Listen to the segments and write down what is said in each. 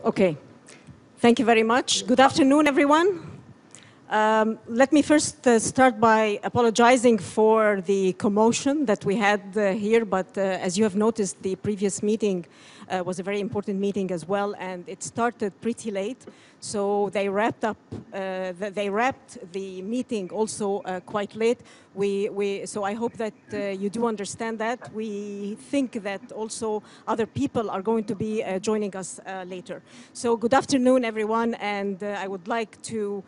Okay. Thank you very much. Good afternoon, everyone. Let me first start by apologizing for the commotion that we had here, but as you have noticed, the previous meeting was a very important meeting as well, and it started pretty late. So they wrapped the meeting also quite late. So I hope that you do understand that. We think that also other people are going to be joining us later. So good afternoon, everyone, and I would like to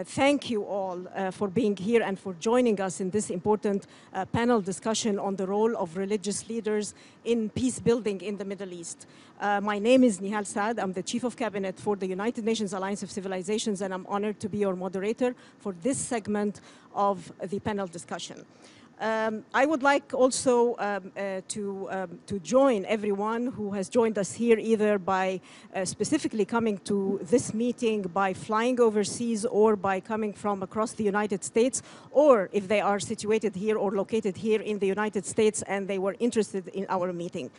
thank you all for being here and for joining us in this important panel discussion on the role of religious leaders in peace building in the Middle East. My name is Nihal Saad. I'm the Chief of Cabinet for the United Nations Alliance of Civilizations, and I'm honored to be your moderator for this segment of the panel discussion. I would like also to join everyone who has joined us here, either by specifically coming to this meeting by flying overseas or by coming from across the United States, or if they are situated here or located here in the United States and they were interested in our meeting.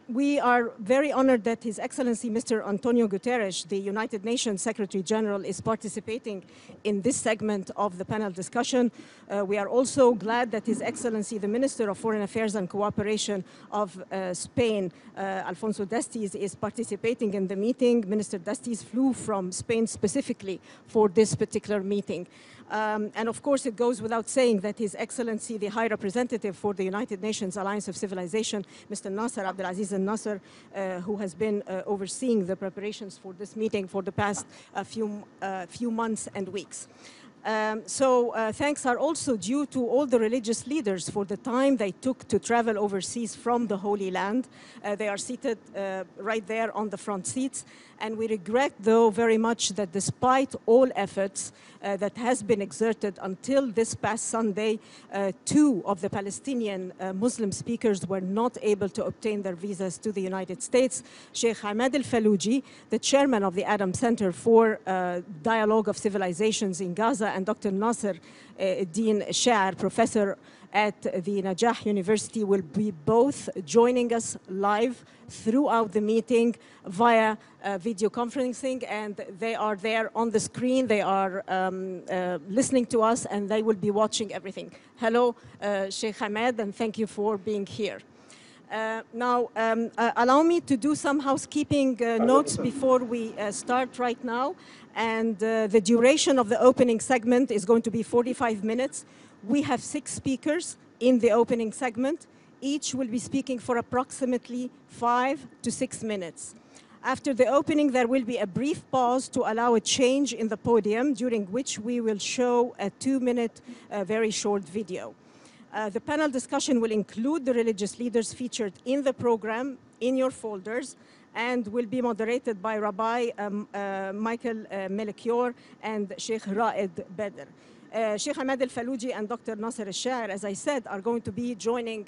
We are very honored that His Excellency Mr. Antonio Guterres, the United Nations Secretary General, is participating in this segment of the panel discussion. We are also glad that His Excellency, the Minister of Foreign Affairs and Cooperation of Spain, Alfonso Dastis, is participating in the meeting. Minister Dastis flew from Spain specifically for this particular meeting. And of course, it goes without saying that His Excellency, the High Representative for the United Nations Alliance of Civilization, Mr. Nasser Abdelaziz Al-Nasser, who has been overseeing the preparations for this meeting for the past few months and weeks. Thanks are also due to all the religious leaders for the time they took to travel overseas from the Holy Land. They are seated right there on the front seats. And we regret, though, very much that despite all efforts that has been exerted until this past Sunday, 2 of the Palestinian Muslim speakers were not able to obtain their visas to the United States. Sheikh Ahmed Al-Falouji, the chairman of the Adam Center for Dialogue of Civilizations in Gaza, and Dr. Nasser Din Sha'ar, professor at the Najah University, will be both joining us live throughout the meeting via video conferencing, and they are there on the screen. They are listening to us, and they will be watching everything. Hello, Sheikh Ahmed, and thank you for being here. Now, allow me to do some housekeeping notes before we start right now. And the duration of the opening segment is going to be 45 minutes. We have 6 speakers in the opening segment. Each will be speaking for approximately 5 to 6 minutes. After the opening, there will be a brief pause to allow a change in the podium, during which we will show a 2-minute, very short video. The panel discussion will include the religious leaders featured in the program in your folders, and will be moderated by Rabbi Michael Melchior and Sheikh Raed Bedr. Sheikh Ahmed Al-Falouji and Dr. Nasser Al-Sha'ar, as I said, are going to be joining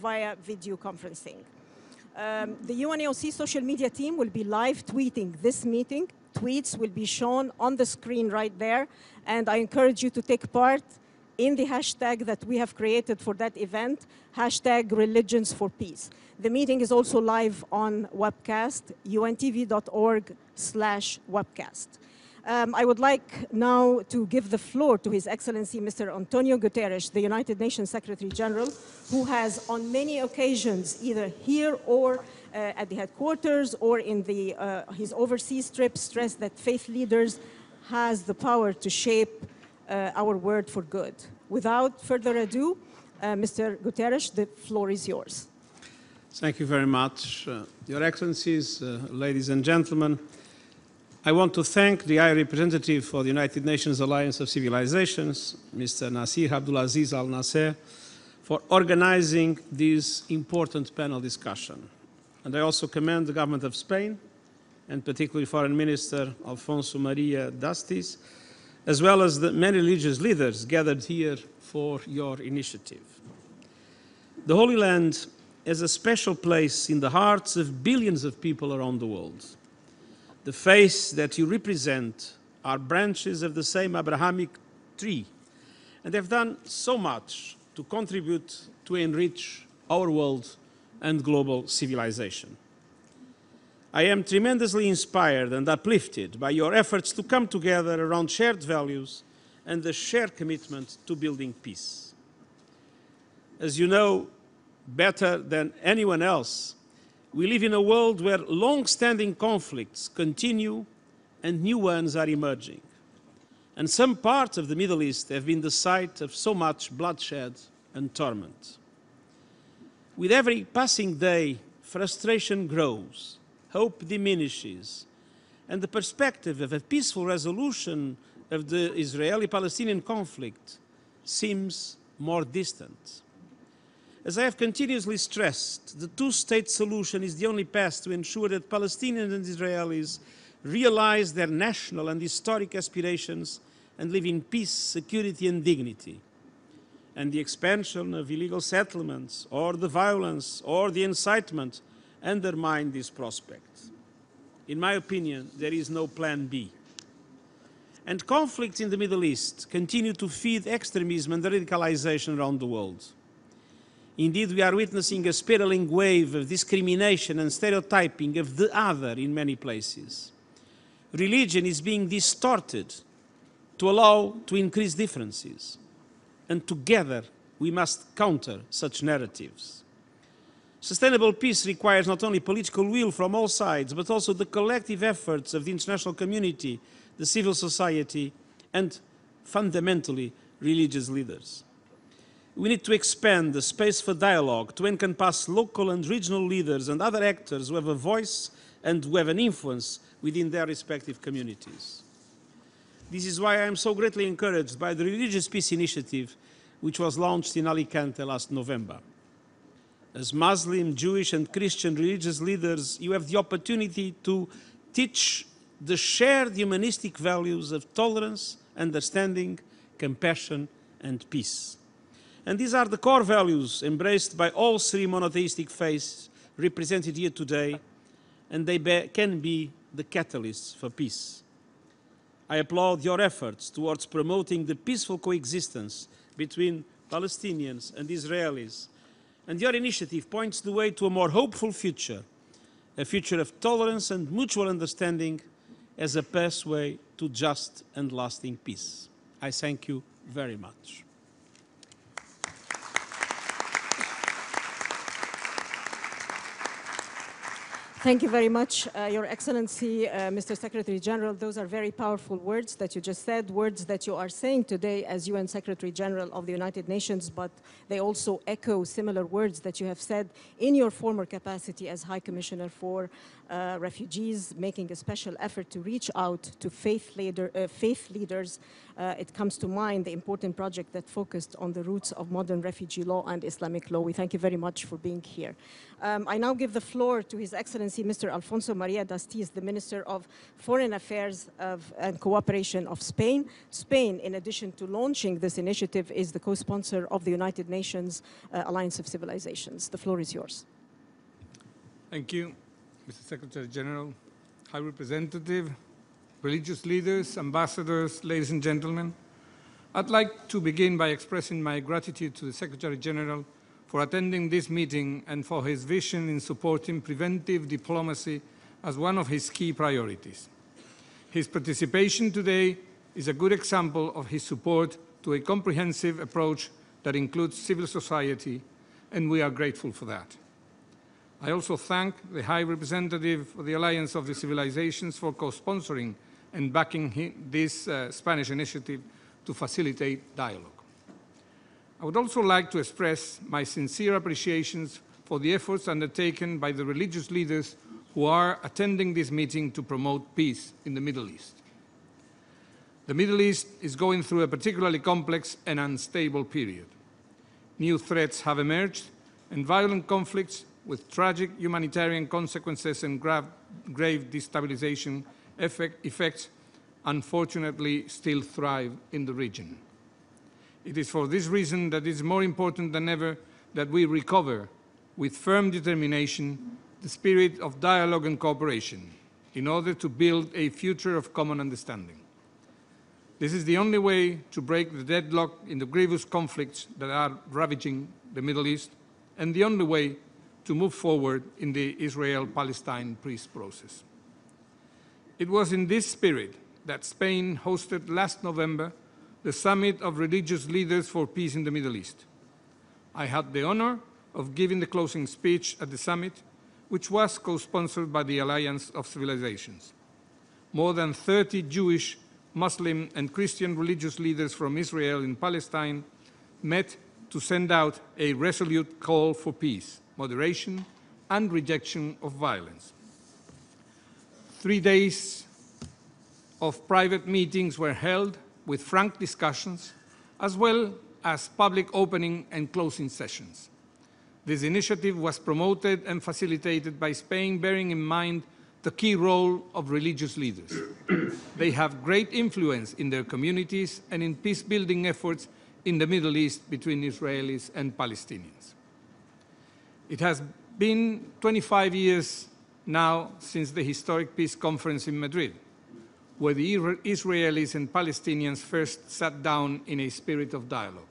via video conferencing. The UNAOC social media team will be live tweeting this meeting. Tweets will be shown on the screen right there, and I encourage you to take part in the hashtag that we have created for that event, #ReligionsForPeace. The meeting is also live on webcast, untv.org/webcast. I would like now to give the floor to His Excellency Mr. Antonio Guterres, the United Nations Secretary General, who has on many occasions, either here or at the headquarters or in his overseas trips, stressed that faith leaders has the power to shape our world for good. Without further ado, Mr. Guterres, the floor is yours. Thank you very much. Your Excellencies, ladies and gentlemen, I want to thank the High Representative for the United Nations Alliance of Civilizations, Mr. Nasser Abdelaziz Al-Nasser, for organizing this important panel discussion. And I also commend the government of Spain, and particularly Foreign Minister Alfonso Maria Dastis, as well as the many religious leaders gathered here for your initiative. The Holy Land has a special place in the hearts of billions of people around the world. The faiths that you represent are branches of the same Abrahamic tree, and have done so much to contribute to enrich our world and global civilization. I am tremendously inspired and uplifted by your efforts to come together around shared values and the shared commitment to building peace. As you know better than anyone else, we live in a world where long-standing conflicts continue and new ones are emerging. And some parts of the Middle East have been the site of so much bloodshed and torment. With every passing day, frustration grows, hope diminishes, and the perspective of a peaceful resolution of the Israeli-Palestinian conflict seems more distant. As I have continuously stressed, the two-state solution is the only path to ensure that Palestinians and Israelis realize their national and historic aspirations and live in peace, security, and dignity. And the expansion of illegal settlements, or the violence, or the incitement undermine this prospect. In my opinion, there is no plan B. And conflicts in the Middle East continue to feed extremism and radicalization around the world. Indeed, we are witnessing a spiraling wave of discrimination and stereotyping of the other in many places. Religion is being distorted to allow to increase differences. And together, we must counter such narratives. Sustainable peace requires not only political will from all sides, but also the collective efforts of the international community, the civil society, and fundamentally, religious leaders. We need to expand the space for dialogue to encompass local and regional leaders and other actors who have a voice and who have an influence within their respective communities. This is why I am so greatly encouraged by the Religious Peace Initiative, which was launched in Alicante last November. As Muslim, Jewish, and Christian religious leaders, you have the opportunity to teach the shared humanistic values of tolerance, understanding, compassion, and peace. And these are the core values embraced by all three monotheistic faiths represented here today, and they can be the catalysts for peace. I applaud your efforts towards promoting the peaceful coexistence between Palestinians and Israelis, and your initiative points the way to a more hopeful future, a future of tolerance and mutual understanding as a pathway to just and lasting peace. I thank you very much. Thank you very much, Your Excellency, Mr. Secretary General. Those are very powerful words that you just said, words that you are saying today as UN Secretary General of the United Nations, but they also echo similar words that you have said in your former capacity as High Commissioner for Refugees, making a special effort to reach out to faith leaders. It comes to mind the important project that focused on the roots of modern refugee law and Islamic law. We thank you very much for being here. I now give the floor to His Excellency Mr. Alfonso Maria Dastis, the Minister of Foreign Affairs and Cooperation of Spain. Spain, in addition to launching this initiative, is the co-sponsor of the United Nations Alliance of Civilizations. The floor is yours. Thank you, Mr. Secretary General, High Representative, religious leaders, ambassadors, ladies and gentlemen. I'd like to begin by expressing my gratitude to the Secretary General for attending this meeting and for his vision in supporting preventive diplomacy as one of his key priorities. His participation today is a good example of his support to a comprehensive approach that includes civil society, and we are grateful for that. I also thank the High Representative for the Alliance of the Civilizations for co-sponsoring and backing this Spanish initiative to facilitate dialogue. I would also like to express my sincere appreciations for the efforts undertaken by the religious leaders who are attending this meeting to promote peace in the Middle East. The Middle East is going through a particularly complex and unstable period. New threats have emerged, and violent conflicts with tragic humanitarian consequences and grave destabilization effects, unfortunately, still thrive in the region. It is for this reason that it is more important than ever that we recover, with firm determination, the spirit of dialogue and cooperation in order to build a future of common understanding. This is the only way to break the deadlock in the grievous conflicts that are ravaging the Middle East, and the only way to move forward in the Israel-Palestine peace process. It was in this spirit that Spain hosted last November the Summit of Religious Leaders for Peace in the Middle East. I had the honor of giving the closing speech at the summit, which was co-sponsored by the Alliance of Civilizations. More than 30 Jewish, Muslim, and Christian religious leaders from Israel and Palestine met to send out a resolute call for peace, moderation, and rejection of violence. 3 days of private meetings were held with frank discussions, as well as public opening and closing sessions. This initiative was promoted and facilitated by Spain, bearing in mind the key role of religious leaders. They have great influence in their communities and in peace-building efforts in the Middle East between Israelis and Palestinians. It has been 25 years now since the historic peace conference in Madrid, where the Israelis and Palestinians first sat down in a spirit of dialogue.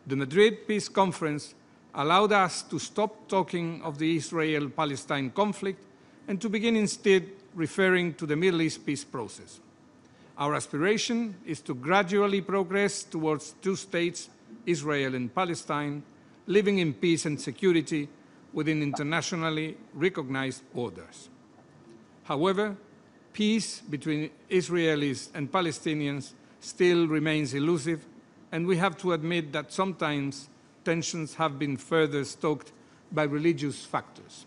The Madrid Peace Conference allowed us to stop talking of the Israel-Palestine conflict and to begin instead referring to the Middle East peace process. Our aspiration is to gradually progress towards two states, Israel and Palestine, living in peace and security within internationally recognized borders. However, peace between Israelis and Palestinians still remains elusive, and we have to admit that sometimes tensions have been further stoked by religious factors.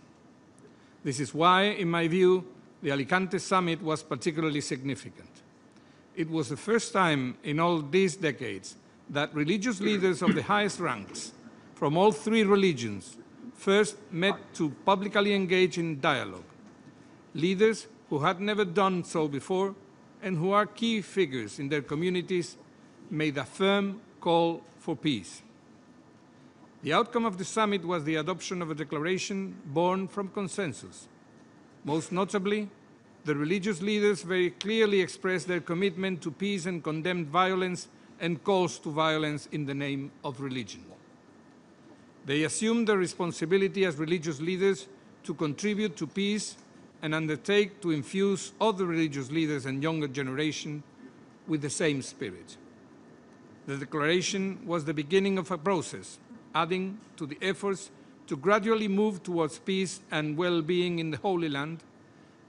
This is why, in my view, the Alicante summit was particularly significant. It was the first time in all these decades that religious leaders of the highest ranks from all three religions first met to publicly engage in dialogue. Leaders who had never done so before and who are key figures in their communities made a firm call for peace. The outcome of the summit was the adoption of a declaration born from consensus. Most notably, the religious leaders very clearly expressed their commitment to peace and condemned violence and calls to violence in the name of religion. They assumed the responsibility as religious leaders to contribute to peace and undertake to infuse other religious leaders and younger generation with the same spirit. The declaration was the beginning of a process, adding to the efforts to gradually move towards peace and well-being in the Holy Land,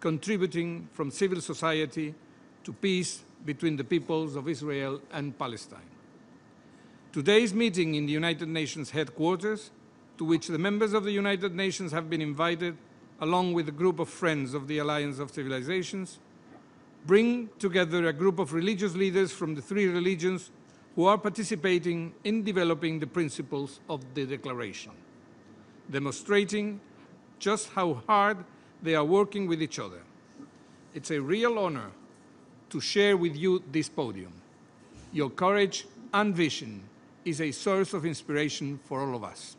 contributing from civil society to peace between the peoples of Israel and Palestine. Today's meeting in the United Nations headquarters, to which the members of the United Nations have been invited, along with a group of friends of the Alliance of Civilizations, bring together a group of religious leaders from the three religions who are participating in developing the principles of the declaration, demonstrating just how hard they are working with each other. It's a real honor to share with you this podium. Your courage and vision is a source of inspiration for all of us.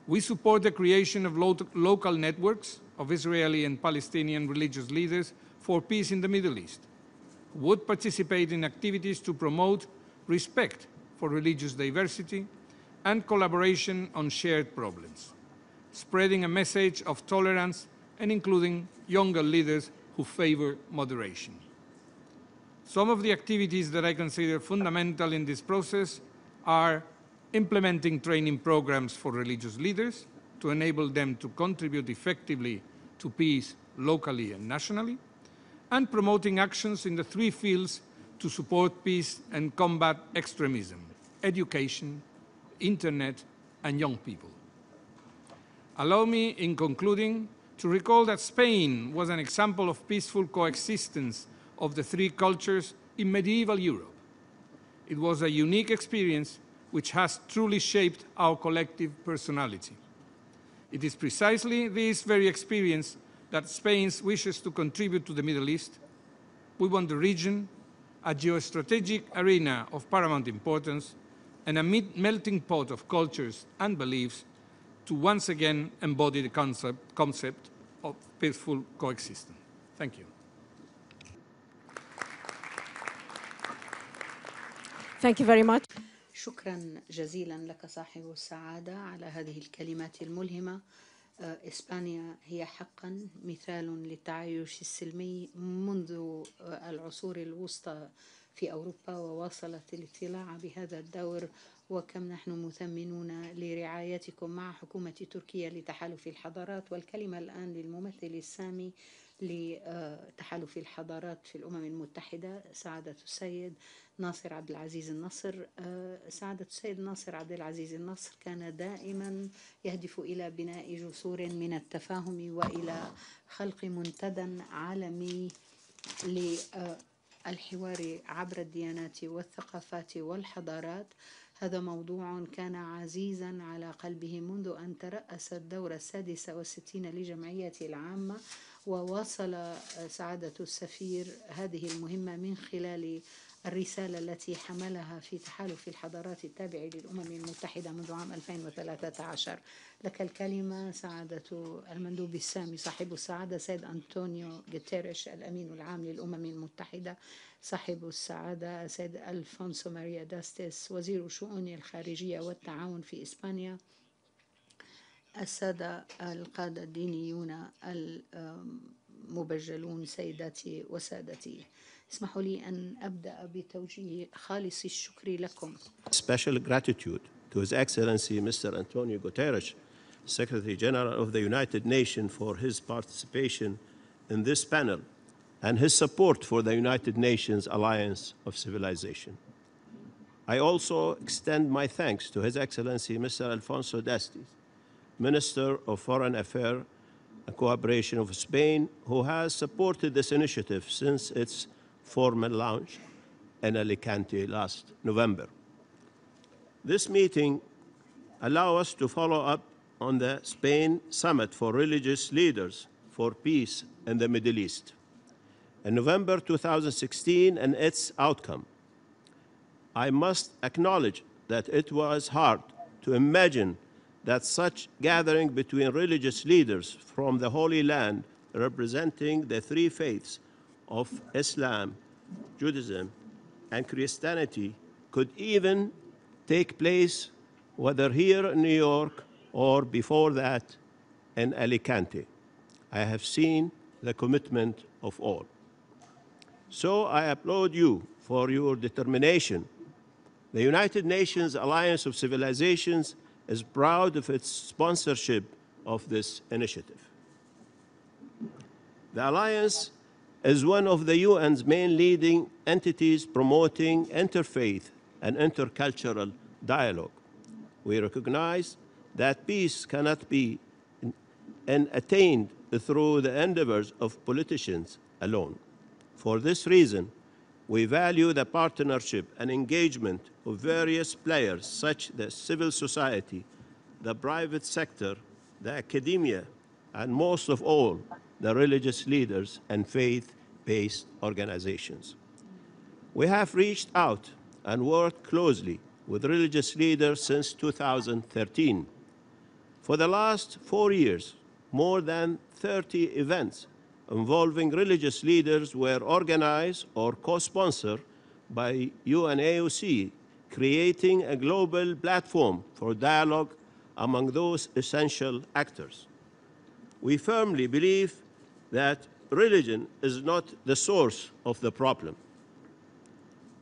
We support the creation of local networks of Israeli and Palestinian religious leaders for peace in the Middle East, who would participate in activities to promote respect for religious diversity and collaboration on shared problems, spreading a message of tolerance and including younger leaders who favor moderation. Some of the activities that I consider fundamental in this process are implementing training programs for religious leaders to enable them to contribute effectively to peace locally and nationally, and promoting actions in the three fields to support peace and combat extremism: education, internet, and young people. Allow me, in concluding, to recall that Spain was an example of peaceful coexistence of the three cultures in medieval Europe. It was a unique experience which has truly shaped our collective personality. It is precisely this very experience that Spain wishes to contribute to the Middle East. We want the region, a geostrategic arena of paramount importance, and a melting pot of cultures and beliefs to once again embody the concept of peaceful coexistence. Thank you. Thank you very much. شكرا جزيلا لك صاحب السعادة على هذه الكلمات الملهمة. إسبانيا هي حقا مثال للتعايش السلمي منذ العصور الوسطى في أوروبا، وواصلت الاطلاع بهذا الدور، وكم نحن مثمنون لرعايتكم مع حكومة تركيا لتحالف الحضارات. والكلمة الآن للممثل السامي لتحالف الحضارات في الأمم المتحدة، سعادة السيد ناصر عبد العزيز النصر. سعادة السيد ناصر عبد العزيز النصر كان دائما يهدف إلى بناء جسور من التفاهم وإلى خلق منتدى عالمي للحوار عبر الديانات والثقافات والحضارات. هذا موضوع كان عزيزا على قلبه منذ أن ترأس الدورة 66 لجمعية العامة، وواصل سعادة السفير هذه المهمة من خلال الرسالة التي حملها في تحالف الحضارات التابع للأمم المتحدة منذ عام 2013. لك الكلمة سعادة المندوب السامي صاحب السعادة سيد أنطونيو غوتيريش الأمين العام للأمم المتحدة، صاحب السعادة سيد ألفونسو ماريا داستيس وزير الشؤون الخارجية والتعاون في إسبانيا، السادة القادة الدينيون المبجلون، سيداتي وسادتي. اسمحوا لي أن أبدأ بتوجيه خالص الشكر لكم. Special gratitude to His Excellency Mr. Antonio Guterres, Secretary General of the United Nations, for his participation in this panel and his support for the United Nations Alliance of Civilization. I also extend my thanks to His Excellency Mr. Alfonso Dastis, Minister of Foreign Affairs and Cooperation of Spain, who has supported this initiative since its formal launch in Alicante last November. This meeting allows us to follow up on the Spain Summit for Religious Leaders for Peace in the Middle East in November 2016 and its outcome. I must acknowledge that it was hard to imagine that such gathering between religious leaders from the Holy Land representing the three faiths of Islam, Judaism, and Christianity could even take place, whether here in New York or before that in Alicante. I have seen the commitment of all. So I applaud you for your determination. The United Nations Alliance of Civilizations is proud of its sponsorship of this initiative. The Alliance is one of the UN's main leading entities promoting interfaith and intercultural dialogue. We recognize that peace cannot be attained through the endeavors of politicians alone. For this reason, we value the partnership and engagement of various players such as civil society, the private sector, the academia, and most of all, the religious leaders and faith-based organizations. We have reached out and worked closely with religious leaders since 2013. For the last 4 years, more than 30 events involving religious leaders were organized or co-sponsored by UNAOC, creating a global platform for dialogue among those essential actors. We firmly believe that religion is not the source of the problem.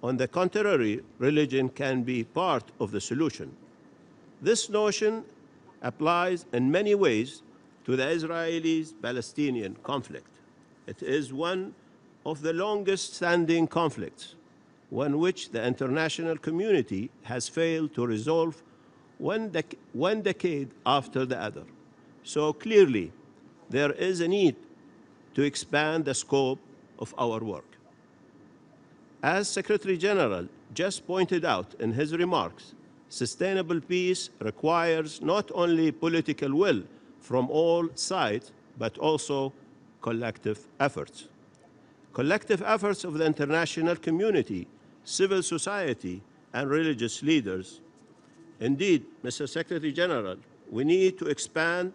On the contrary, religion can be part of the solution. This notion applies in many ways to the Israeli-Palestinian conflict. It is one of the longest-standing conflicts, one which the international community has failed to resolve one decade after the other. So clearly, there is a need to expand the scope of our work. As Secretary General just pointed out in his remarks, sustainable peace requires not only political will from all sides, but also collective efforts. Collective efforts of the international community, civil society, and religious leaders. Indeed, Mr. Secretary General, we need to expand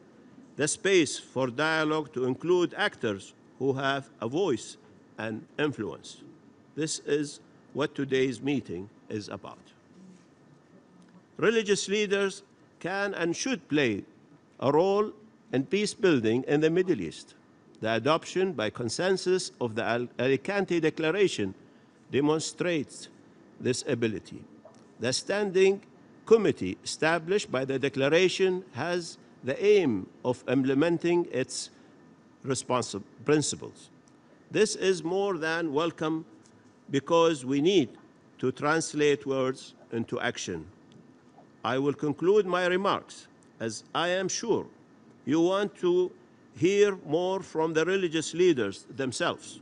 the space for dialogue to include actors who have a voice and influence. This is what today's meeting is about. Religious leaders can and should play a role in peace building in the Middle East. The adoption by consensus of the Alicante Declaration demonstrates this ability. The Standing Committee established by the declaration has the aim of implementing its principles. This is more than welcome because we need to translate words into action. I will conclude my remarks, as I am sure you want to hear more from the religious leaders themselves.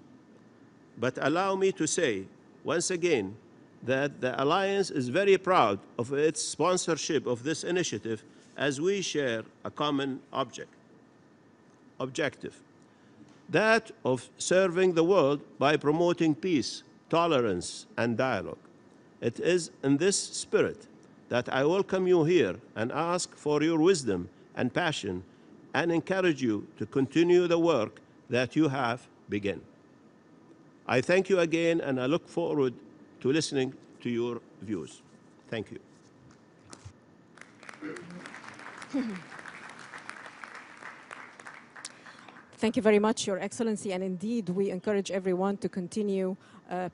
But allow me to say, once again, that the Alliance is very proud of its sponsorship of this initiative, as we share a common objective, that of serving the world by promoting peace, tolerance, and dialogue. It is in this spirit that I welcome you here and ask for your wisdom and passion and encourage you to continue the work that you have begun. I thank you again, and I look forward to listening to your views. Thank you. Thank you very much, Your Excellency, and indeed we encourage everyone to continue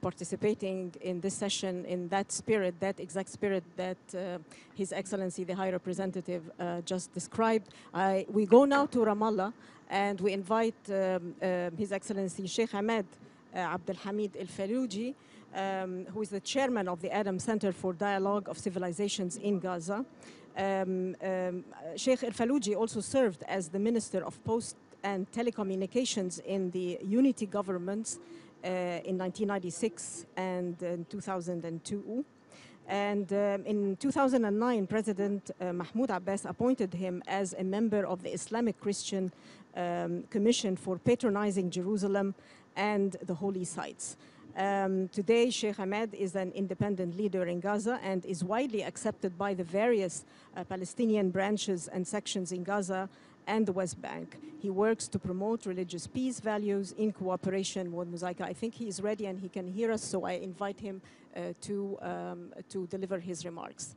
participating in this session in that spirit, that exact spirit that His Excellency, the High Representative, just described. We go now to Ramallah, and we invite His Excellency Sheikh Ahmed Abdelhamid El Falouji, who is the chairman of the Adam Center for Dialogue of Civilizations in Gaza. Sheikh El Falouji also served as the Minister of Post and Telecommunications in the unity governments in 1996 and in 2002. And in 2009, President Mahmoud Abbas appointed him as a member of the Islamic Christian Commission for patronizing Jerusalem and the holy sites. Today, Sheikh Ahmed is an independent leader in Gaza and is widely accepted by the various Palestinian branches and sections in Gaza and the West Bank. He works to promote religious peace values in cooperation with Mosaica. I think he is ready and he can hear us, so I invite him to deliver his remarks.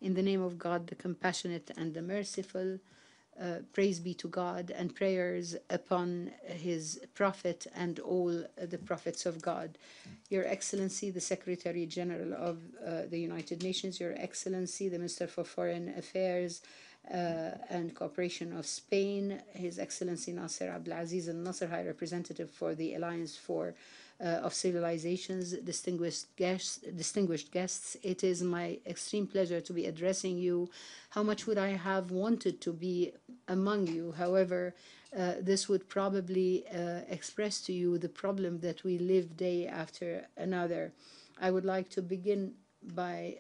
In the name of God, the compassionate and the merciful, praise be to God, and prayers upon His Prophet and all the prophets of God. Your Excellency, the Secretary General of the United Nations, Your Excellency, the Minister for Foreign Affairs and Cooperation of Spain, His Excellency Nasser Abdelaziz Al Nasser, High Representative for the Alliance of Civilizations, distinguished guests, it is my extreme pleasure to be addressing you. How much would I have wanted to be among you? However, this would probably express to you the problem that we live day after another. I would like to begin by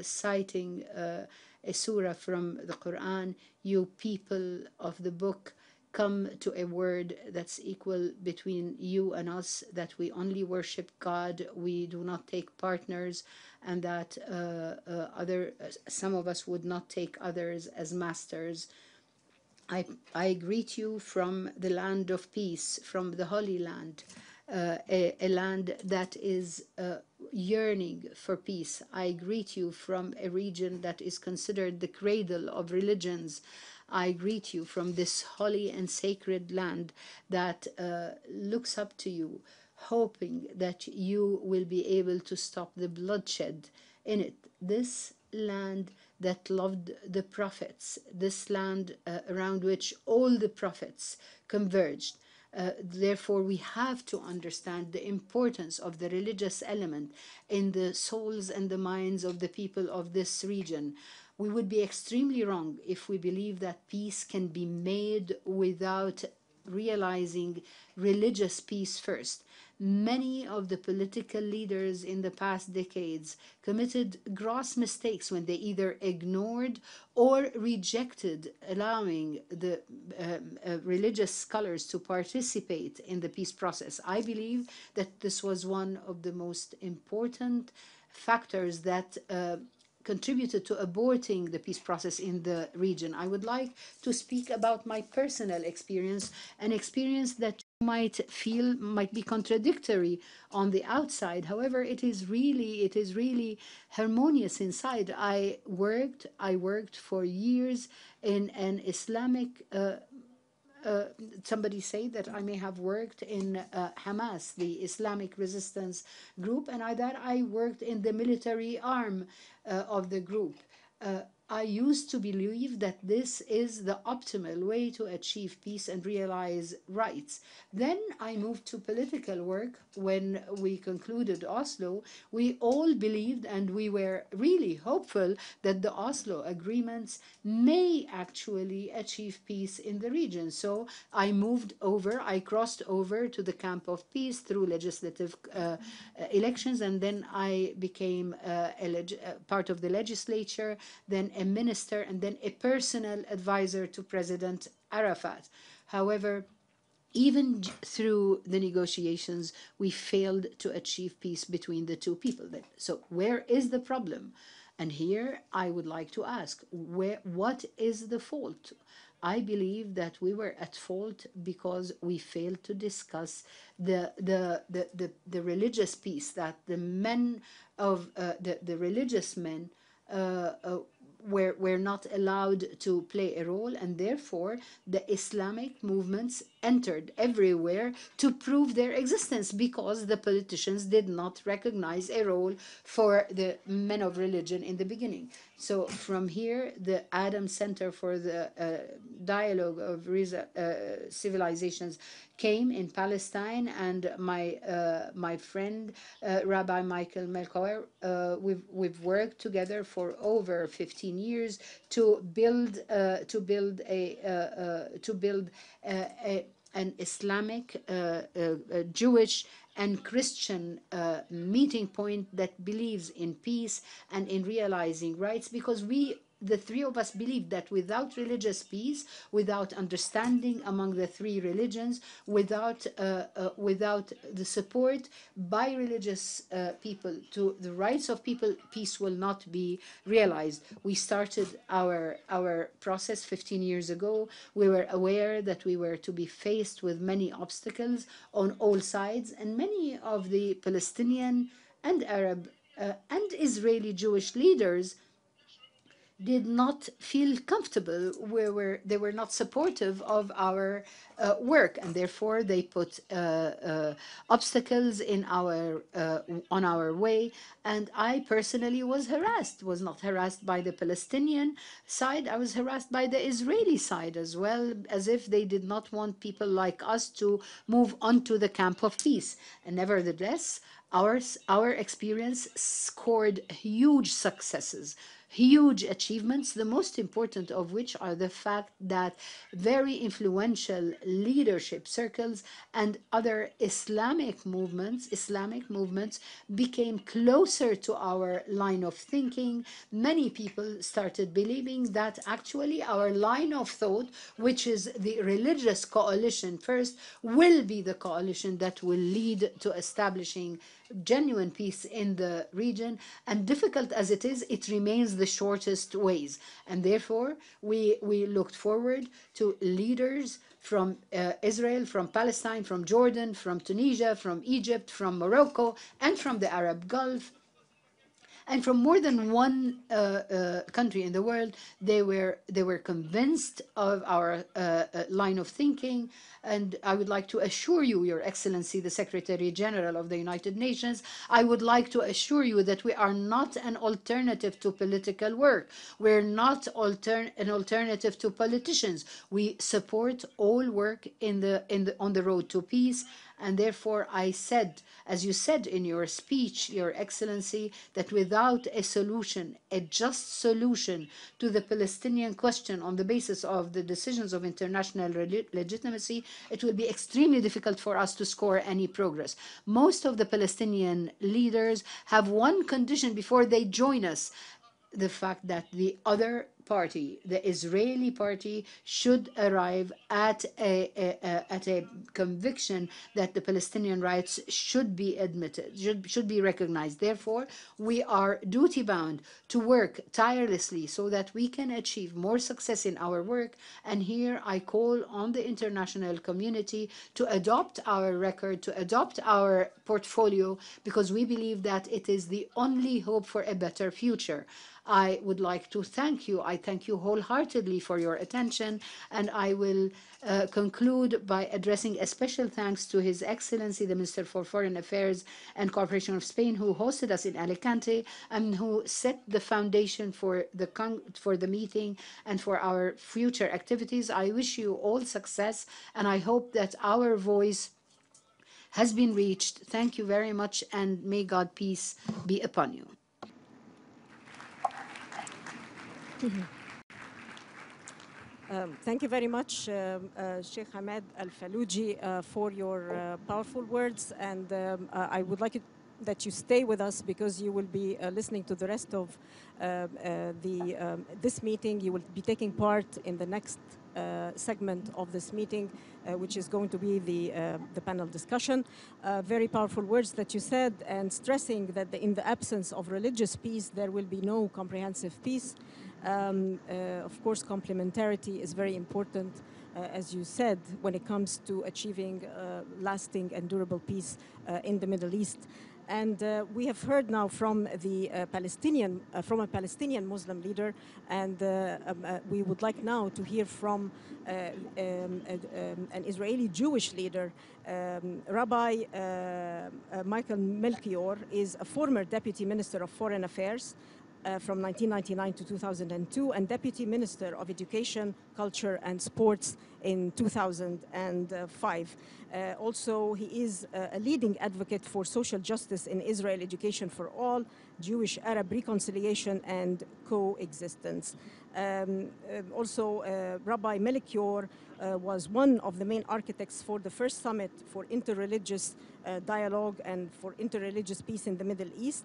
citing a surah from the Quran: "You people of the book, come to a word that's equal between you and us, that we only worship God, we do not take partners, and that some of us would not take others as masters. I greet you from the land of peace, from the Holy Land, a land that is yearning for peace. I greet you from a region that is considered the cradle of religions. I greet you from this holy and sacred land that looks up to you, hoping that you will be able to stop the bloodshed in it. This land that loved the prophets, this land around which all the prophets converged. Therefore, we have to understand the importance of the religious element in the souls and the minds of the people of this region. We would be extremely wrong if we believe that peace can be made without realizing religious peace first. Many of the political leaders in the past decades committed gross mistakes when they either ignored or rejected allowing the religious scholars to participate in the peace process. I believe that this was one of the most important factors that contributed to aborting the peace process in the region. I would like to speak about my personal experience, an experience that you might be contradictory on the outside. However, it is really harmonious inside. I worked for years in an Islamic somebody say that I may have worked in Hamas, the Islamic resistance group, and that I worked in the military arm of the group. I used to believe that this is the optimal way to achieve peace and realize rights. Then I moved to political work. When we concluded Oslo, we all believed and we were really hopeful that the Oslo agreements may actually achieve peace in the region. So I crossed over to the camp of peace through legislative elections, and then I became part of the legislature, then a minister, and then a personal advisor to President Arafat. However, even through the negotiations, we failed to achieve peace between the two people. So where is the problem? And here I would like to ask, what is the fault? I believe that we were at fault because we failed to discuss the religious peace, that the men of the religious men were not allowed to play a role, and therefore the Islamic movements entered everywhere to prove their existence because the politicians did not recognize a role for the men of religion in the beginning. So from here, the Adam Center for the Dialogue of Civilizations came in Palestine, and my friend Rabbi Michael Melchior, we've worked together for over 15 years to build an Islamic, Jewish, and Christian meeting point that believes in peace and in realizing rights, because the three of us believe that without religious peace, without understanding among the three religions, without the support by religious people to the rights of people, peace will not be realized. We started our process 15 years ago. We were aware that we were to be faced with many obstacles on all sides, and many of the Palestinian and Arab and Israeli Jewish leaders did not feel comfortable, they were not supportive of our work, and therefore they put obstacles on our way. And I personally was not harassed by the Palestinian side, I was harassed by the Israeli side as well, as if they did not want people like us to move on to the camp of peace. And nevertheless, our experience scored huge successes, huge achievements, the most important of which are the fact that very influential leadership circles and other Islamic movements became closer to our line of thinking. Many people started believing that actually our line of thought, which is the religious coalition first, will be the coalition that will lead to establishing genuine peace in the region. And difficult as it is, it remains the shortest ways. And therefore, we looked forward to leaders from Israel, from Palestine, from Jordan, from Tunisia, from Egypt, from Morocco, and from the Arab Gulf, and from more than one country in the world. They were convinced of our line of thinking. And I would like to assure you, Your Excellency, the Secretary General of the United Nations, I would like to assure you that we are not an alternative to political work. We're not an alternative to politicians. We support all work on the road to peace. And therefore, I said, as you said in your speech, Your Excellency, that without a solution, a just solution to the Palestinian question on the basis of the decisions of international legitimacy, it will be extremely difficult for us to score any progress. Most of the Palestinian leaders have one condition before they join us: the fact that the other party, the Israeli party, should arrive at a conviction that the Palestinian rights should be admitted, should be recognized. Therefore, we are duty-bound to work tirelessly so that we can achieve more success in our work. And here I call on the international community to adopt our record, to adopt our portfolio, because we believe that it is the only hope for a better future. I would like to thank you. I thank you wholeheartedly for your attention, and I will conclude by addressing a special thanks to His Excellency, the Minister for Foreign Affairs and Cooperation of Spain, who hosted us in Alicante and who set the foundation for the meeting and for our future activities. I wish you all success, and I hope that our voice has been reached. Thank you very much, and may God peace be upon you. Thank you very much, Sheikh Hamad Al-Fallujah, for your powerful words. And I would like that you stay with us, because you will be listening to the rest of this meeting. You will be taking part in the next segment of this meeting, which is going to be the panel discussion. Very powerful words that you said, and stressing that in the absence of religious peace, there will be no comprehensive peace. Of course, complementarity is very important, as you said, when it comes to achieving lasting and durable peace in the Middle East. And we have heard now from a Palestinian Muslim leader, and we would like now to hear from an Israeli Jewish leader. Rabbi Michael Melchior is a former Deputy Minister of Foreign Affairs from 1999 to 2002, and Deputy Minister of Education, Culture and Sports in 2005. Also, he is a leading advocate for social justice in Israel, education for all, Jewish-Arab reconciliation and coexistence. Also, Rabbi Melchior was one of the main architects for the first summit for interreligious dialogue and for interreligious peace in the Middle East,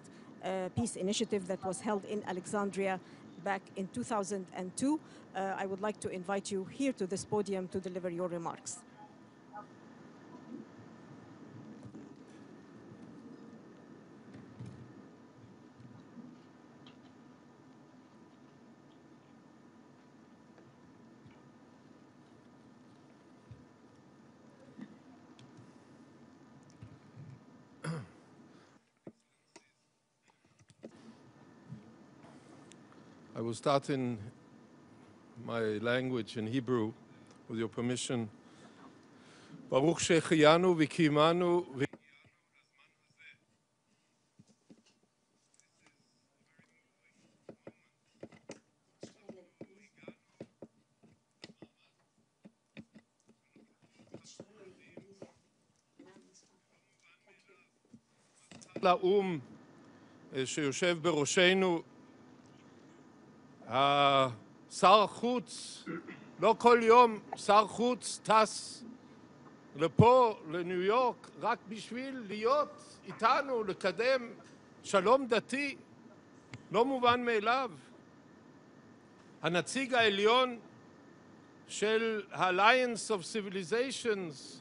peace initiative that was held in Alexandria back in 2002. I would like to invite you here to this podium to deliver your remarks. I will start in my language, in Hebrew, with your permission. Baruch Shehecheyanu v'kiyimanu לאום שיושב בראשנו, שר החוץ, לא כל יום שר חוץ טס לפה, לניו יורק, רק בשביל להיות איתנו, לקדם שלום דתי, לא מובן מאליו. הנציג העליון של ה-Alliance of Civilizations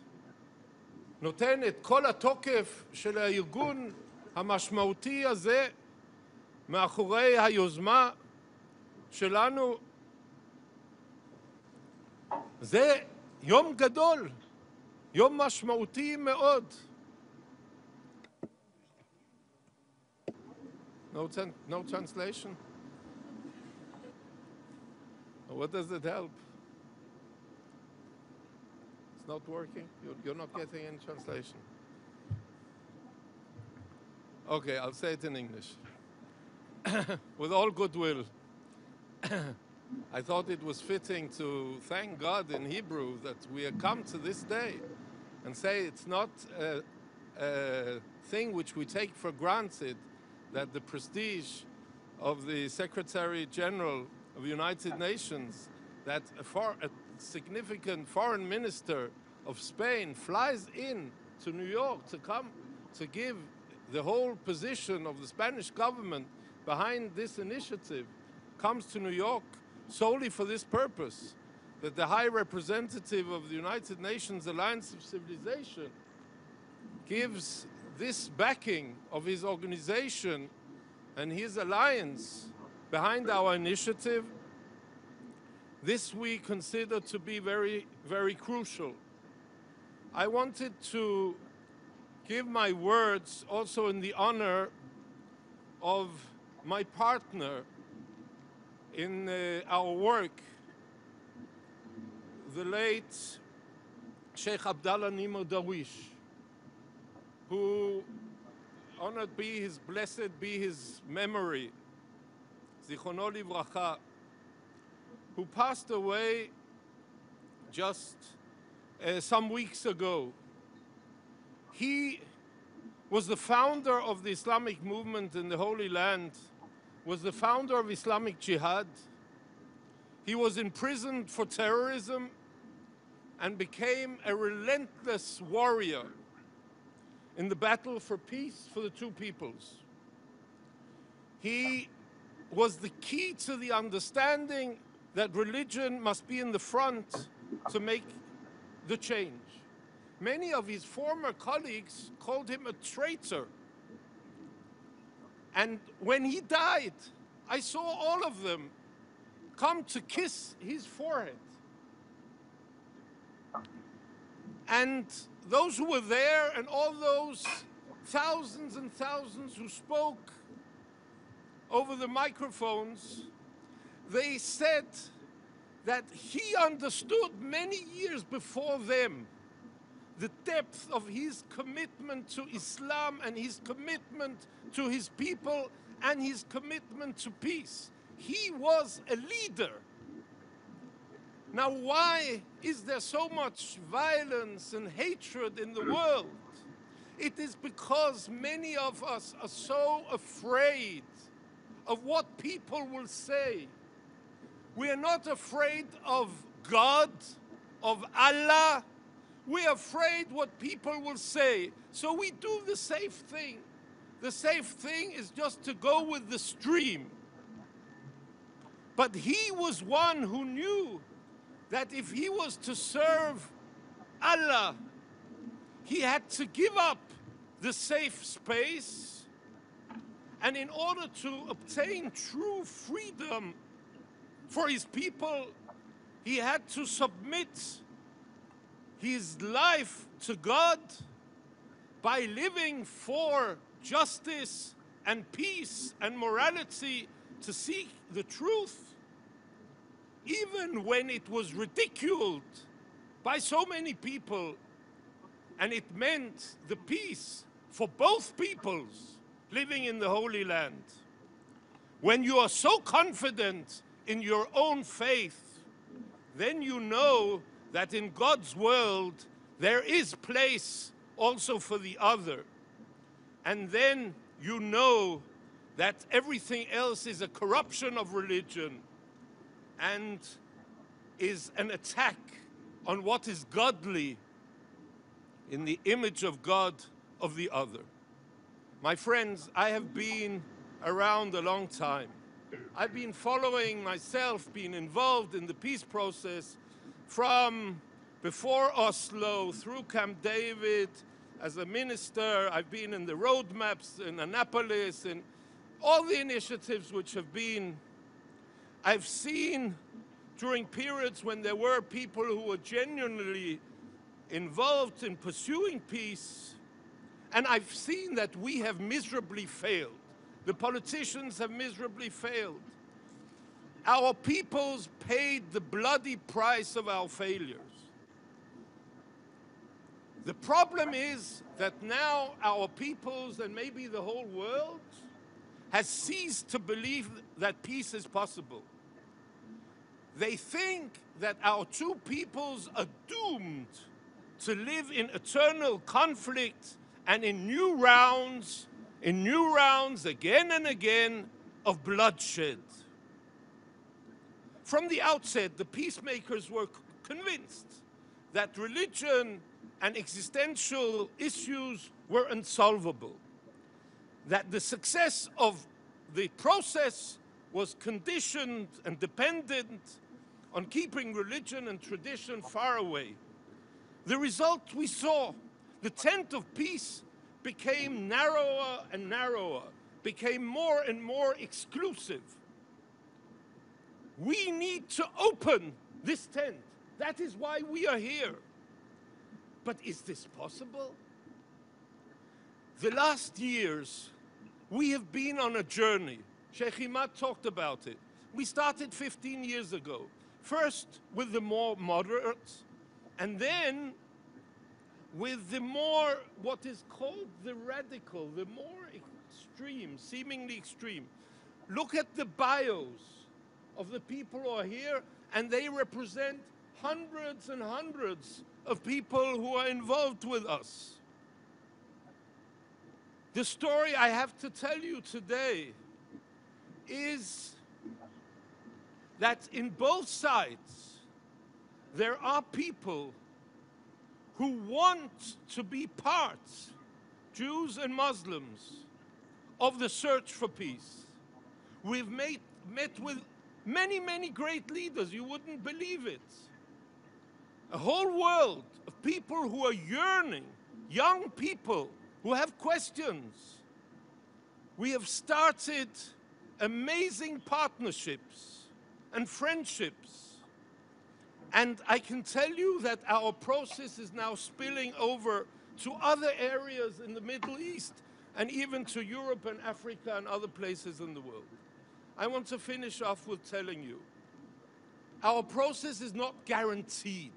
נותן את כל התוקף של הארגון המשמעותי הזה מאחורי היוזמה שלנו. זה יום גדול, יום משמעותי מאוד. No translation? What does it help? It's not working? You're not getting any translation? Okay, I'll say it in English. With all goodwill, I thought it was fitting to thank God in Hebrew that we have come to this day and say it's not a thing which we take for granted, that the prestige of the Secretary General of the United Nations, that a significant foreign minister of Spain flies in to New York to come to give the whole position of the Spanish government behind this initiative, comes to New York solely for this purpose, that the High Representative of the United Nations Alliance of Civilization gives this backing of his organization and his alliance behind our initiative, this we consider to be very, very crucial. I wanted to give my words also in the honor of my partner in our work, the late Sheikh Abdallah Nimr Darwish, who, honored be his, blessed be his memory, Zichrono Livracha, who passed away just some weeks ago. He was the founder of the Islamic movement in the Holy Land, was the founder of Islamic Jihad. He was imprisoned for terrorism and became a relentless warrior in the battle for peace for the two peoples. He was the key to the understanding that religion must be in the front to make the change. Many of his former colleagues called him a traitor. And when he died, I saw all of them come to kiss his forehead. And those who were there and all those thousands and thousands who spoke over the microphones, they said that he understood many years before them the depth of his commitment to Islam and his commitment to his people and his commitment to peace. He was a leader. Now, why is there so much violence and hatred in the world? It is because many of us are so afraid of what people will say. We are not afraid of God, of Allah. We are afraid what people will say. So we do the safe thing. The safe thing is just to go with the stream. But he was one who knew that if he was to serve Allah, he had to give up the safe space. And in order to obtain true freedom for his people, he had to submit his life to God by living for justice and peace and morality, to seek the truth, even when it was ridiculed by so many people, and it meant the peace for both peoples living in the Holy Land. When you are so confident in your own faith, then you know that in God's world there is place also for the other. And then you know that everything else is a corruption of religion and is an attack on what is godly in the image of God of the other. My friends, I have been around a long time. I've been following myself, been involved in the peace process from before Oslo, through Camp David, as a minister. I've been in the roadmaps in Annapolis, and all the initiatives which have been. I've seen during periods when there were people who were genuinely involved in pursuing peace, and I've seen that we have miserably failed. The politicians have miserably failed. Our peoples paid the bloody price of our failures. The problem is that now our peoples, and maybe the whole world, has ceased to believe that peace is possible. They think that our two peoples are doomed to live in eternal conflict and in new rounds again and again of bloodshed. From the outset, the peacemakers were convinced that religion and existential issues were unsolvable, that the success of the process was conditioned and dependent on keeping religion and tradition far away. The result we saw, the tent of peace became narrower and narrower, became more and more exclusive. We need to open this tent. That is why we are here. But is this possible? The last years, we have been on a journey. Sheikh Imad talked about it. We started 15 years ago. First with the more moderates, and then with the more, what is called the radical, the more extreme, seemingly extreme. Look at the bios of the people who are here, and they represent hundreds and hundreds of people who are involved with us. The story I have to tell you today is that in both sides, there are people who want to be part, Jews and Muslims, of the search for peace. We've met with many, many great leaders. You wouldn't believe it. A whole world of people who are yearning, young people who have questions. We have started amazing partnerships and friendships. And I can tell you that our process is now spilling over to other areas in the Middle East and even to Europe and Africa and other places in the world. I want to finish off with telling you, our process is not guaranteed.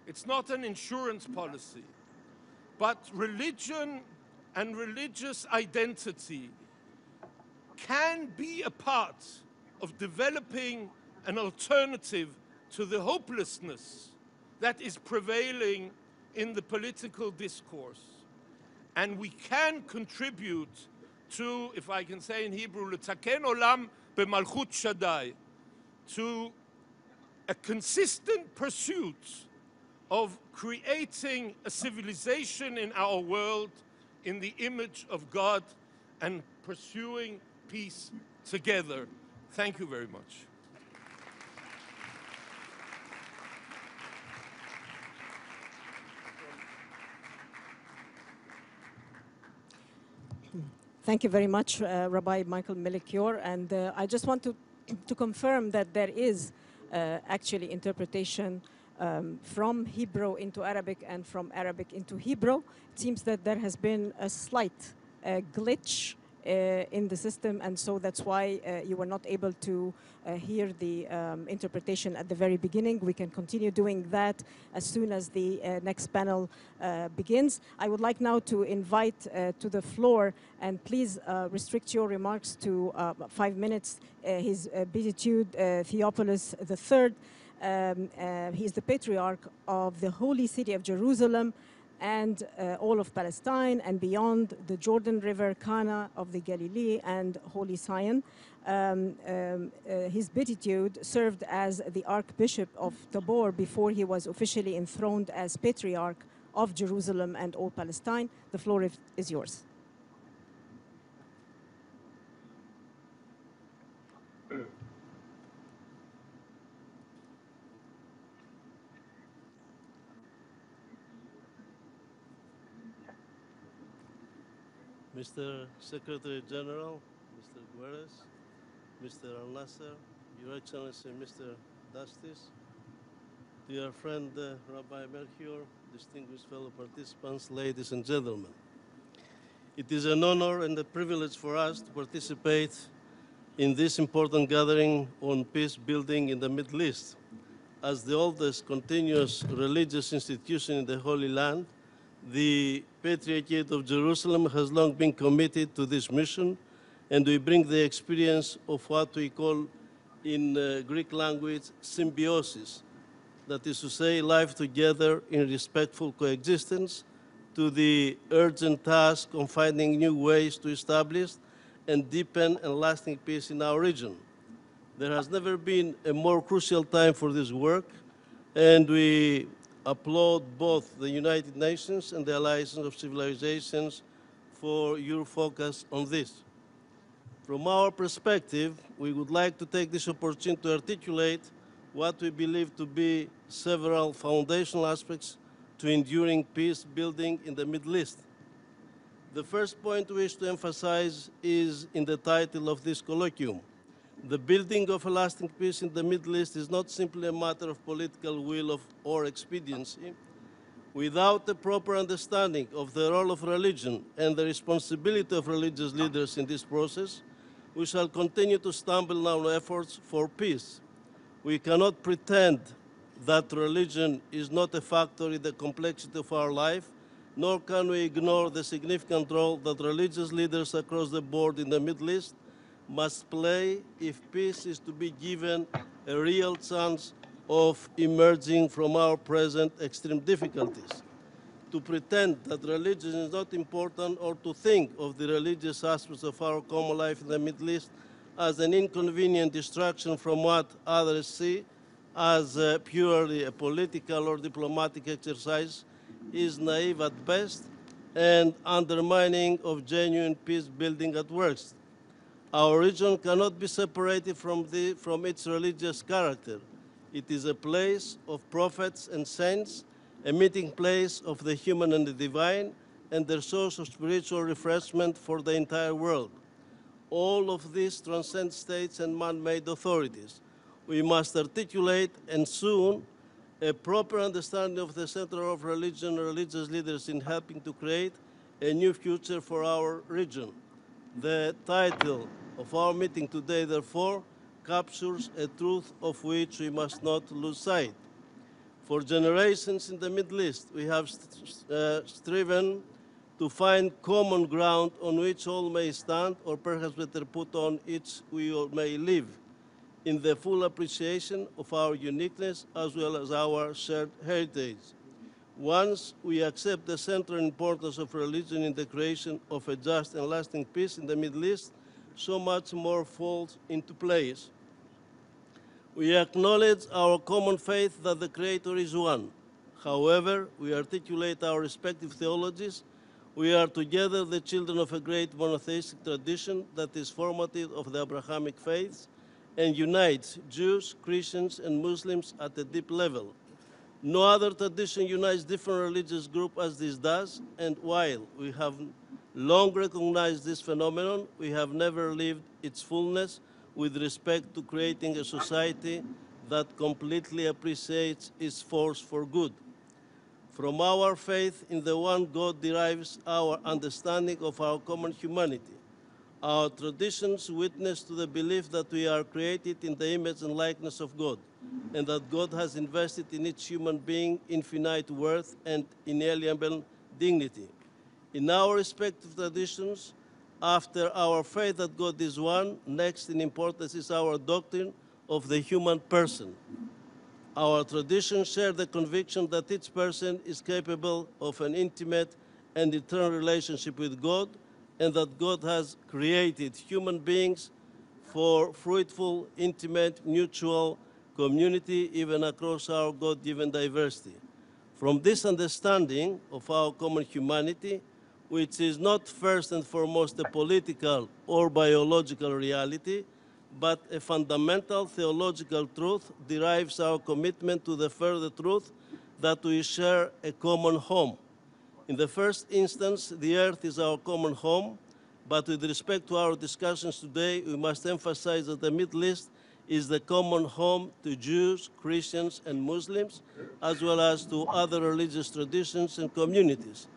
It's not an insurance policy. But religion and religious identity can be a part of developing an alternative to the hopelessness that is prevailing in the political discourse. And we can contribute to, if I can say in Hebrew, letaken olam b'malchut Shaddai, to a consistent pursuit of creating a civilization in our world in the image of God and pursuing peace together. Thank you very much. Thank you very much, Rabbi Michael Melikior. And I just want to confirm that there is actually interpretation from Hebrew into Arabic and from Arabic into Hebrew. It seems that there has been a slight glitch in the system, and so that's why you were not able to hear the interpretation at the very beginning. We can continue doing that as soon as the next panel begins. I would like now to invite to the floor, and please restrict your remarks to 5 minutes, His Beatitude Theophilus III. He's the Patriarch of the Holy City of Jerusalem and all of Palestine and beyond, the Jordan River, Cana of the Galilee, and Holy Zion. His beatitude served as the Archbishop of Tabor before he was officially enthroned as Patriarch of Jerusalem and all Palestine. The floor is yours. Mr. Secretary General, Mr. Guterres, Mr. Al-Nasser, Your Excellency, Mr. Dastis, dear friend Rabbi Melchior, distinguished fellow participants, ladies and gentlemen. It is an honor and a privilege for us to participate in this important gathering on peace building in the Middle East. As the oldest continuous religious institution in the Holy Land, the Patriarchate of Jerusalem has long been committed to this mission, and we bring the experience of what we call in Greek language symbiosis, that is to say, life together in respectful coexistence, to the urgent task of finding new ways to establish and deepen and lasting peace in our region. There has never been a more crucial time for this work, and we applaud both the United Nations and the Alliance of Civilizations for your focus on this. From our perspective, we would like to take this opportunity to articulate what we believe to be several foundational aspects to enduring peace building in the Middle East. The first point we wish to emphasize is in the title of this colloquium. The building of a lasting peace in the Middle East is not simply a matter of political will or expediency. Without a proper understanding of the role of religion and the responsibility of religious leaders in this process, we shall continue to stumble on efforts for peace. We cannot pretend that religion is not a factor in the complexity of our life, nor can we ignore the significant role that religious leaders across the board in the Middle East must play if peace is to be given a real chance of emerging from our present extreme difficulties. To pretend that religion is not important or to think of the religious aspects of our common life in the Middle East as an inconvenient distraction from what others see as purely a political or diplomatic exercise is naive at best and undermining of genuine peace building at worst. Our region cannot be separated from its religious character. It is a place of prophets and saints, a meeting place of the human and the divine, and the source of spiritual refreshment for the entire world. All of this transcends states and man-made authorities. We must articulate, and soon, a proper understanding of the center of religion and religious leaders in helping to create a new future for our region. The title of our meeting today, therefore, captures a truth of which we must not lose sight. For generations in the Middle East, we have striven to find common ground on which all may stand, or perhaps better put, on which we all may live, in the full appreciation of our uniqueness as well as our shared heritage. Once we accept the central importance of religion in the creation of a just and lasting peace in the Middle East, so much more falls into place. We acknowledge our common faith that the Creator is one. However, we articulate our respective theologies. We are together the children of a great monotheistic tradition that is formative of the Abrahamic faiths and unites Jews, Christians, and Muslims at a deep level. No other tradition unites different religious groups as this does, and while we have long recognized this phenomenon, we have never lived its fullness with respect to creating a society that completely appreciates its force for good. From our faith in the one God derives our understanding of our common humanity. Our traditions witness to the belief that we are created in the image and likeness of God, and that God has invested in each human being infinite worth and inalienable dignity. In our respective traditions, after our faith that God is one, next in importance is our doctrine of the human person. Our traditions share the conviction that each person is capable of an intimate and eternal relationship with God, and that God has created human beings for fruitful, intimate, mutual community, even across our God-given diversity. From this understanding of our common humanity, which is not first and foremost a political or biological reality, but a fundamental theological truth, derives our commitment to the further truth that we share a common home. In the first instance, the earth is our common home, but with respect to our discussions today, we must emphasize that the Middle East is the common home to Jews, Christians, and Muslims, as well as to other religious traditions and communities.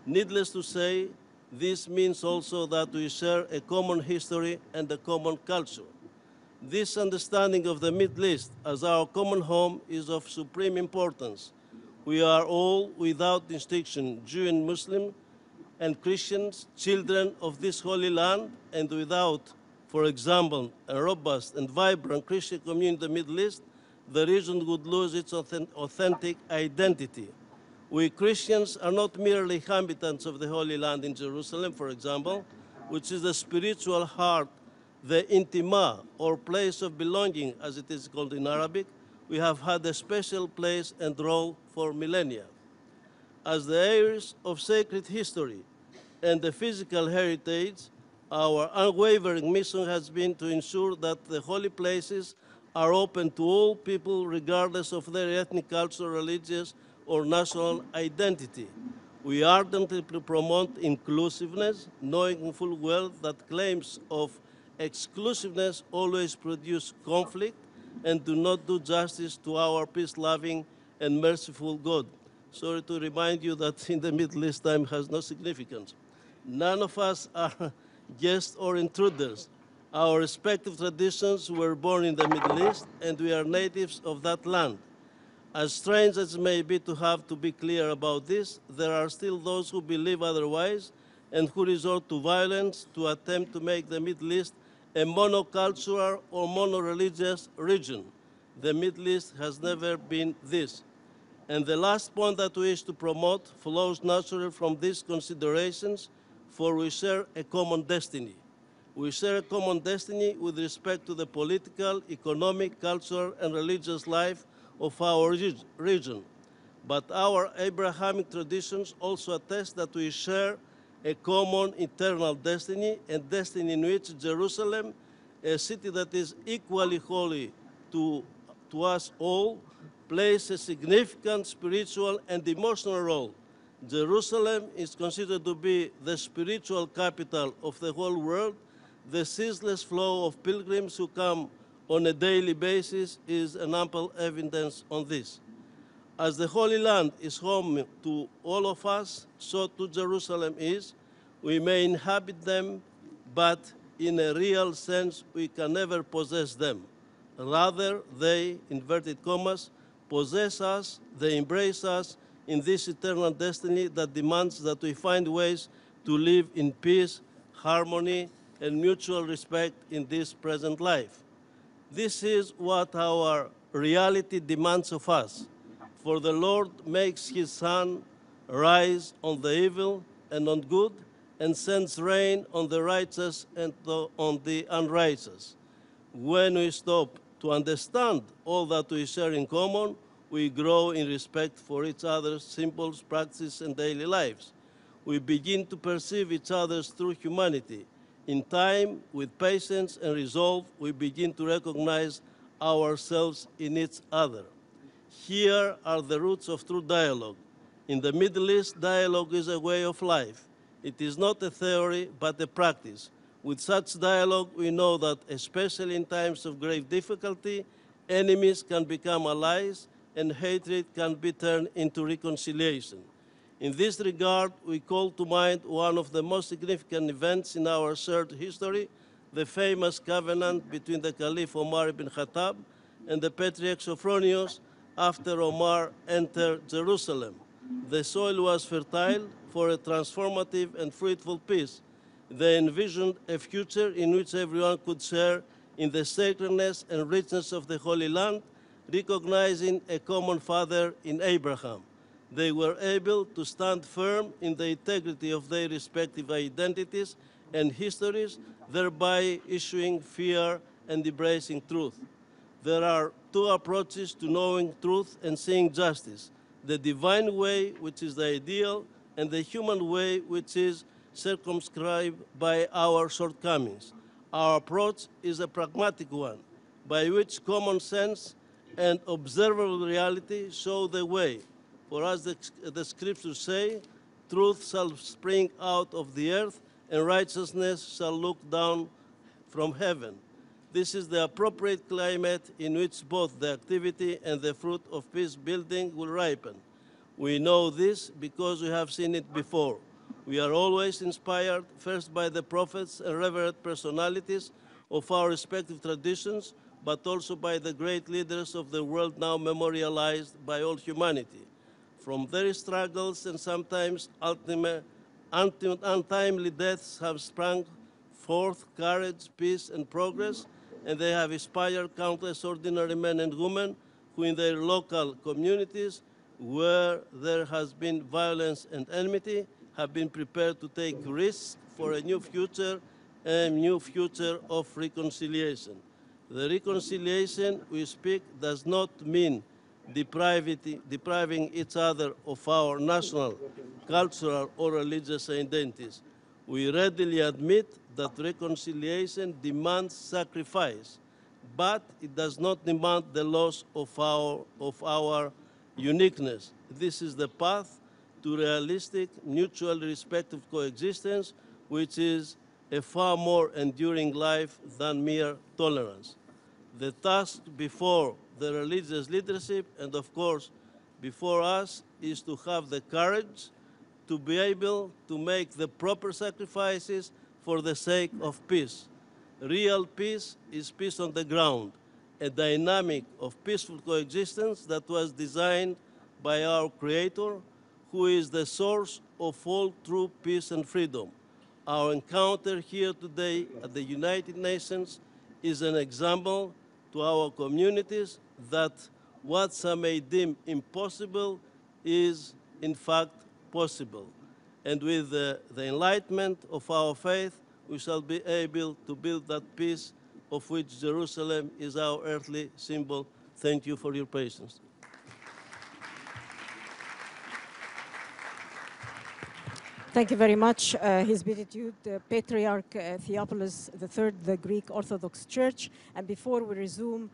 Needless to say, this means also that we share a common history and a common culture. This understanding of the Middle East as our common home is of supreme importance. We are all, without distinction, Jew and Muslim, and Christians, children of this holy land, and without, for example, a robust and vibrant Christian community in the Middle East, the region would lose its authentic identity. We Christians are not merely inhabitants of the Holy Land in Jerusalem, for example, which is the spiritual heart, the intima, or place of belonging, as it is called in Arabic. We have had a special place and role for millennia. As the heirs of sacred history and the physical heritage, Our unwavering mission has been to ensure that the holy places are open to all people regardless of their ethnic, cultural, religious, or national identity. We ardently promote inclusiveness, knowing full well that claims of exclusiveness always produce conflict and do not do justice to our peace-loving and merciful God. Sorry to remind you that in the Middle East time has no significance. None of us are guests or intruders. Our respective traditions were born in the Middle East, and we are natives of that land. As strange as it may be to have to be clear about this, there are still those who believe otherwise and who resort to violence to attempt to make the Middle East a monocultural or mono-religious region. The Middle East has never been this. And the last point that we wish to promote flows naturally from these considerations, for we share a common destiny. We share a common destiny with respect to the political, economic, cultural, and religious life of our region. But our Abrahamic traditions also attest that we share a common eternal destiny, a destiny in which Jerusalem, a city that is equally holy to us all, plays a significant spiritual and emotional role. Jerusalem is considered to be the spiritual capital of the whole world. The ceaseless flow of pilgrims who come on a daily basis is an ample evidence on this. As the Holy Land is home to all of us, so too Jerusalem is. We may inhabit them, but in a real sense, we can never possess them. Rather, they, inverted commas, possess us, they embrace us in this eternal destiny that demands that we find ways to live in peace, harmony, and mutual respect in this present life. This is what our reality demands of us. For the Lord makes his sun rise on the evil and on good, and sends rain on the righteous and on the unrighteous. When we stop to understand all that we share in common, we grow in respect for each other's symbols, practices, and daily lives. We begin to perceive each other's true humanity. In time, with patience and resolve, we begin to recognize ourselves in each other. Here are the roots of true dialogue. In the Middle East, dialogue is a way of life. It is not a theory, but a practice. With such dialogue, we know that, especially in times of grave difficulty, enemies can become allies and hatred can be turned into reconciliation. In this regard, we call to mind one of the most significant events in our shared history, the famous covenant between the Caliph Omar ibn Khattab and the Patriarch Sophronius after Omar entered Jerusalem. The soil was fertile for a transformative and fruitful peace. They envisioned a future in which everyone could share in the sacredness and richness of the Holy Land, recognizing a common father in Abraham. They were able to stand firm in the integrity of their respective identities and histories, thereby issuing fear and embracing truth. There are two approaches to knowing truth and seeing justice: the divine way, which is the ideal, and the human way, which is circumscribed by our shortcomings. Our approach is a pragmatic one, by which common sense and observable reality show the way. For as the scriptures say, truth shall spring out of the earth, and righteousness shall look down from heaven. This is the appropriate climate in which both the activity and the fruit of peace building will ripen. We know this because we have seen it before. We are always inspired first by the prophets and revered personalities of our respective traditions, but also by the great leaders of the world now memorialized by all humanity. From their struggles and sometimes untimely deaths have sprung forth courage, peace, and progress, and they have inspired countless ordinary men and women who in their local communities, where there has been violence and enmity, have been prepared to take risks for a new future of reconciliation. The reconciliation we speak does not mean depriving each other of our national, cultural, or religious identities. We readily admit that reconciliation demands sacrifice, but it does not demand the loss of our uniqueness. This is the path to realistic, mutually respectful coexistence, which is a far more enduring life than mere tolerance. The task before the religious leadership and, of course, before us is to have the courage to be able to make the proper sacrifices for the sake of peace. Real peace is peace on the ground, a dynamic of peaceful coexistence that was designed by our Creator, who is the source of all true peace and freedom. Our encounter here today at the United Nations is an example to our communities that what some may deem impossible is in fact possible. And with the enlightenment of our faith, we shall be able to build that peace of which Jerusalem is our earthly symbol. Thank you for your patience. Thank you very much, His Beatitude, Patriarch Theophilus III, the Greek Orthodox Church. And before we resume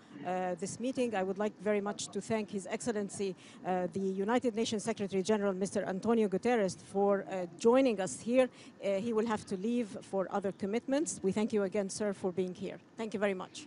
this meeting, I would like very much to thank His Excellency, the United Nations Secretary General, Mr. Antonio Guterres, for joining us here. He will have to leave for other commitments. We thank you again, sir, for being here. Thank you very much.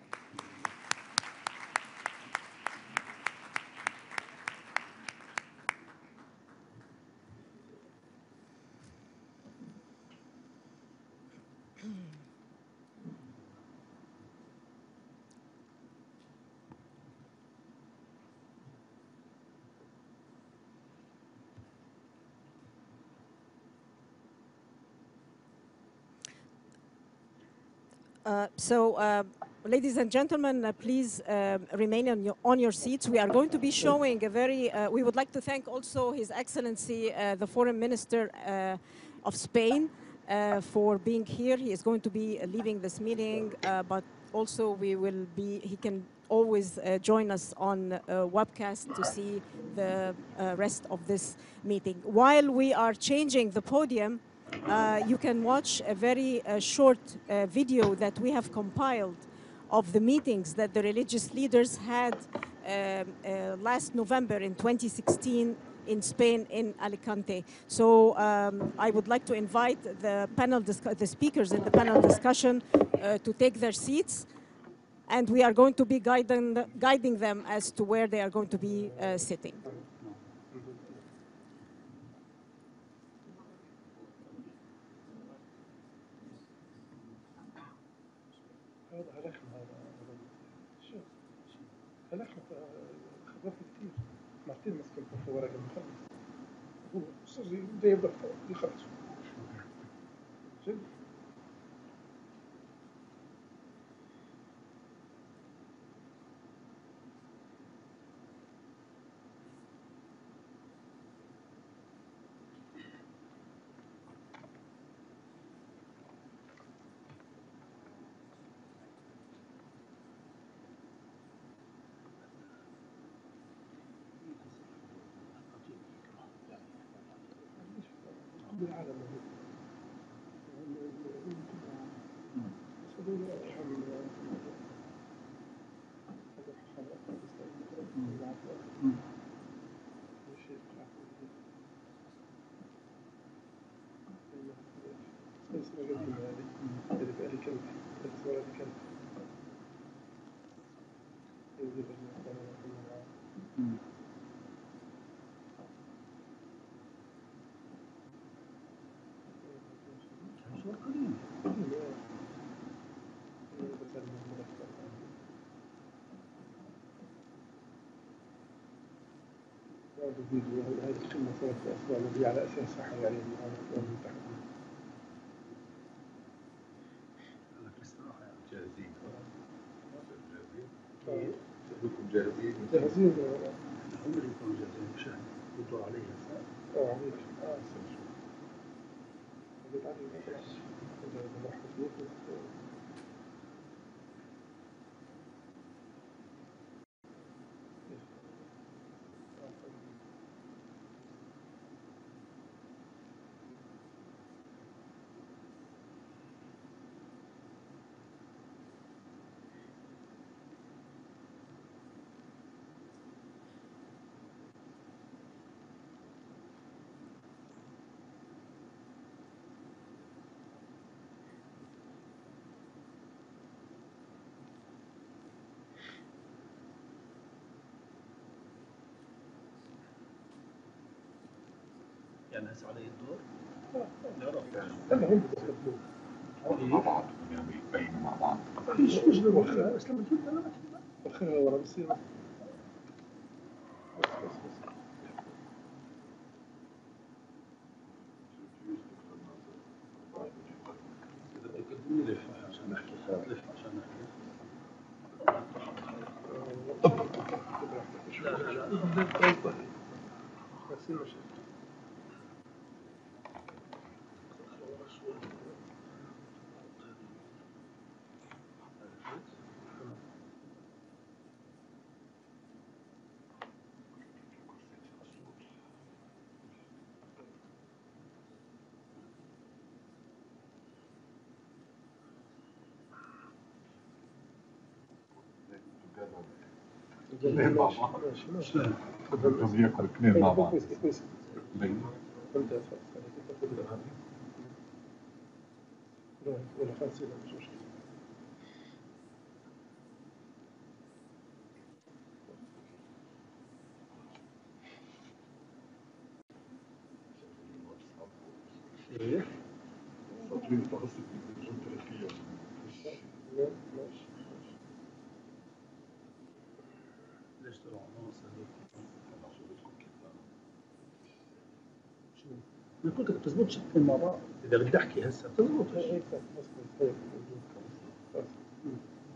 Ladies and gentlemen, please remain on your seats. We are going to be showing a very, we would like to thank also His Excellency, the Foreign Minister of Spain, for being here. He is going to be leaving this meeting, but also he can always join us on webcast to see the rest of this meeting. While we are changing the podium, you can watch a very short video that we have compiled of the meetings that the religious leaders had last November in 2016 in Spain, in Alicante. So I would like to invite the speakers in the panel discussion to take their seats, and we are going to be guiding them as to where they are going to be sitting. مرتين مسك الكف ورقة المخلص هو صار يبدأ يخلص جد بالعالم الفيديو هذه القمة صارت في أسبوع الماضي على أساسها حوالي الأمم المتحدة. الاستراحة جاهزين جاهزين؟ كلكم جاهزين؟ جاهزين هم اللي يكونوا جاهزين مشان يدور عليها عليك رديت علي خلاص إذا رحت فيك يعني هسه علي الدور نعرف انا هم بيستخدموه مع بعض يعني بيبينوا مع بعض. مش بوخرها بس لما تفوت انا بوخرها ورا بصير بس اذا بتقدمني لف عشان نحكي لف عشان نحكي. لا لا لا بس مش اثنين مع بعض. بدهم ياكلوا اثنين مع بعض. ولا خمسة مش مشكلة. ايه؟ تطوير تخصص بالتلفزيون تركيا. ليش طلعوا عناصر؟ انا قلت لك بتزبطش الاثنين مع بعض، اذا بدي احكي هسه بتزبطش. هيك هيك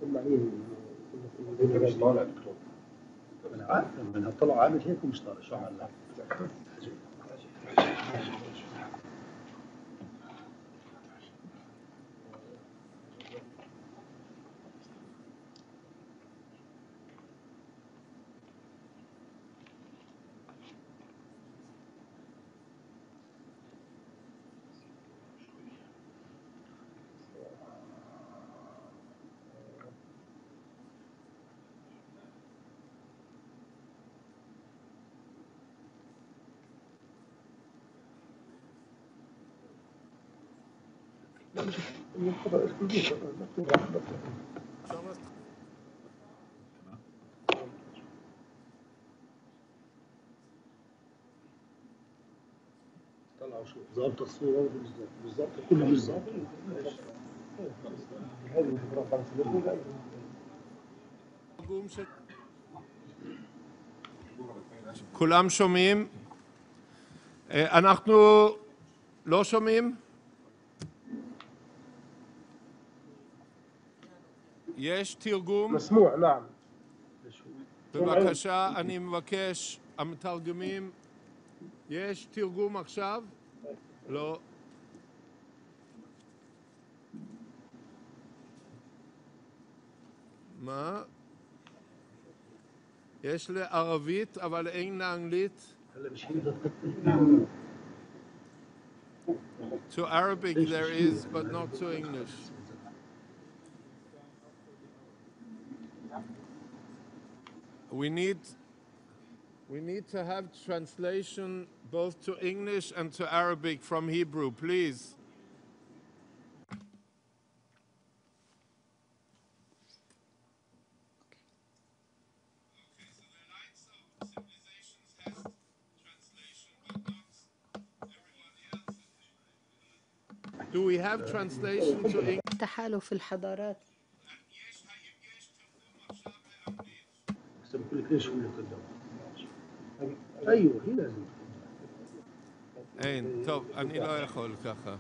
المعنيين مش طالع دكتور. انا عارف من طلع عامل هيك ومش طالع شو عمل؟ طلعوا شو ظابط الصورة بالضبط كله بالضبط. כולם שומעים? אנחנו לא שומעים? יש תרגום? مسموع نعم. בבקשה, אני מבקש, המתרגמים, יש תרגום עכשיו? לא. מה? יש לערבית, אבל אין לאנגלית. To Arabic there is, but not to English. We need to have translation both to English and to Arabic from Hebrew, please. Do we have translation to English? تحالف الحضارات. بس بقول لك ليش هو اللي قدام؟ ايوه هي لازم. אין, טוב, אני לא יכול ככה.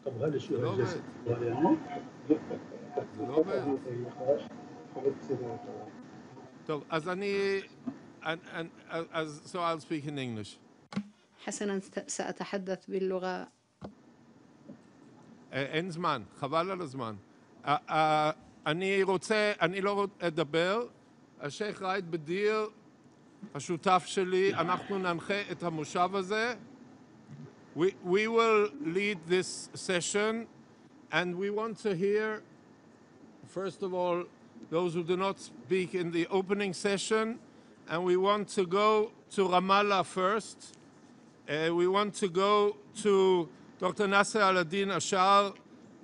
طب هذا شو זה לא الجسد؟ עובד. يعني זה לא עובד. טוב, אז so I'll speak in English. حسنا سأتحدث باللغة. אין זמן, חבל על הזמן. אני לא אדבר, השייח ראיד בדיר, השותף שלי, אנחנו ננחה את המושב הזה. We will lead this session, and we want to hear, first of all, those who do not speak in the opening session, and we want to go to Ramallah first. We want to go to Dr. Nasser al-Din Ashar,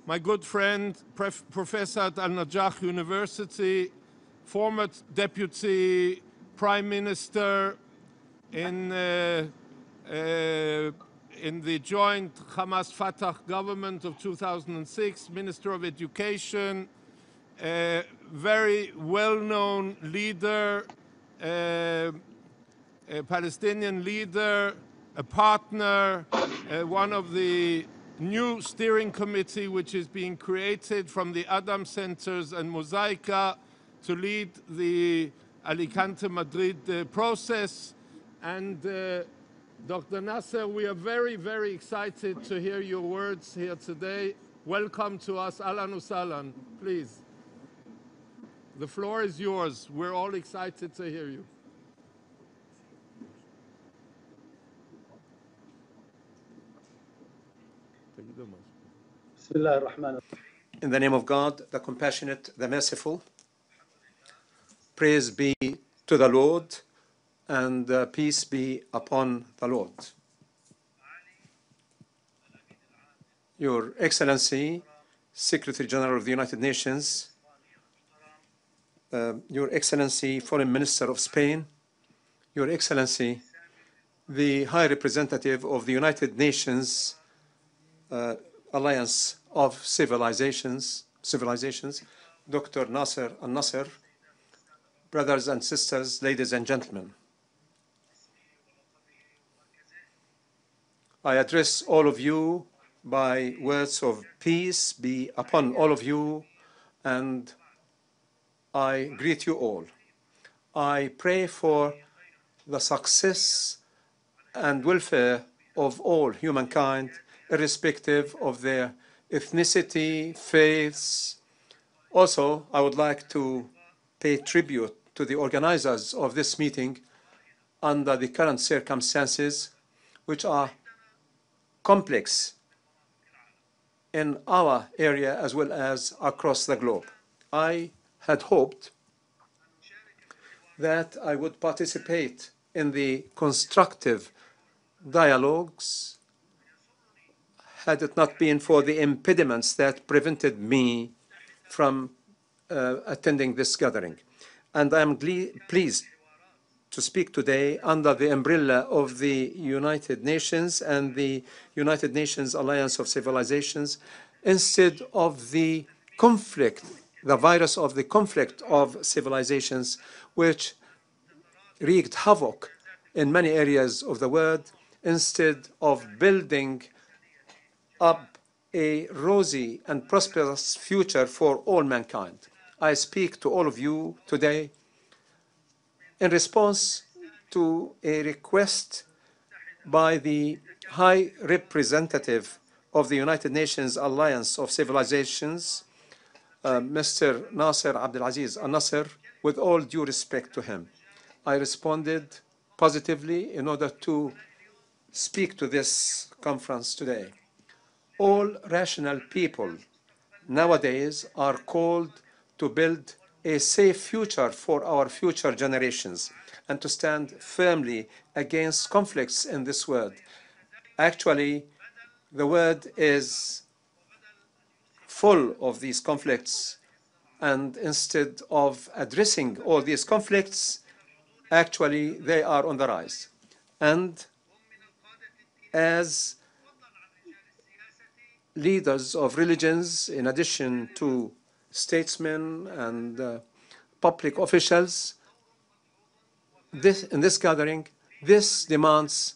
my good friend, professor at Al-Najah University, former deputy prime minister in in the joint Hamas-Fatah government of 2006, Minister of Education, very well-known leader, a Palestinian leader, a partner, one of the new steering committee which is being created from the Adam Centers and Mosaica to lead the Alicante Madrid process. And Dr. Nasser, we are very, very excited to hear your words here today. Welcome to us, Ahlan wa Sahlan, please. The floor is yours. We're all excited to hear you. In the name of God, the compassionate, the merciful, praise be to the Lord, and peace be upon the Lord. Your Excellency, Secretary General of the United Nations, Your Excellency, Foreign Minister of Spain, Your Excellency, the High Representative of the United Nations Alliance of Civilizations, Dr. Nasser al-Nasser, brothers and sisters, ladies and gentlemen. I address all of you by words of peace be upon all of you, and I greet you all. I pray for the success and welfare of all humankind, irrespective of their ethnicity, faiths. Also, I would like to pay tribute to the organizers of this meeting under the current circumstances, which are complex in our area as well as across the globe. I had hoped that I would participate in the constructive dialogues had it not been for the impediments that prevented me from attending this gathering. And I am pleased to speak today under the umbrella of the United Nations and the United Nations Alliance of Civilizations instead of the conflict, the virus of the conflict of civilizations, which wreaked havoc in many areas of the world, instead of building up a rosy and prosperous future for all mankind. I speak to all of you today in response to a request by the High Representative of the United Nations Alliance of Civilizations, Mr. Nasser Abdulaziz al-Nasser, with all due respect to him. I responded positively in order to speak to this conference today. All rational people nowadays are called to build a safe future for our future generations and to stand firmly against conflicts in this world. Actually, the world is full of these conflicts, and instead of addressing all these conflicts, actually they are on the rise. And as leaders of religions, in addition to statesmen and public officials, in this gathering, this demands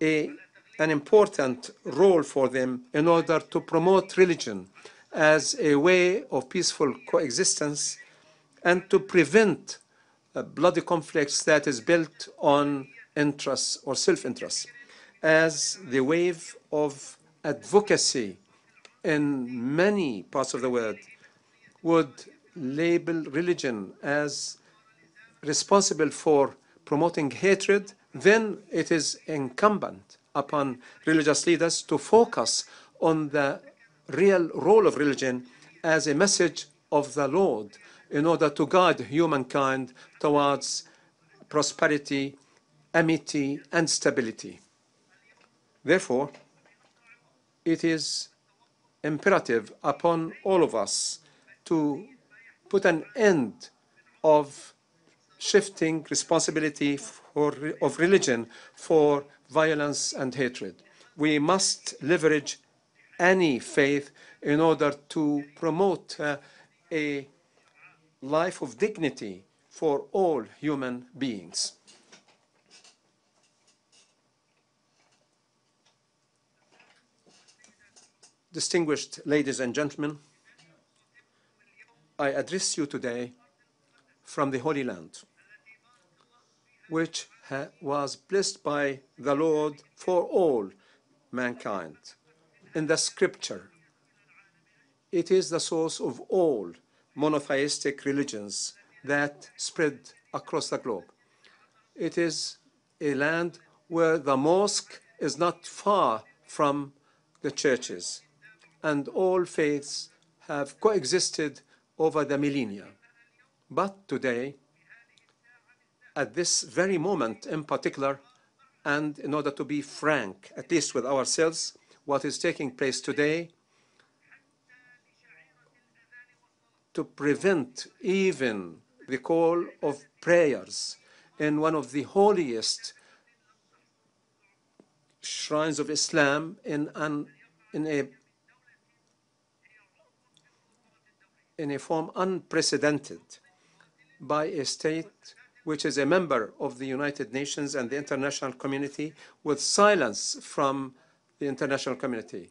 an important role for them in order to promote religion as a way of peaceful coexistence and to prevent bloody conflicts that is built on interests or self-interest. As the wave of advocacy in many parts of the world would label religion as responsible for promoting hatred, then it is incumbent upon religious leaders to focus on the real role of religion as a message of the Lord in order to guide humankind towards prosperity, amity, and stability. Therefore, it is imperative upon all of us to put an end of shifting responsibility of religion for violence and hatred. We must leverage any faith in order to promote a life of dignity for all human beings. Distinguished ladies and gentlemen, I address you today from the Holy Land, which was blessed by the Lord for all mankind. In the scripture, it is the source of all monotheistic religions that spread across the globe. It is a land where the mosque is not far from the churches, and all faiths have coexisted over the millennia. But today, at this very moment in particular, and in order to be frank, at least with ourselves, what is taking place today to prevent even the call of prayers in one of the holiest shrines of Islam in a form unprecedented by a state which is a member of the United Nations and the international community, with silence from the international community.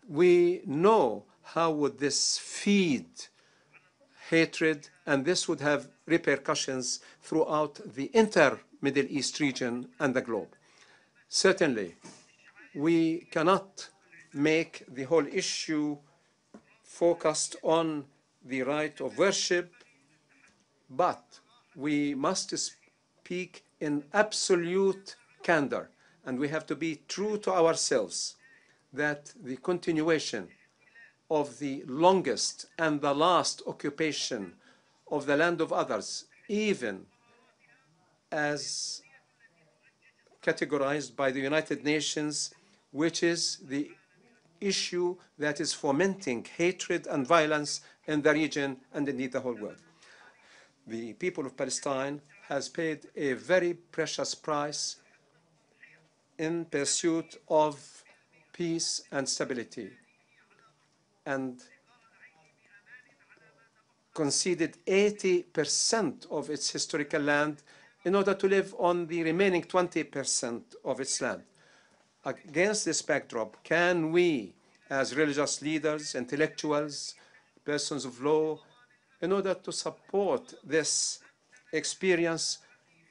We know how would this feed hatred, and this would have repercussions throughout the entire Middle East region and the globe. Certainly, we cannot make the whole issue focused on the right of worship, but we must speak in absolute candor, and we have to be true to ourselves that the continuation of the longest and the last occupation of the land of others, even as categorized by the United Nations, which is the issue that is fomenting hatred and violence in the region and indeed the whole world. The people of Palestine has paid a very precious price in pursuit of peace and stability, and conceded 80% of its historical land in order to live on the remaining 20% of its land. Against this backdrop, can we, as religious leaders, intellectuals, persons of law, in order to support this experience,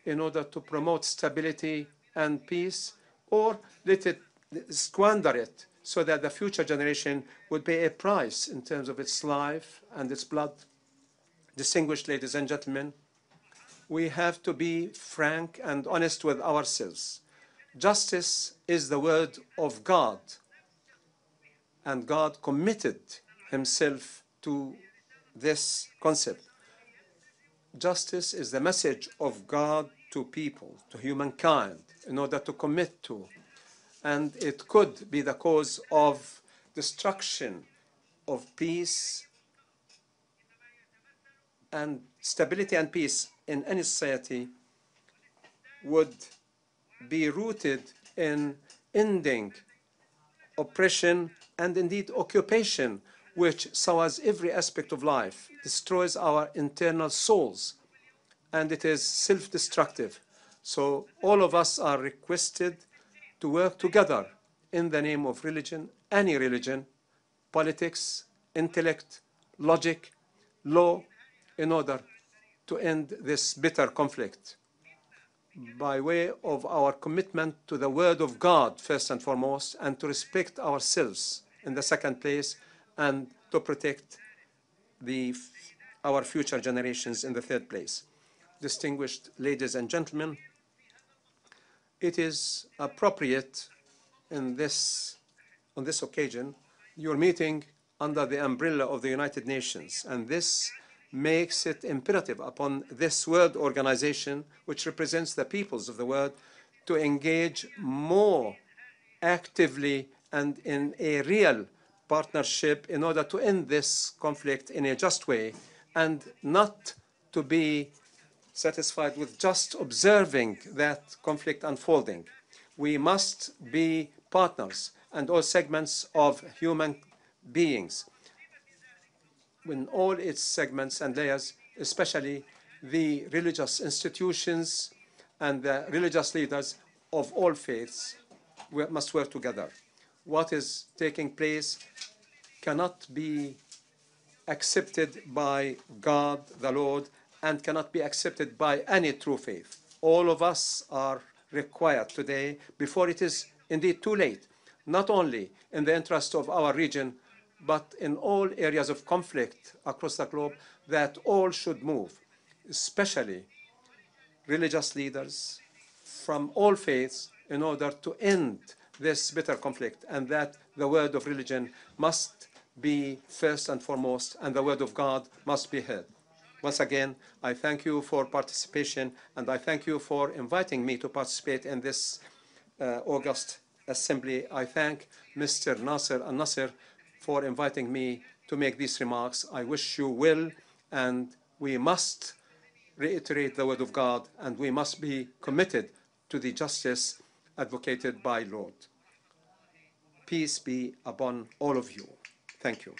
in order to promote stability and peace, or let it squander it so that the future generation would pay a price in terms of its life and its blood? Distinguished ladies and gentlemen, we have to be frank and honest with ourselves. Justice is the word of God, and God committed himself to this concept. Justice is the message of God to people, to humankind, in order to commit to. And it could be the cause of destruction of peace and stability and peace in any society would be rooted in ending oppression and indeed occupation, which sours every aspect of life, destroys our internal souls, and it is self-destructive. So all of us are requested to work together in the name of religion, any religion, politics, intellect, logic, law, in order to end this bitter conflict by way of our commitment to the Word of God, first and foremost, and to respect ourselves in the second place, and to protect our future generations in the third place. Distinguished ladies and gentlemen, it is appropriate on this occasion, you're meeting under the umbrella of the United Nations, and this makes it imperative upon this world organization, which represents the peoples of the world, to engage more actively and in a real partnership in order to end this conflict in a just way, and not to be satisfied with just observing that conflict unfolding. We must be partners and all segments of human beings in all its segments and layers, especially the religious institutions and the religious leaders of all faiths must work together. What is taking place cannot be accepted by God, the Lord, and cannot be accepted by any true faith. All of us are required today, before it is indeed too late, not only in the interest of our region, but in all areas of conflict across the globe, that all should move, especially religious leaders from all faiths, in order to end this bitter conflict, and that the word of religion must be first and foremost, and the word of God must be heard. Once again, I thank you for participation, and I thank you for inviting me to participate in this August Assembly. I thank Mr. Nasser al-Nasser for inviting me to make these remarks. I wish you well, and we must reiterate the word of God, and we must be committed to the justice advocated by Lord. Peace be upon all of you. Thank you.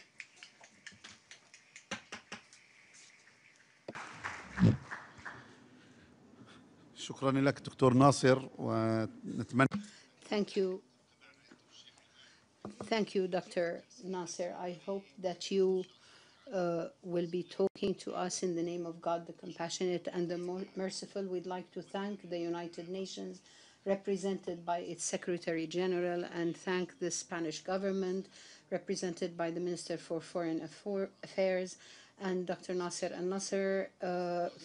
شكرا لك دكتور ناصر ونتمنى Thank you. Thank you, Dr. Nasser. I hope that you will be talking to us in the name of God, the compassionate and the merciful. We'd like to thank the United Nations, represented by its Secretary General, and thank the Spanish government, represented by the Minister for Foreign Affairs, and Dr. Nasser al-Nasser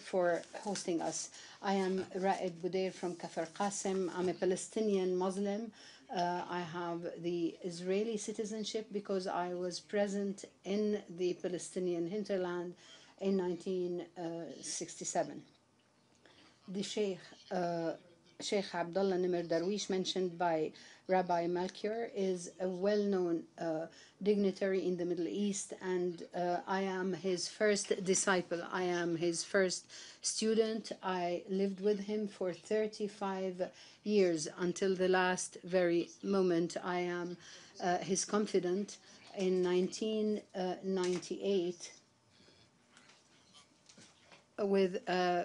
for hosting us. I am Ra'ed Budair from Kafr Qasim. I'm a Palestinian Muslim. I have the Israeli citizenship because I was present in the Palestinian hinterland in 1967. The Sheikh Abdullah Nimr Darwish, mentioned by Rabbi Melchior, is a well-known dignitary in the Middle East, and I am his first disciple. I am his first student. I lived with him for 35 years until the last very moment. I am his confidant. In 1998, with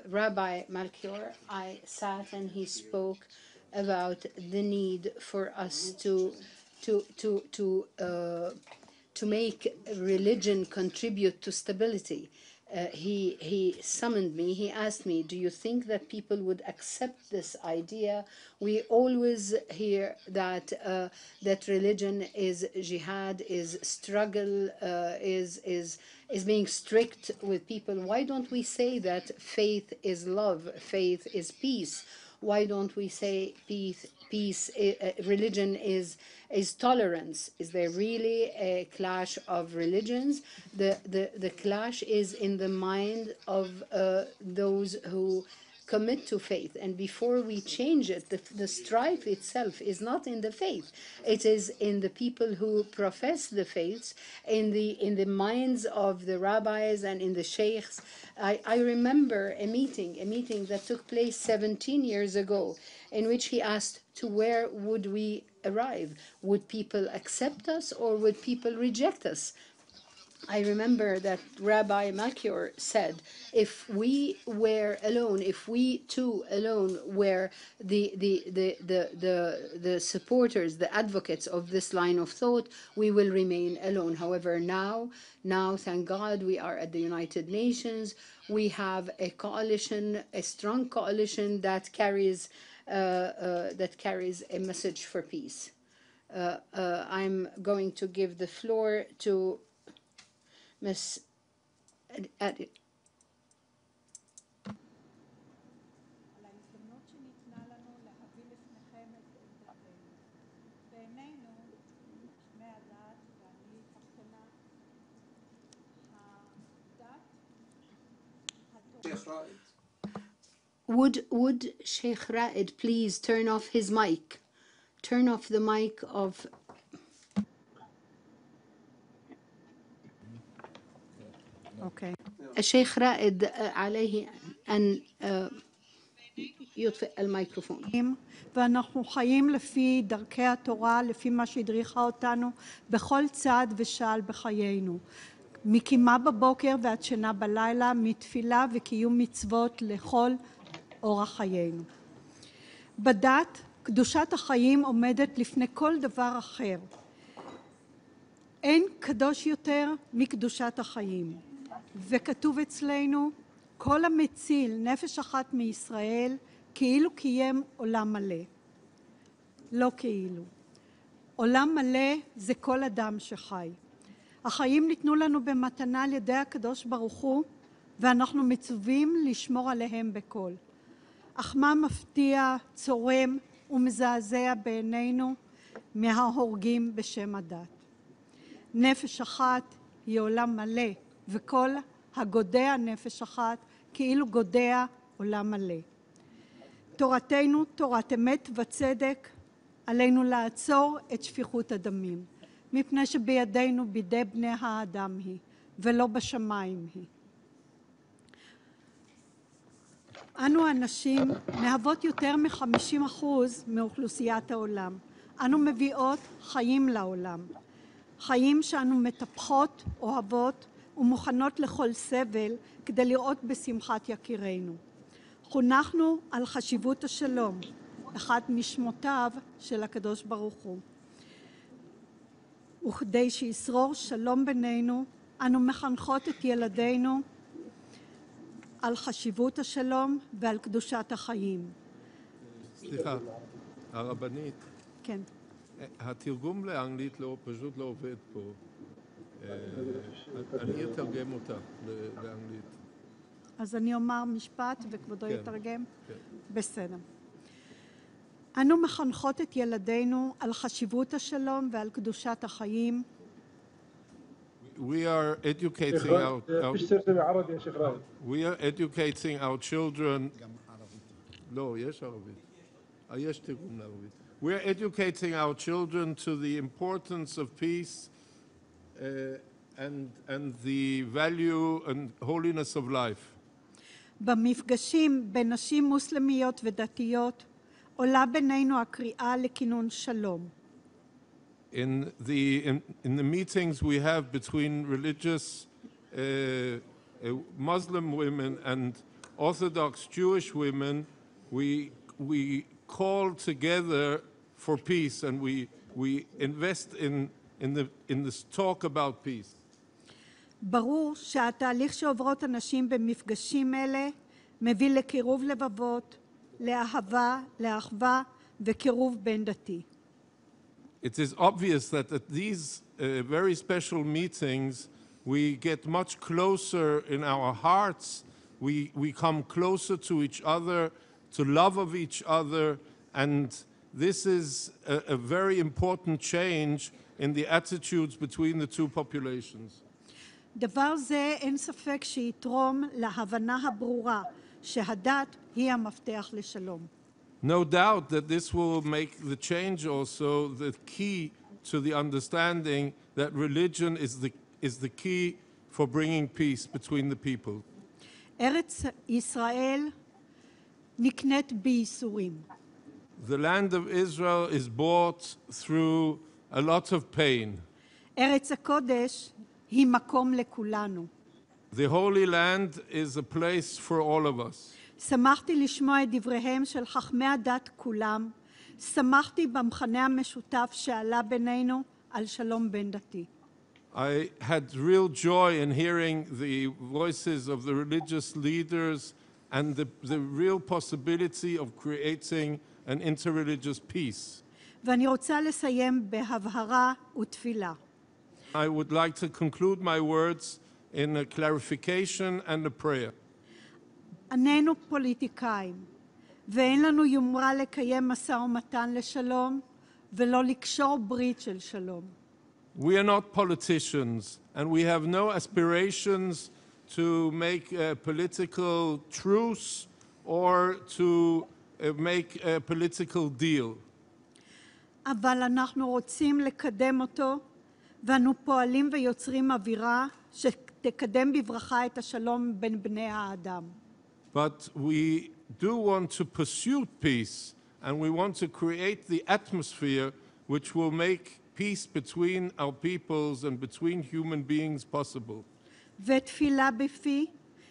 Rabbi Melchior, I sat and he spoke about the need for us to make religion contribute to stability. He summoned me. He asked me, do you think that people would accept this idea? We always hear that that religion is jihad, is struggle, is being strict with people. Why don't we say that faith is love, faith is peace? Why don't we say religion is tolerance? Is there really a clash of religions? The clash is in the mind of those who commit to faith. And before we change it, the strife itself is not in the faith. It is in the people who profess the faiths, in the minds of the rabbis and in the sheikhs. I remember a meeting that took place 17 years ago, in which he asked, to where would we arrive? Would people accept us or would people reject us? I remember that Rabbi Melchior said, if we were alone, if we too alone were the supporters, the advocates of this line of thought, we will remain alone. However, now, thank God, we are at the United Nations. We have a coalition, a strong coalition that carries a message for peace. I'm going to give the floor to Ms. Adi. Would Sheikh Ra'ed please turn off his mic? Turn off the mic of... Okay. الشيخ رائد عليه أن يطفئ الميكروفون. ואנחנו חיים לפי דרכי התורה, לפי מה שהדריכה אותנו בכל צעד ושעל בחיינו. מקימה בבוקר ועד שינה בלילה, מתפילה וקיום מצוות לכל אורח חיינו. בדת, קדושת החיים עומדת לפני כל דבר אחר. אין קדוש יותר מקדושת החיים. וכתוב אצלנו, כל המציל נפש אחת מישראל, כאילו קיים עולם מלא. לא כאילו. עולם מלא זה כל אדם שחי. החיים ניתנו לנו במתנה על ידי הקדוש ברוך הוא, ואנחנו מצווים לשמור עליהם בכל. אך מה מפתיע, צורם ומזעזע בעינינו מההורגים בשם הדת. נפש אחת היא עולם מלא, וכל הגודע נפש אחת כאילו גודע עולם מלא. תורתנו, תורת אמת וצדק, עלינו לעצור את שפיכות הדמים, מפני שבידינו בידי בני האדם היא, ולא בשמיים היא. אנו הנשים מהוות יותר מ-50% מאוכלוסיית העולם. אנו מביאות חיים לעולם. חיים שאנו מטפחות, אוהבות ומוכנות לכל סבל כדי לראות בשמחת יקירינו. חונכנו על חשיבות השלום, אחד משמותיו של הקדוש ברוך הוא. וכדי שישרור שלום בינינו, אנו מחנכות את ילדינו על חשיבות השלום ועל קדושת החיים. סליחה, הרבנית. כן. התרגום לאנגלית פשוט לא עובד פה. אני אתרגם אותה לאנגלית. אז אני אומר משפט וכבודו כן, יתרגם? כן. בסדר. אנו מחנכות את ילדינו על חשיבות השלום ועל קדושת החיים. We are educating our children. לא, יש ערבית. יש תרגום לערבית. We are educating our children to the importance of peace and the value and holiness of life. במפגשים בין נשים מוסלמיות ודתיות עולה בינינו הקריאה לכינון שלום. In the meetings we have between religious Muslim women and Orthodox Jewish women, we call together for peace, and we invest in this talk about peace. ברור שהתהליך שעוברות הנשים במפגשים אלה מביא לקירוב לבבות, לאהבה, לאחווה וקירוב בין דתי. It is obvious that at these very special meetings we get much closer in our hearts, we come closer to each other, to love of each other, and this is a very important change in the attitudes between the two populations. דבר זה אין ספק שיתרום להבנה הברורה שהדת היא המפתח לשלום. No doubt that this will make the change also the key to the understanding that religion is the key for bringing peace between the people. ארץ ישראל נקנית בייסורים. The land of Israel is bought through a lot of pain. ארץ הקודש היא מקום לכולנו. The Holy Land is a place for all of us. שמחתי לשמוע את דבריהם של חכמי הדת כולם. שמחתי במכנה המשותף שעלה בינינו על שלום בין דתי. I had real joy in hearing the voices of the religious leaders and the real possibility of creating an interreligious peace. ואני רוצה לסיים בהבהרה ותפילה. I would like to conclude my words in a clarification and a prayer. איננו פוליטיקאים, ואין לנו יומרה לקיים משא ומתן לשלום, ולא לקשור ברית של שלום. We are not politicians, and we have no aspirations to make a political truce or to make a political deal. אבל אנחנו רוצים לקדם אותו, ואנו פועלים ויוצרים אווירה שתקדם בברכה את השלום בין בני האדם. but we do want to pursue peace, and we want to create the atmosphere which will make peace between our peoples and between human beings possible. ותפילה בפי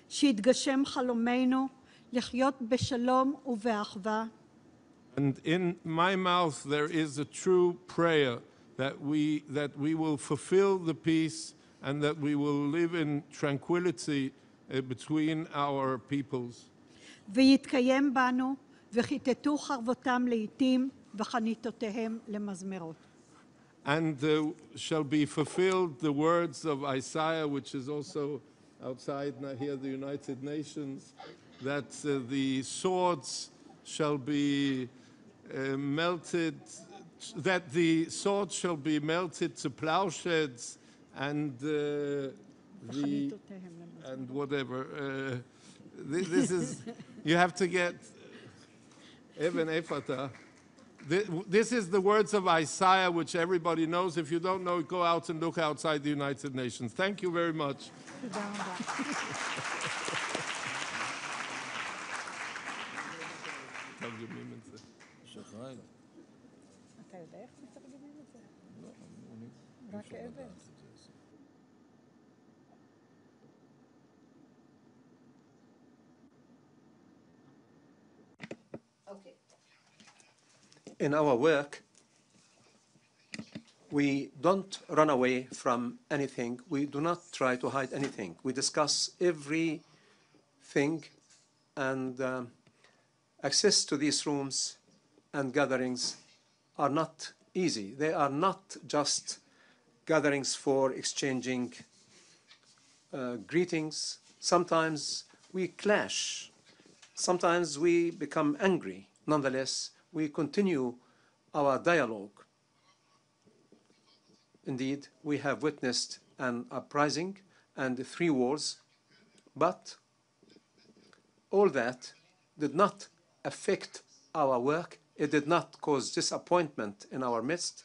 שיתגשם חלומנו לחיות בשלום ובאחווה. And in my mouth there is a true prayer that we will fulfill the peace and that we will live in tranquility between our peoples. ויתקיים בנו וכיתתו חרבותם לעתים וחניתותיהם למזמרות. And shall be fulfilled the words of Isaiah, which is also outside now here, the United Nations, that the swords shall be melted, that the swords shall be melted to plowshares and and whatever. This is, you have to get Eben Ephata. This is the words of Isaiah, which everybody knows. If you don't know, go out and look outside the United Nations. Thank you very much. In our work, we don't run away from anything. We do not try to hide anything. We discuss everything, and access to these rooms and gatherings are not easy. They are not just gatherings for exchanging greetings. Sometimes we clash. Sometimes we become angry. Nonetheless, we continue our dialogue. Indeed, we have witnessed an uprising and 3 wars, but all that did not affect our work. It did not cause disappointment in our midst,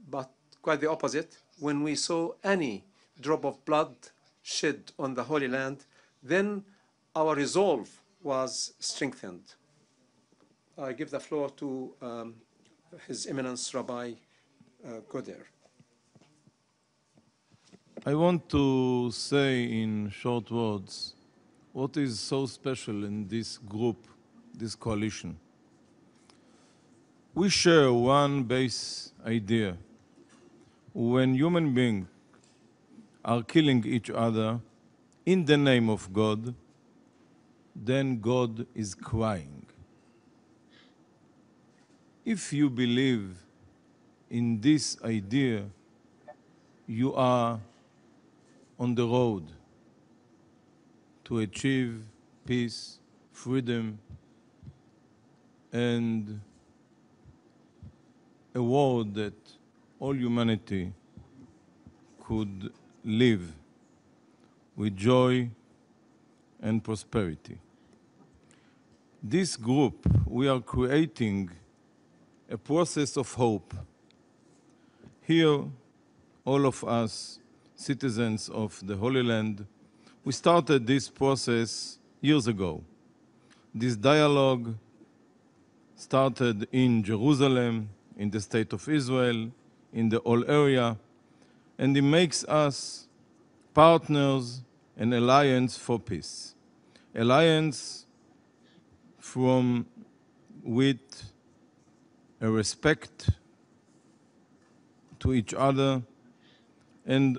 but quite the opposite. When we saw any drop of blood shed on the Holy Land, then our resolve was strengthened. I give the floor to His Eminence Rabbi Goder. I want to say in short words what is so special in this group, this coalition. We share one base idea. When human beings are killing each other in the name of God, then God is crying. If you believe in this idea, you are on the road to achieve peace, freedom, and a world that all humanity could live with joy and prosperity. This group, we are creating a process of hope. Here, all of us, citizens of the Holy Land, we started this process years ago. This dialogue started in Jerusalem, in the state of Israel, in the whole area, and it makes us partners and alliance for peace. Alliance with a respect to each other, and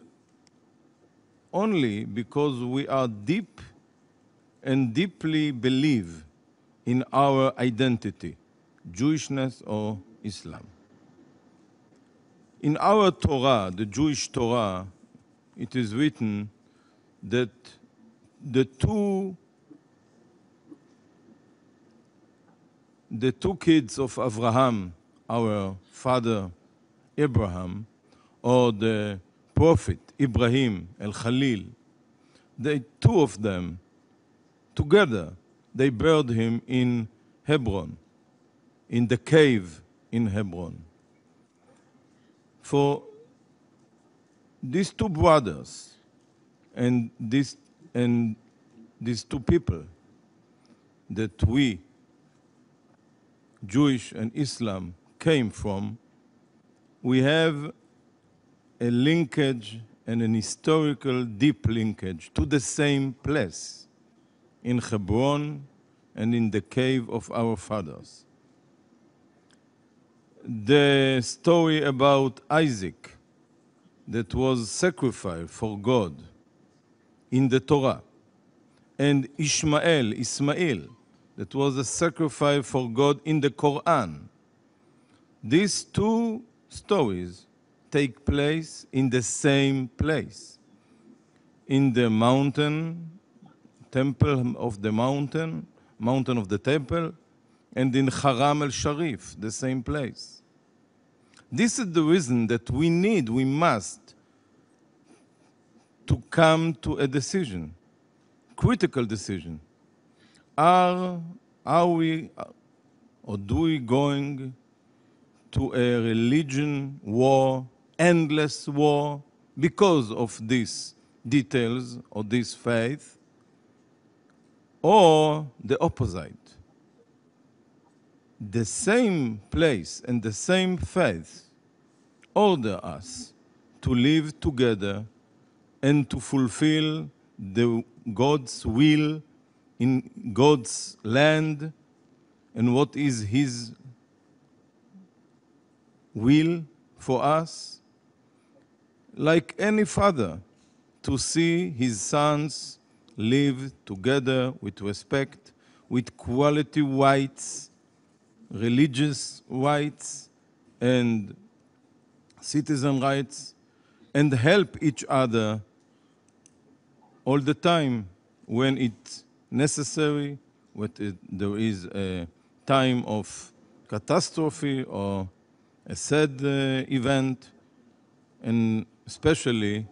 only because we are deep and deeply believe in our identity, Jewishness or Islam. In our Torah, the Jewish Torah, it is written that the two kids of Abraham, our father Abraham, or the prophet Ibrahim el-Khalil, the 2 of them together, they buried him in Hebron, in the cave in Hebron. For these 2 brothers and these 2 people, that we, Jewish and Islam, came from, we have a linkage and an historical deep linkage to the same place in Hebron and in the cave of our fathers. The story about Isaac that was sacrificed for God in the Torah, and Ismail, that was a sacrifice for God in the Quran. These two stories take place in the same place, in the mountain, temple of the mountain of the temple, and in Haram al-Sharif, the same place. This is the reason that we must, to come to a decision, critical decision. Are we, or do we going to a religion war, endless war, because of these details or this faith, or the opposite? The same place and the same faith order us to live together and to fulfill God's will in God's land, and what is His will for us. Like any father, to see his sons live together with respect, with quality rights, religious rights, and citizen rights, and help each other all the time when it's necessary, when there is a time of catastrophe or a sad event, and especially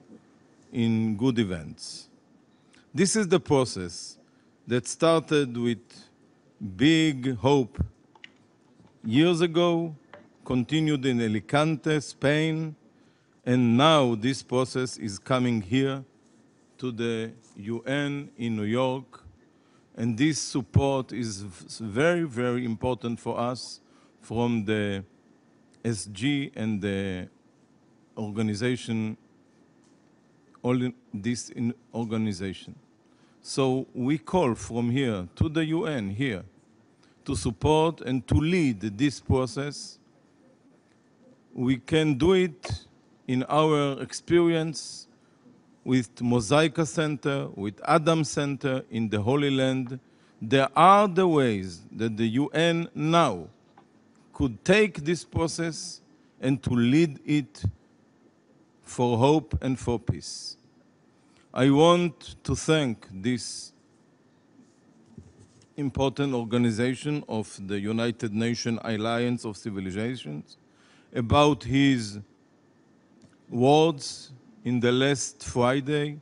in good events. This is the process that started with big hope years ago, continued in Alicante, Spain, and now this process is coming here to the UN in New York, and this support is very, very important for us from the SG and the organization, all in this organization. So we call from here to the UN here to support and to lead this process. We can do it in our experience with Mosaica Center, with Adam Center in the Holy Land. There are the ways that the UN now could take this process and to lead it for hope and for peace. I want to thank this important organization of the United Nations Alliance of Civilizations about his words in the last Friday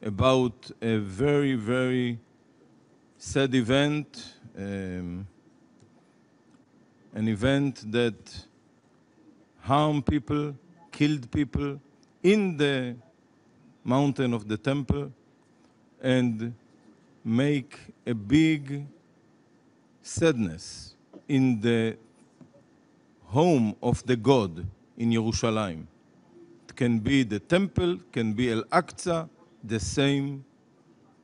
about a very, very sad event, an event that harmed people, killed people in the mountain of the temple, and make a big sadness in the home of the God in Jerusalem. It can be the temple, can be Al-Aqsa, the same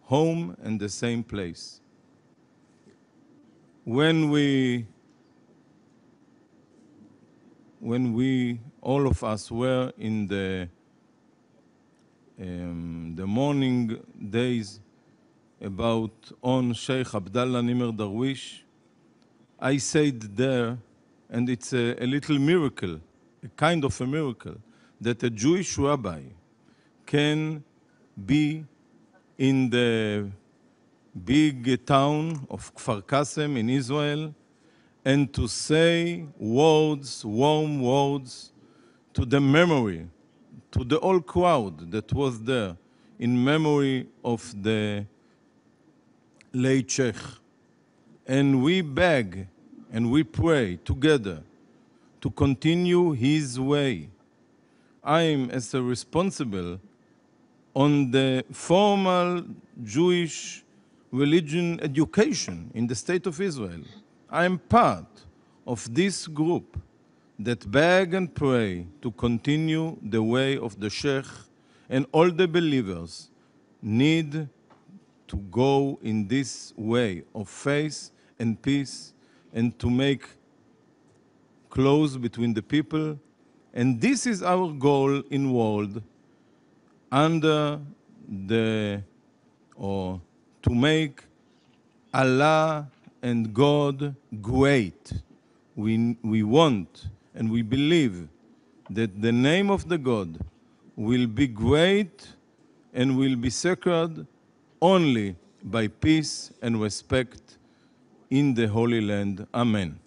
home and the same place. When we, all of us were in the morning days about on Sheikh Abdallah Nimr Darwish, I said there, and it's a little miracle, a kind of a miracle, that a Jewish rabbi can be in the big town of Kfar Kasem in Israel and to say words, warm words, to the memory, to the whole crowd that was there, in memory of the late Sheikh. And we beg and we pray together to continue his way. I am as a responsible on the formal Jewish religion education in the State of Israel. I am part of this group that beg and pray to continue the way of the Sheikh, and all the believers need to go in this way of faith and peace and to make close between the people. And this is our goal in world under the, or to make Allah and God great. We want and we believe that the name of the God will be great and will be sacred only by peace and respect in the Holy Land. Amen.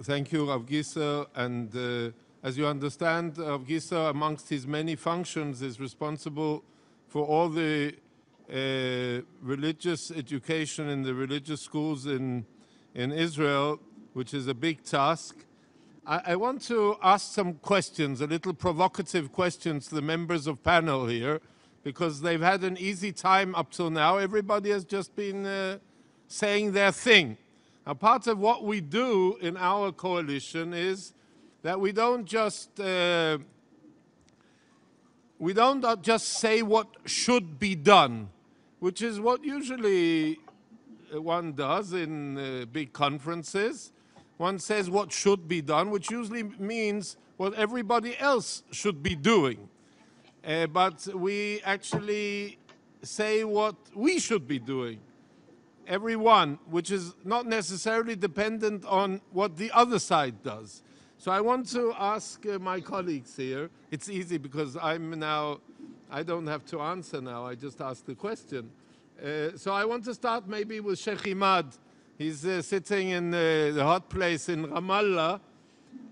Thank you, Rav Gisser. And as you understand, Rav Gisser, amongst his many functions, is responsible for all the religious education in the religious schools in Israel, which is a big task. I want to ask some questions, a little provocative questions to the members of panel here, because they've had an easy time up till now. Everybody has just been saying their thing. Now, part of what we do in our coalition is that we don't just say what should be done, which is what usually one does in big conferences. One says what should be done, which usually means what everybody else should be doing. But we actually say what we should be doing, everyone, which is not necessarily dependent on what the other side does. So I want to ask my colleagues here. It's easy because I don't have to answer now, I just ask the question. So I want to start maybe with Sheikh Imad. He's sitting in the hot place in Ramallah.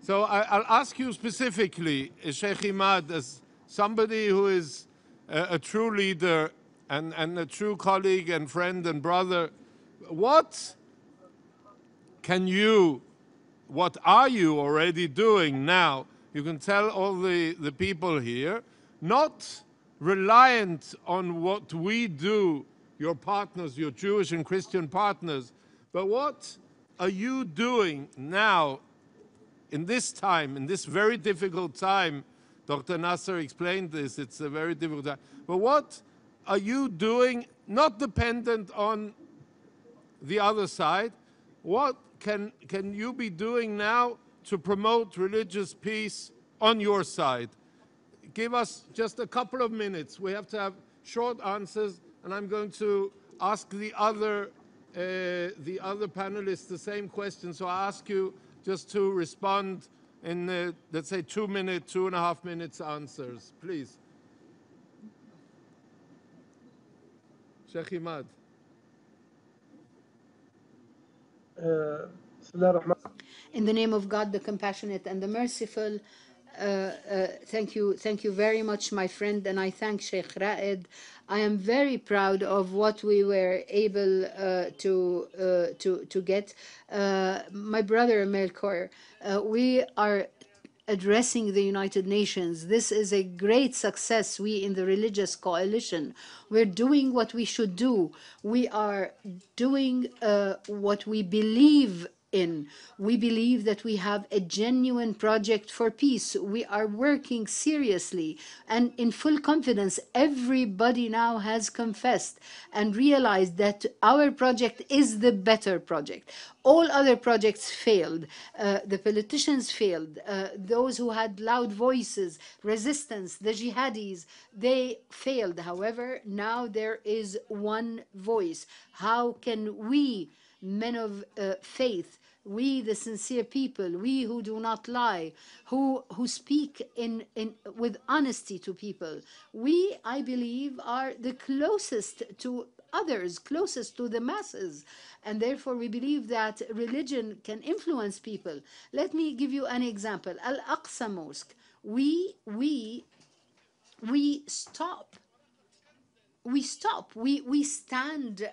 So I'll ask you specifically, Sheikh Imad, as somebody who is a true leader and a true colleague and friend and brother, what are you already doing now? You can tell all the people here, not reliant on what we do, your partners, your Jewish and Christian partners, but what are you doing now in this time, in this very difficult time? Dr. Nasser explained this, it's a very difficult time. But what are you doing, not dependent on the other side? What can you be doing now to promote religious peace on your side? Give us just a couple of minutes. We have to have short answers, and I'm going to ask the other panelists the same question. So I ask you just to respond in, let's say, 2 minutes, 2.5 minutes answers, please. Sheikh Imad. In the name of God, the compassionate and the merciful, thank you very much, my friend, and I thank Sheikh Raed. I am very proud of what we were able to get. My brother Melchior, we are addressing the United Nations. This is a great success. We in the religious coalition, we're doing what we should do. We are doing what we believe in. We believe that we have a genuine project for peace. We are working seriously and in full confidence. Everybody now has confessed and realized that our project is the better project. All other projects failed. The politicians failed. Those who had loud voices, resistance, the jihadis, they failed. However, now there is one voice. How can we, men of faith, we the sincere people, we who do not lie, who speak with honesty to people, we, I believe, are the closest to others, closest to the masses, and therefore we believe that religion can influence people. Let me give you an example. Al-Aqsa Mosque. We stop we stop. We stand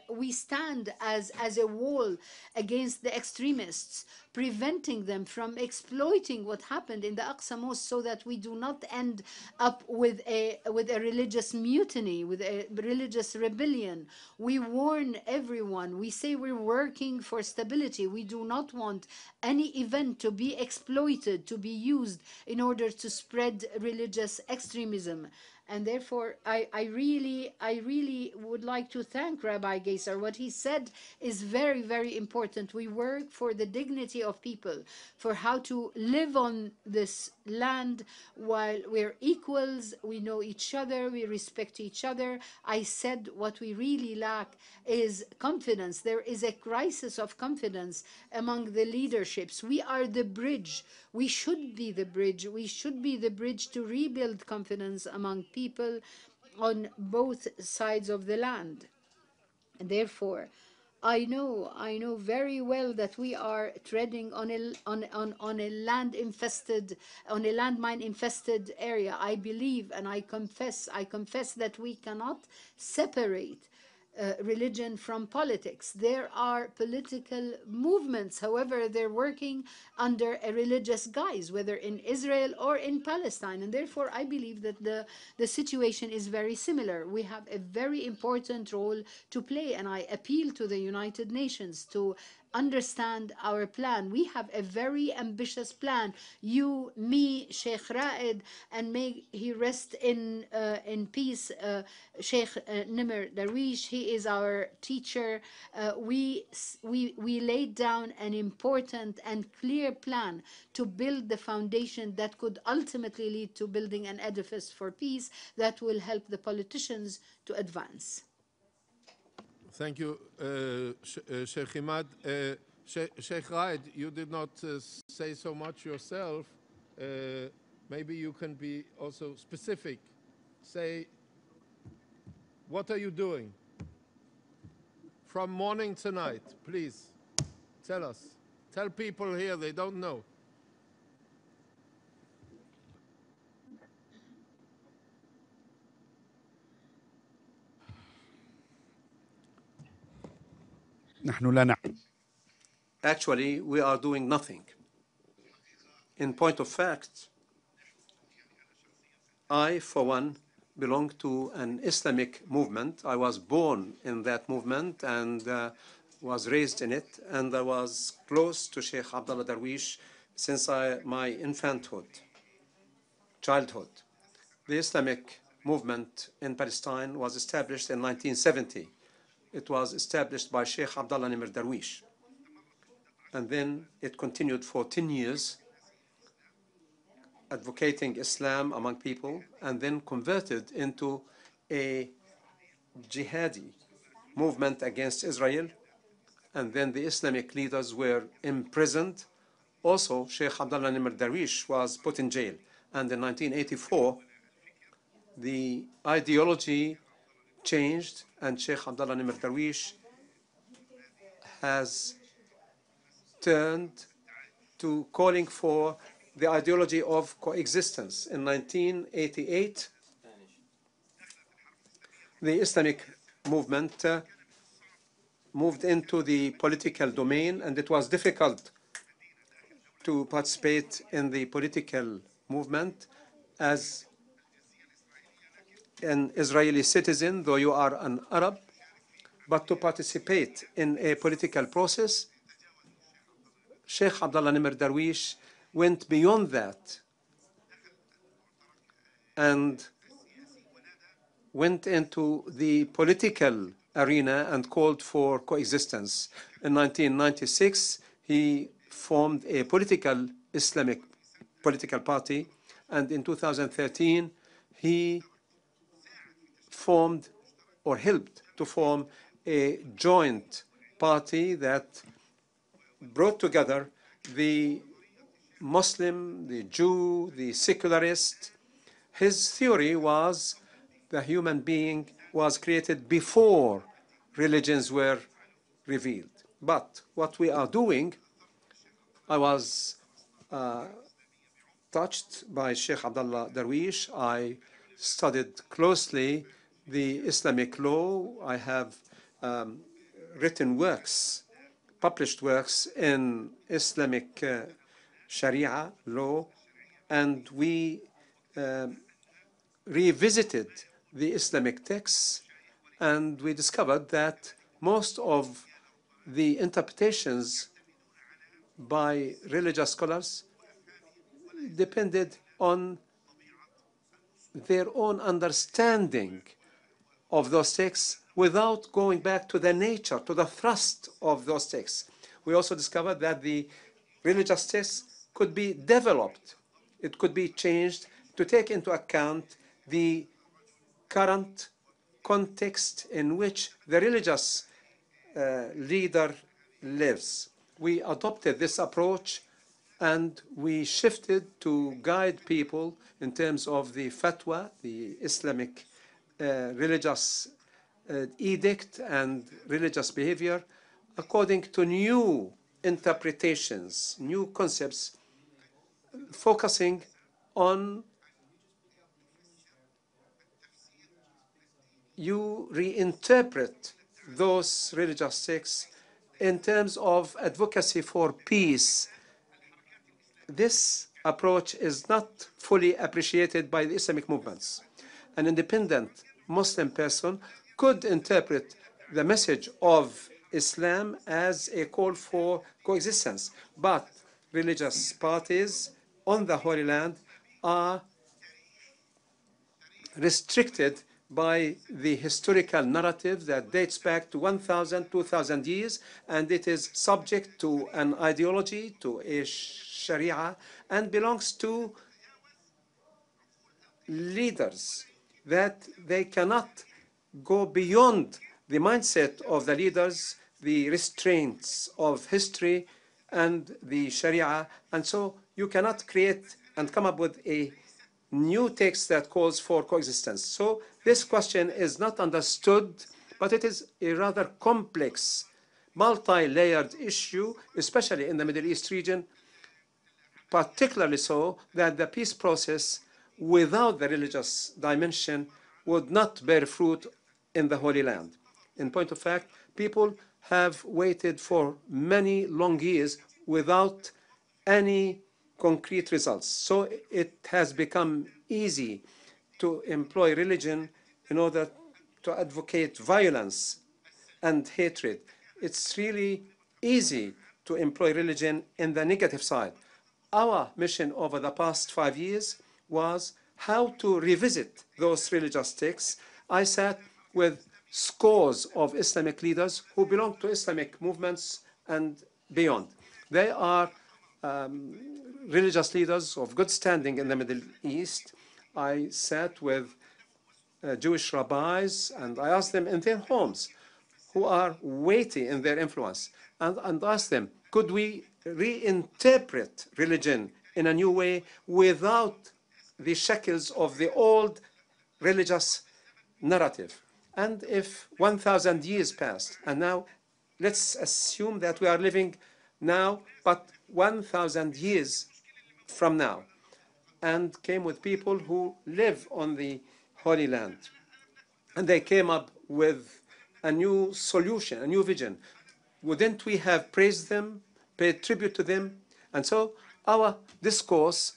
as a wall against the extremists, preventing them from exploiting what happened in the Aqsa Mosque, so that we do not end up with a religious mutiny, with a religious rebellion. We warn everyone. We say we're working for stability. We do not want any event to be exploited, to be used in order to spread religious extremism. And therefore, I really would like to thank Rabbi Geisar. What he said is very, very important. We work for the dignity of people, for how to live on this land while we're equals, we know each other, we respect each other. I said what we really lack is confidence. There is a crisis of confidence among the leaderships. We are the bridge. We should be the bridge. We should be the bridge to rebuild confidence among people on both sides of the land. And therefore, I know very well that we are treading on a landmine infested area. I believe and I confess that we cannot separate religion from politics. There are political movements, however, they're working under a religious guise, whether in Israel or in Palestine. And therefore, I believe that the situation is very similar. We have a very important role to play, and I appeal to the United Nations to understand our plan. We have a very ambitious plan. You, me, Sheikh Raed, and may he rest in peace, Sheikh Nimr Darwish. He is our teacher. We laid down an important and clear plan to build the foundation that could ultimately lead to building an edifice for peace that will help the politicians to advance. Thank you, Sheikh Imad. Sheikh Raed, you did not say so much yourself. Maybe you can be also specific. Say, what are you doing from morning to night? Please, tell us. Tell people here, they don't know. Actually, we are doing nothing. In point of fact, I, for one, belong to an Islamic movement. I was born in that movement and was raised in it, and I was close to Sheikh Abdullah Darwish since my childhood. The Islamic movement in Palestine was established in 1970. It was established by Sheikh Abdullah Nimr Darwish. And then it continued for 10 years, advocating Islam among people, and then converted into a jihadi movement against Israel. And then the Islamic leaders were imprisoned. Also, Sheikh Abdullah Nimr Darwish was put in jail. And in 1984, the ideology changed, and Sheikh Abdullah Nimr Darwish has turned to calling for the ideology of coexistence. In 1988, the Islamic movement moved into the political domain, and it was difficult to participate in the political movement as an Israeli citizen, though you are an Arab, but to participate in a political process. Sheikh Abdullah Nimr Darwish went beyond that and went into the political arena and called for coexistence. In 1996, he formed a Islamic political party, and in 2013, he formed or helped to form a joint party that brought together the Muslim, the Jew, the secularist. His theory was the human being was created before religions were revealed. But what we are doing, I was touched by Sheikh Abdullah Darwish. I studied closely the Islamic law. I have written works, published works in Islamic Sharia law, and we revisited the Islamic texts, and we discovered that most of the interpretations by religious scholars depended on their own understanding of those texts without going back to the nature, to the thrust of those texts. We also discovered that the religious texts could be developed. It could be changed to take into account the current context in which the religious leader lives. We adopted this approach, and we shifted to guide people in terms of the fatwa, the Islamic religious edict and religious behavior, according to new interpretations, new concepts, focusing on you reinterpret those religious texts in terms of advocacy for peace. This approach is not fully appreciated by the Islamic movements. An independent Muslim person could interpret the message of Islam as a call for coexistence, but religious parties on the Holy Land are restricted by the historical narrative that dates back to 1,000, 2,000 years, and it is subject to an ideology, to a Sharia, and belongs to leaders, that they cannot go beyond the mindset of the leaders, the restraints of history and the Sharia, and so you cannot create and come up with a new text that calls for coexistence. So this question is not understood, but it is a rather complex, multi-layered issue, especially in the Middle East region, particularly so that the peace process without the religious dimension would not bear fruit in the Holy Land. In point of fact, people have waited for many long years without any concrete results. So it has become easy to employ religion in order to advocate violence and hatred. It's really easy to employ religion in the negative side. Our mission over the past 5 years was how to revisit those religious texts. I sat with scores of Islamic leaders who belong to Islamic movements and beyond. They are religious leaders of good standing in the Middle East. I sat with Jewish rabbis, and I asked them in their homes, who are weighty in their influence, and asked them, could we reinterpret religion in a new way without the shackles of the old religious narrative? And if 1,000 years passed, and now let's assume that we are living now, but 1,000 years from now, and came with people who live on the Holy Land, and they came up with a new solution, a new vision. Wouldn't we have praised them, paid tribute to them? And so our discourse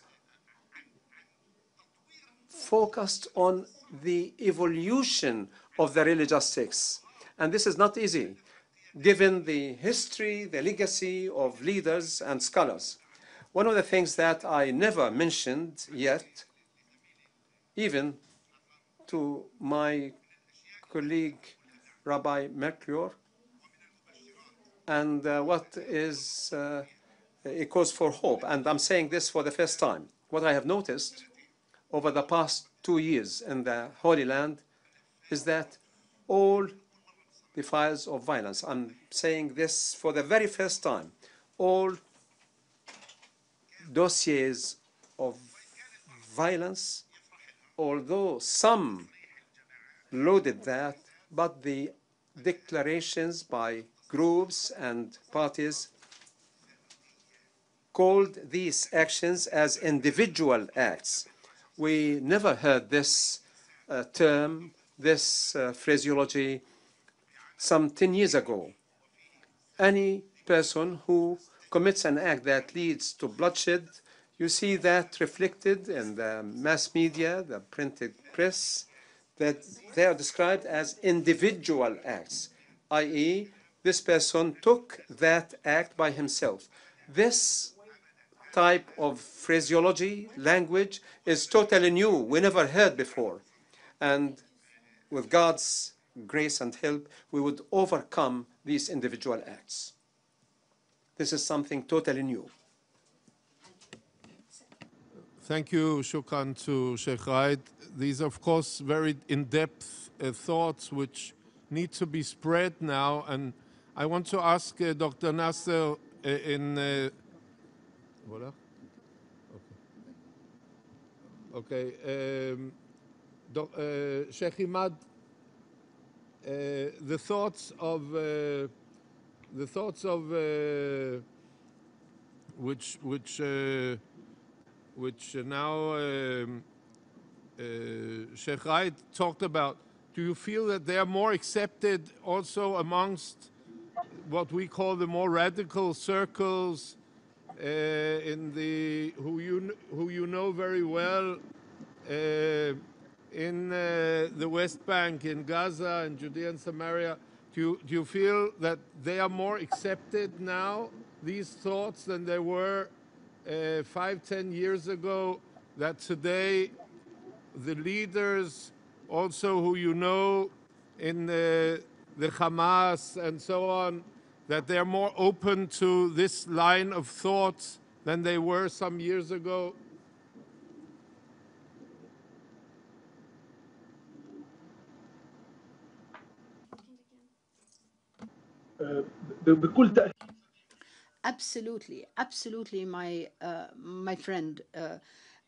focused on the evolution of the religious texts. And this is not easy, given the history, the legacy of leaders and scholars. One of the things that I never mentioned yet, even to my colleague Rabbi Mercure, and what is a cause for hope, and I'm saying this for the first time. What I have noticed over the past 2 years in the Holy Land is that all the files of violence, I'm saying this for the very first time, all dossiers of violence, although some loaded that, but the declarations by groups and parties called these actions as individual acts. We never heard this term this phraseology some 10 years ago. Any person who commits an act that leads to bloodshed, you see that reflected in the mass media, the printed press, that they are described as individual acts, i.e., this person took that act by himself. This type of phraseology, language, is totally new. We never heard before. And with God's grace and help, we would overcome these individual acts. This is something totally new. Thank you, Shukran, to Sheikh Raed. These are, of course, very in-depth thoughts which need to be spread now. And I want to ask Dr. Nasser Voilà. Okay. Sheikh Imad, the thoughts of which now Sheikh Raed talked about. Do you feel that they are more accepted also amongst what we call the more radical circles in the who you know very well in the West Bank, in Gaza, and Judea and Samaria? Do you feel that they are more accepted now, these thoughts, than they were 5-10 years ago? That today the leaders, also who you know in the Hamas and so on, that they're more open to this line of thought than they were some years ago? بكل تأكيد. Absolutely, absolutely, my friend.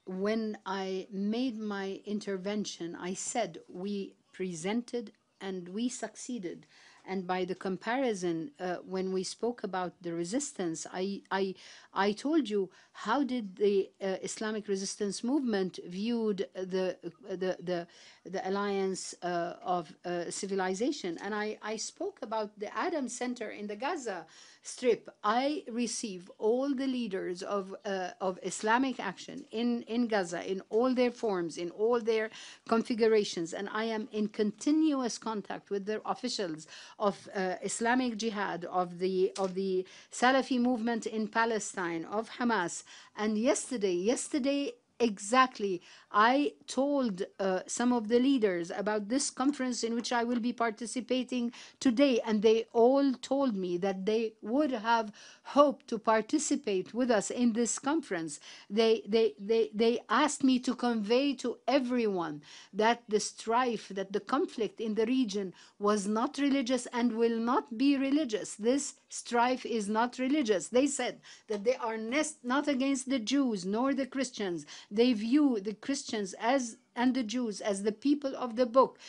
When I made my intervention, I said we presented and we succeeded. And by the comparison, when we spoke about the resistance, I told you how did the Islamic resistance movement viewed the alliance of civilization. And I spoke about the Adam Center in the Gaza Strip. I receive all the leaders of Islamic action in Gaza, in all their forms, in all their configurations, and I am in continuous contact with the officials of Islamic Jihad, of the Salafi movement in Palestine, of Hamas. And yesterday exactly, I told some of the leaders about this conference in which I will be participating today, and they all told me that they would have hoped to participate with us in this conference. They asked me to convey to everyone that the strife, that the conflict in the region was not religious and will not be religious. This strife is not religious. They said that they are not against the Jews nor the Christians. They view the Christians and the Jews as the people of the book.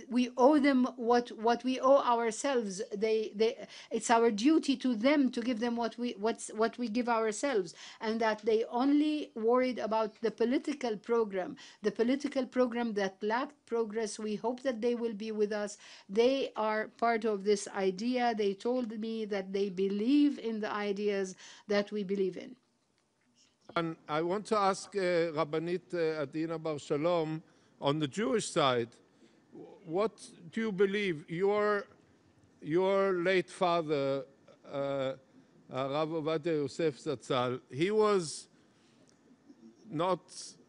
We owe them what we owe ourselves. It's our duty to them to give them what we give ourselves, and that they only worried about the political program that lacked progress. We hope that they will be with us. They are part of this idea. They told me that they believe in the ideas that we believe in. And I want to ask Rabbanit Adina Bar Shalom, on the Jewish side, what do you believe? Your late father, Rav Ovadia Yosef Zatzal, he was not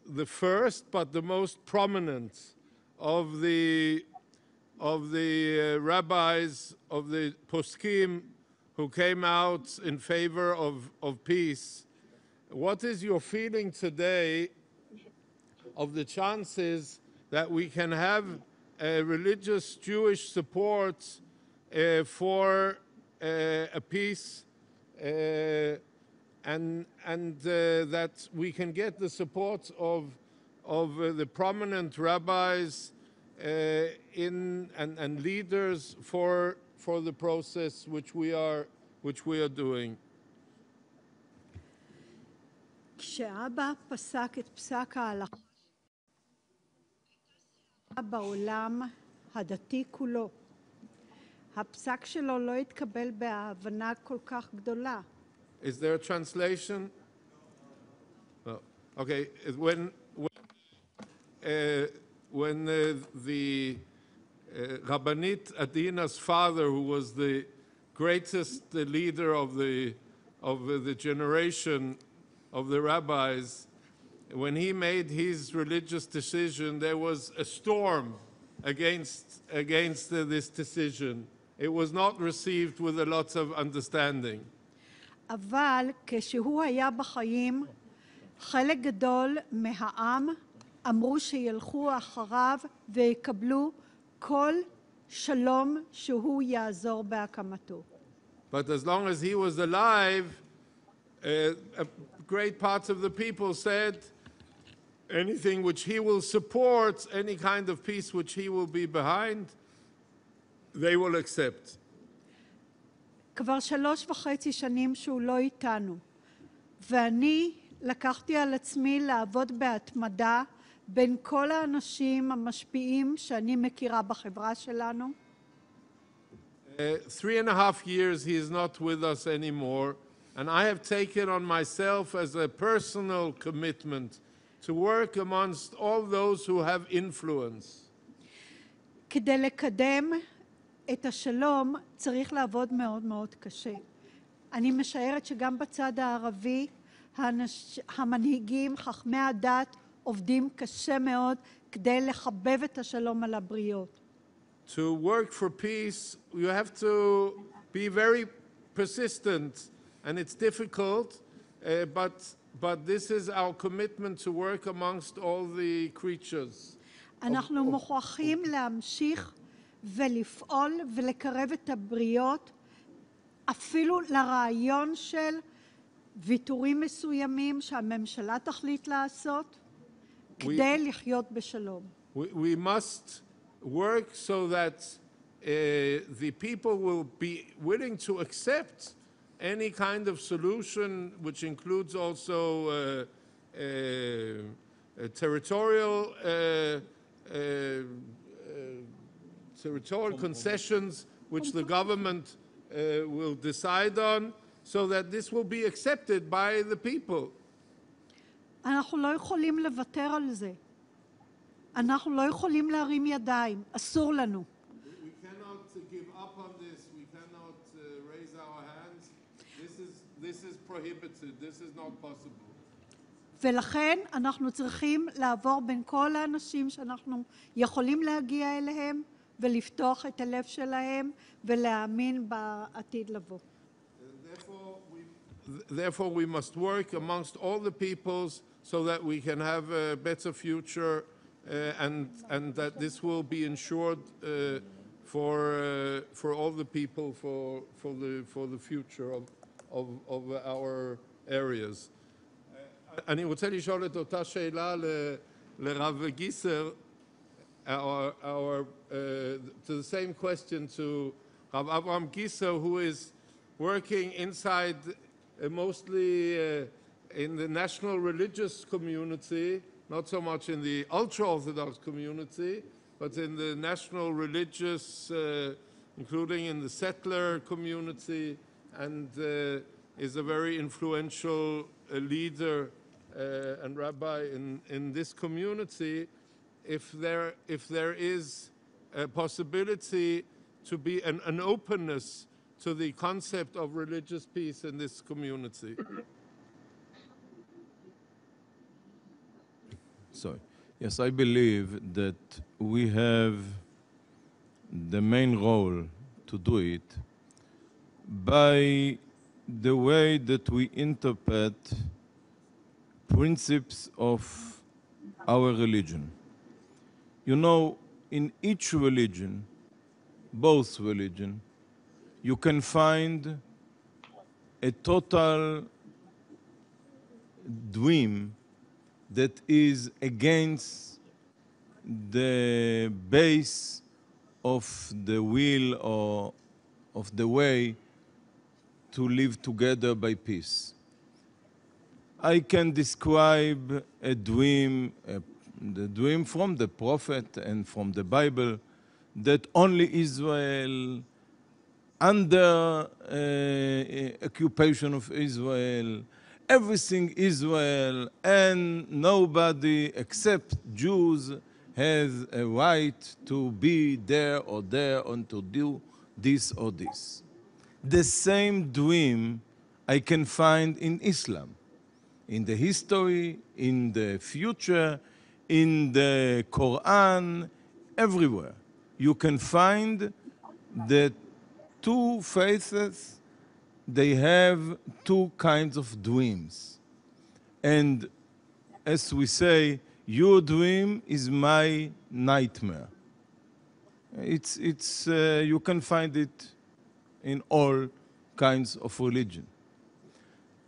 the first, but the most prominent of the rabbis, of the poskim who came out in favor of peace. What is your feeling today of the chances that we can have a religious Jewish support for a peace, and that we can get the support of the prominent rabbis and leaders for the process which we are doing? כשאבא פסק את פסק ההלכה בעולם הדתי כולו. הפסק שלו לא התקבל בהבנה כל כך גדולה. Is there a translation? No. Okay. When the Rabbanit Adina's father, who was the greatest leader of the generation of the rabbis, when he made his religious decision, there was a storm against this decision. It was not received with a lot of understanding. אבל כשהוא היה בחיים, חלק גדול מהעם אמרו שילכו אחריו ויקבלו כל שלום שהוא יעזור בהקמתו. But as long as he was alive, great parts of the people said anything which he will support, any kind of peace which he will be behind, they will accept. כבר 3.5 שנים שהוא לא איתנו, ואני לקחתי על עצמי לעבוד בהתמדה בין כל האנשים המשפיעים שאני מכירה בחברה שלנו. 3.5 years he is not with us anymore, and I have taken on myself as a personal commitment to work amongst all those who have influence. כדי לקדם את השלום צריך לעבוד מאוד מאוד קשה. אני משערת שגם בצד הערבי המנהיגים, חכמי הדת, עובדים קשה מאוד כדי לחבב את השלום על הבריות. To work for peace, you have to be very persistent, and it's difficult, but this is our commitment to work amongst all the creatures. אנחנו מוכרחים להמשיך ולפעול ולקרב את הבריות, אפילו לרעיון של ויתורים מסוימים שהממשלה תחליט לעשות, כדי לחיות בשלום. We must work so that the people will be willing to accept any kind of solution, which includes also territorial concessions, which the government will decide on, so that this will be accepted by the people. אנחנו לא יכולים לוותר על זה. אנחנו לא יכולים להרים ידיים, אסור לנו. We cannot give up on this. We cannot raise our hands. This is prohibited. This is not possible. ולכן אנחנו צריכים לעבור בין כל האנשים שאנחנו יכולים להגיע אליהם ולפתוח את הלב שלהם ולהאמין בעתיד לבוא. Therefore, we must work amongst all the peoples so that we can have a better future, and that this will be ensured for all the people for the future of our areas. אני רוצה לשאול את אותה שאלה לרב גיסר, to the same question to Rav Avraham Gisser, who is working inside mostly in the national religious community, not so much in the ultra-Orthodox community, but in the national religious, including in the settler community, and is a very influential leader and rabbi in this community. If there is a possibility to be an openness to the concept of religious peace in this community. Sorry. Yes, I believe that we have the main role to do it by the way that we interpret principles of our religion. You know, in each religion, both religions, you can find a total dream that is against the base of the will or of the way to live together by peace. I can describe a dream, the dream from the prophet and from the Bible that only Israel, under occupation of Israel, everything Israel, and nobody except Jews has a right to be there or there and to do this or this. The same dream I can find in Islam, in the history, in the future, in the Quran, everywhere. You can find the two faiths, they have two kinds of dreams. And as we say, your dream is my nightmare. You can find it in all kinds of religion.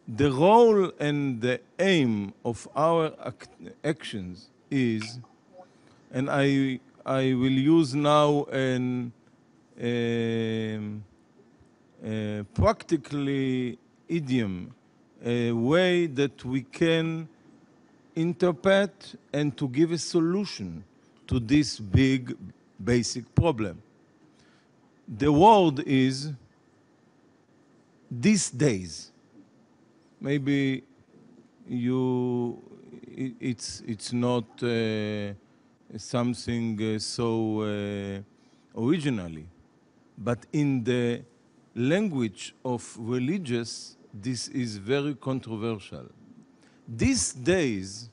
The role and the aim of our actions is, and I will use now an practically idiom, a way that we can interpret and to give a solution to this big basic problem. The word is these days. Maybe it's not something so originally, but in the language of religious, this is very controversial. These days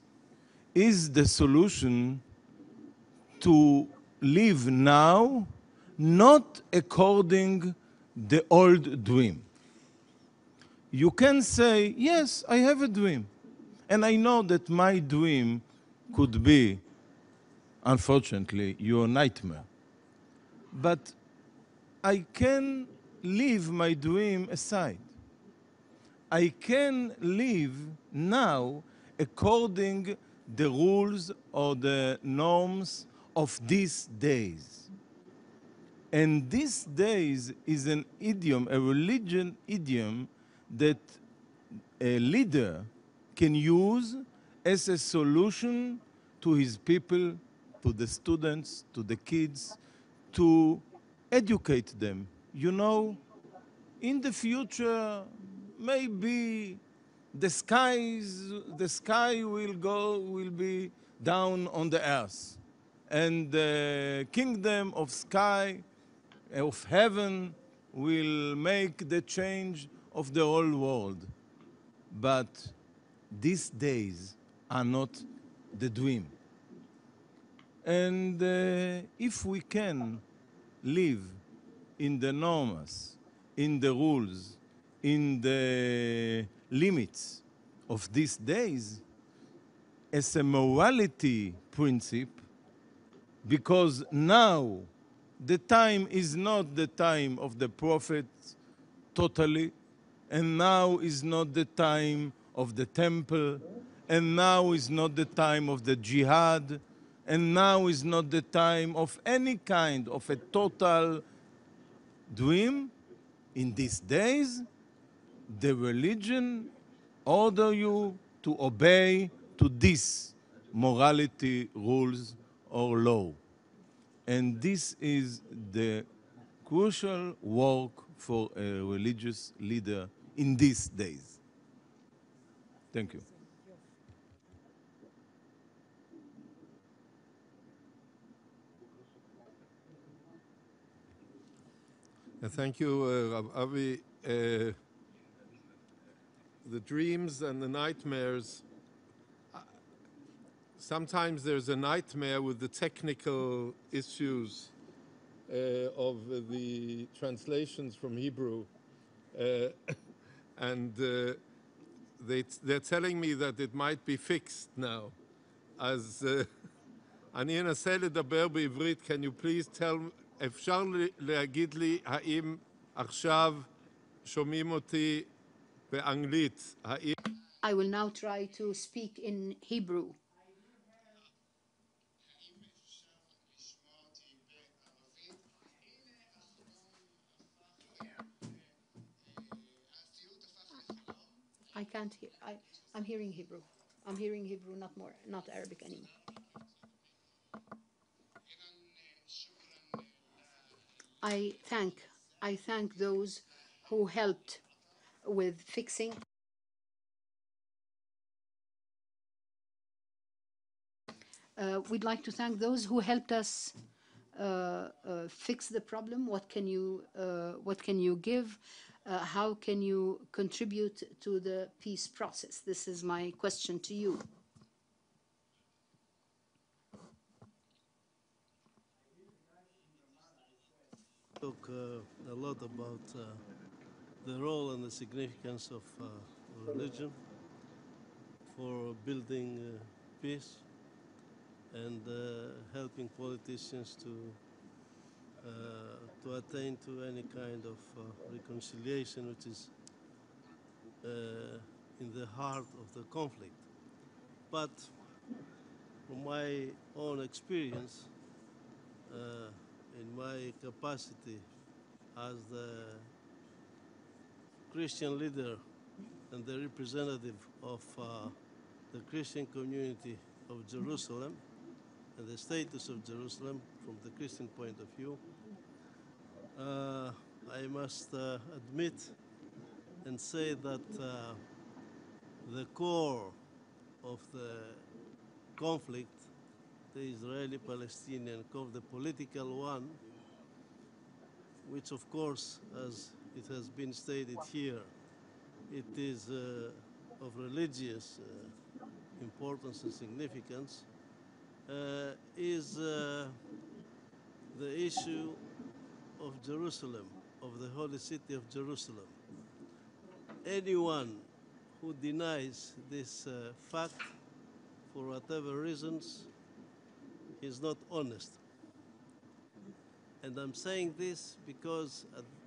is the solution to live now, not according the old dream. You can say, yes, I have a dream. And I know that my dream could be, unfortunately, your nightmare. But I can leave my dream aside. I can live now according the rules or the norms of these days. And these days is an idiom, a religion idiom, that a leader can use as a solution to his people, to the students, to the kids, to educate them. You know, in the future, maybe the sky will be down on the earth, and the kingdom of sky, of heaven, will make the change of the whole world. But these days are not the dream. And if we can live in the norms, in the rules, in the limits of these days, as a morality principle, because now the time is not the time of the prophet totally, and now is not the time of the temple, and now is not the time of the jihad, and now is not the time of any kind of a total dream. In these days, the religion order you to obey to these morality rules or law. And this is the crucial work for a religious leader in these days. Thank you. Thank you, Rav Avi. The dreams and the nightmares, sometimes there's a nightmare with the technical issues of the translations from Hebrew. And they're telling me that it might be fixed now. As אני אנסה לדבר בעברית, can you please tell, אפשר להגיד לי האם עכשיו שומעים אותי באנגלית? I will now try to speak in Hebrew. I can't hear. I'm hearing Hebrew. I'm hearing Hebrew, not Arabic anymore. I thank those who helped with fixing. We'd like to thank those who helped us fix the problem. What can you give? How can you contribute to the peace process? This is my question to you. Talk a lot about the role and the significance of religion for building peace and helping politicians to attain to any kind of reconciliation which is in the heart of the conflict. But from my own experience, in my capacity as the Christian leader and the representative of the Christian community of Jerusalem and the status of Jerusalem from the Christian point of view, I must admit and say that the core of the conflict, the Israeli-Palestinian conflict, the political one, which of course, as it has been stated here, it is of religious importance and significance, is the issue of Jerusalem, of the holy city of Jerusalem. Anyone who denies this fact, for whatever reasons, is not honest. And I'm saying this because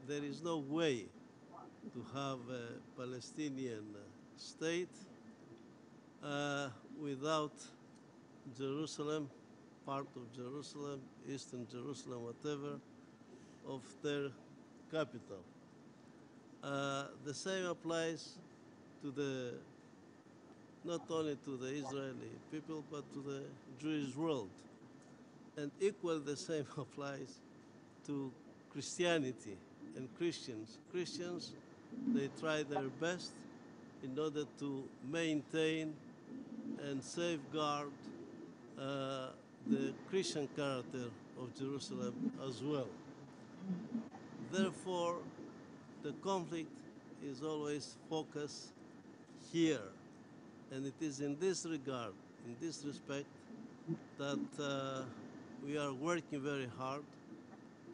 there is no way to have a Palestinian state without Jerusalem, part of Jerusalem, Eastern Jerusalem, whatever, of their capital. The same applies to not only to the Israeli people, but to the Jewish world. And equally the same applies to Christianity and Christians. Christians, they try their best in order to maintain and safeguard the Christian character of Jerusalem as well. Therefore, the conflict is always focused here. And it is in this regard, in this respect, that we are working very hard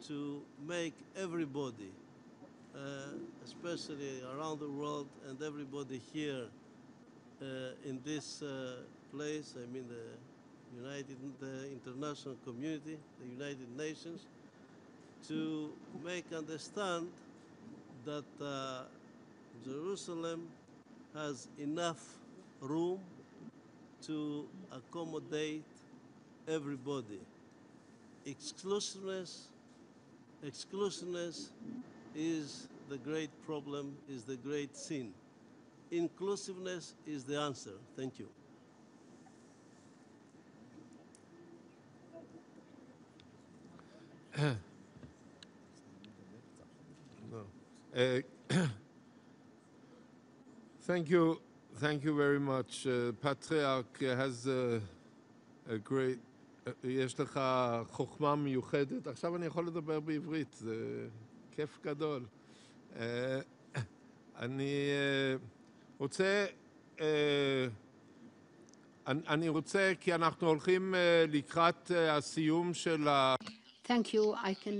to make everybody, especially around the world and everybody here in this place, I mean the international community, the United Nations, to make understand that Jerusalem has enough room to accommodate everybody. Exclusiveness is the great problem, is the great sin. Inclusiveness is the answer. Thank you. No. Thank you very much. Patriarch has a great, יש לך חוכמה מיוחדת. עכשיו אני יכול לדבר בעברית, זה כיף גדול. אני רוצה, כי אנחנו הולכים לקראת הסיום של Thank you. I can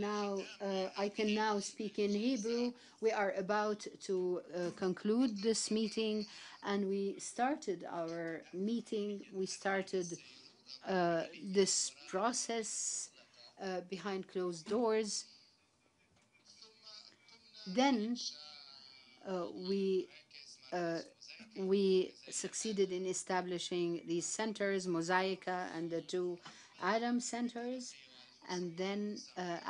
now speak in Hebrew. We are about to conclude this meeting, and we started our meeting. We started this process behind closed doors. Then we succeeded in establishing these centers, Mosaica and the two Adam centers. And then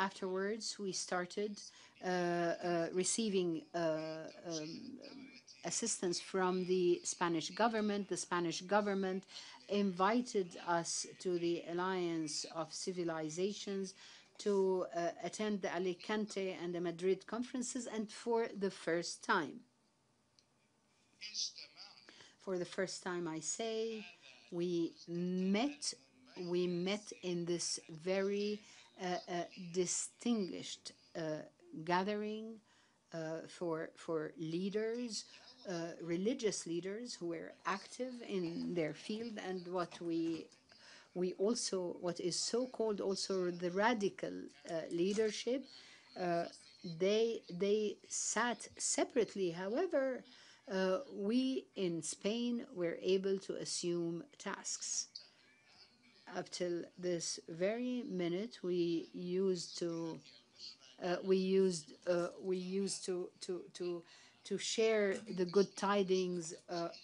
afterwards, we started receiving assistance from the Spanish government. The Spanish government invited us to the Alliance of Civilizations to attend the Alicante and the Madrid conferences, and for the first time. For the first time, I say, we met in this very distinguished gathering for leaders, religious leaders who were active in their field, and what is so-called also the radical leadership. They sat separately. However, we in Spain were able to assume tasks. Up till this very minute, we used to share the good tidings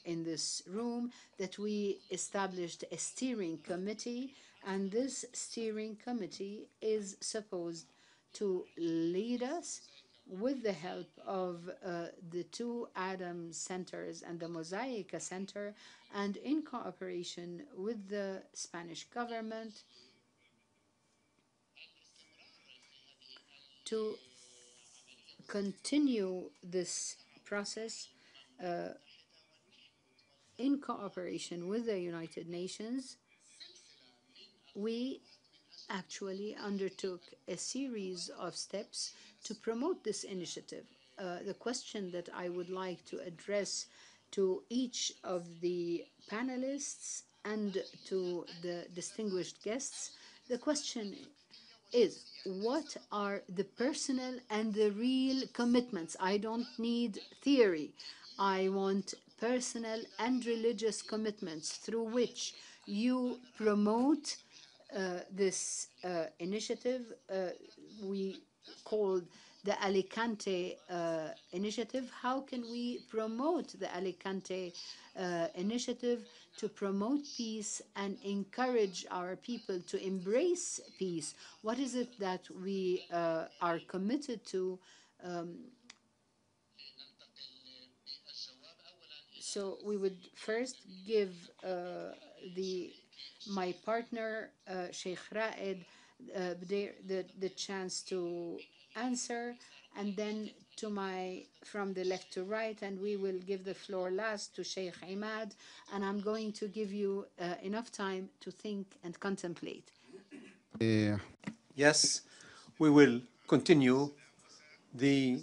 in this room, that we established a steering committee, and this steering committee is supposed to lead us with the help of the two Adam centers and the Mosaica Center, and in cooperation with the Spanish government, to continue this process in cooperation with the United Nations. We actually undertook a series of steps to promote this initiative. The question that I would like to address to each of the panelists and to the distinguished guests, the question is, what are the personal and the real commitments? I don't need theory. I want personal and religious commitments through which you promote this initiative we called the Alicante initiative. How can we promote the Alicante initiative to promote peace and encourage our people to embrace peace? What is it that we are committed to? So we would first give my partner, Sheikh Raed, the chance to answer, and then from the left to right, and we will give the floor last to Sheikh Imad, and I'm going to give you enough time to think and contemplate. Yes, we will continue the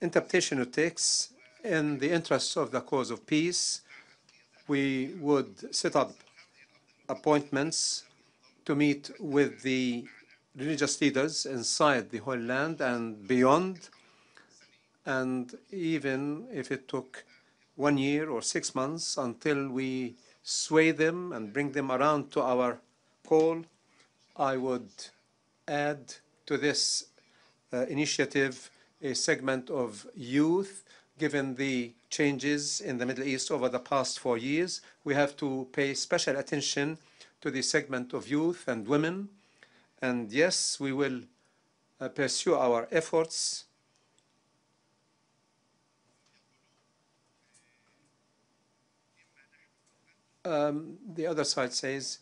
interpretation of texts in the interests of the cause of peace. We would set up appointments to meet with the religious leaders inside the Holy Land and beyond. And even if it took 1 year or 6 months until we sway them and bring them around to our call, I would add to this initiative a segment of youth. Given the changes in the Middle East over the past 4 years, we have to pay special attention to the segment of youth and women. And yes, we will pursue our efforts the other side says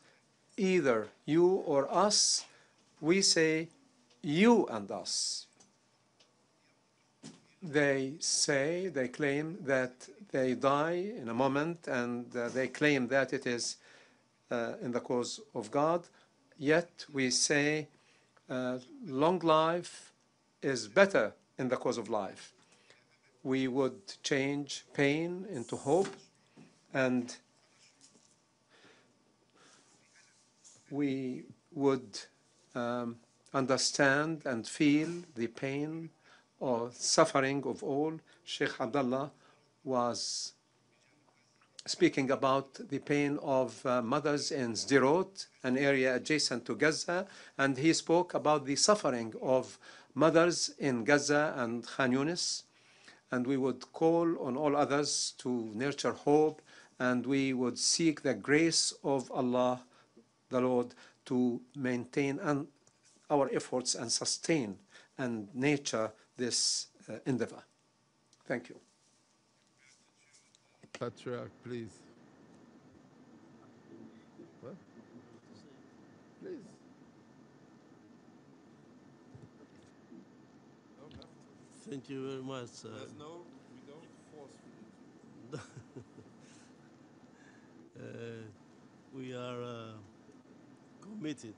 either you or us. We say you and us. They claim that they die in a moment, and they claim that it is in the cause of God. Yet we say long life is better in the cause of life. We would change pain into hope, and we would understand and feel the pain or suffering of all. Sheikh Abdullah was speaking about the pain of mothers in Sderot, an area adjacent to Gaza, and he spoke about the suffering of mothers in Gaza and Khan Yunis. And we would call on all others to nurture hope, and we would seek the grace of Allah, the Lord, to maintain our efforts and sustain and nurture this endeavor. Thank you. Patriarch, please. What? Please. Thank you very much. We don't force you. We are committed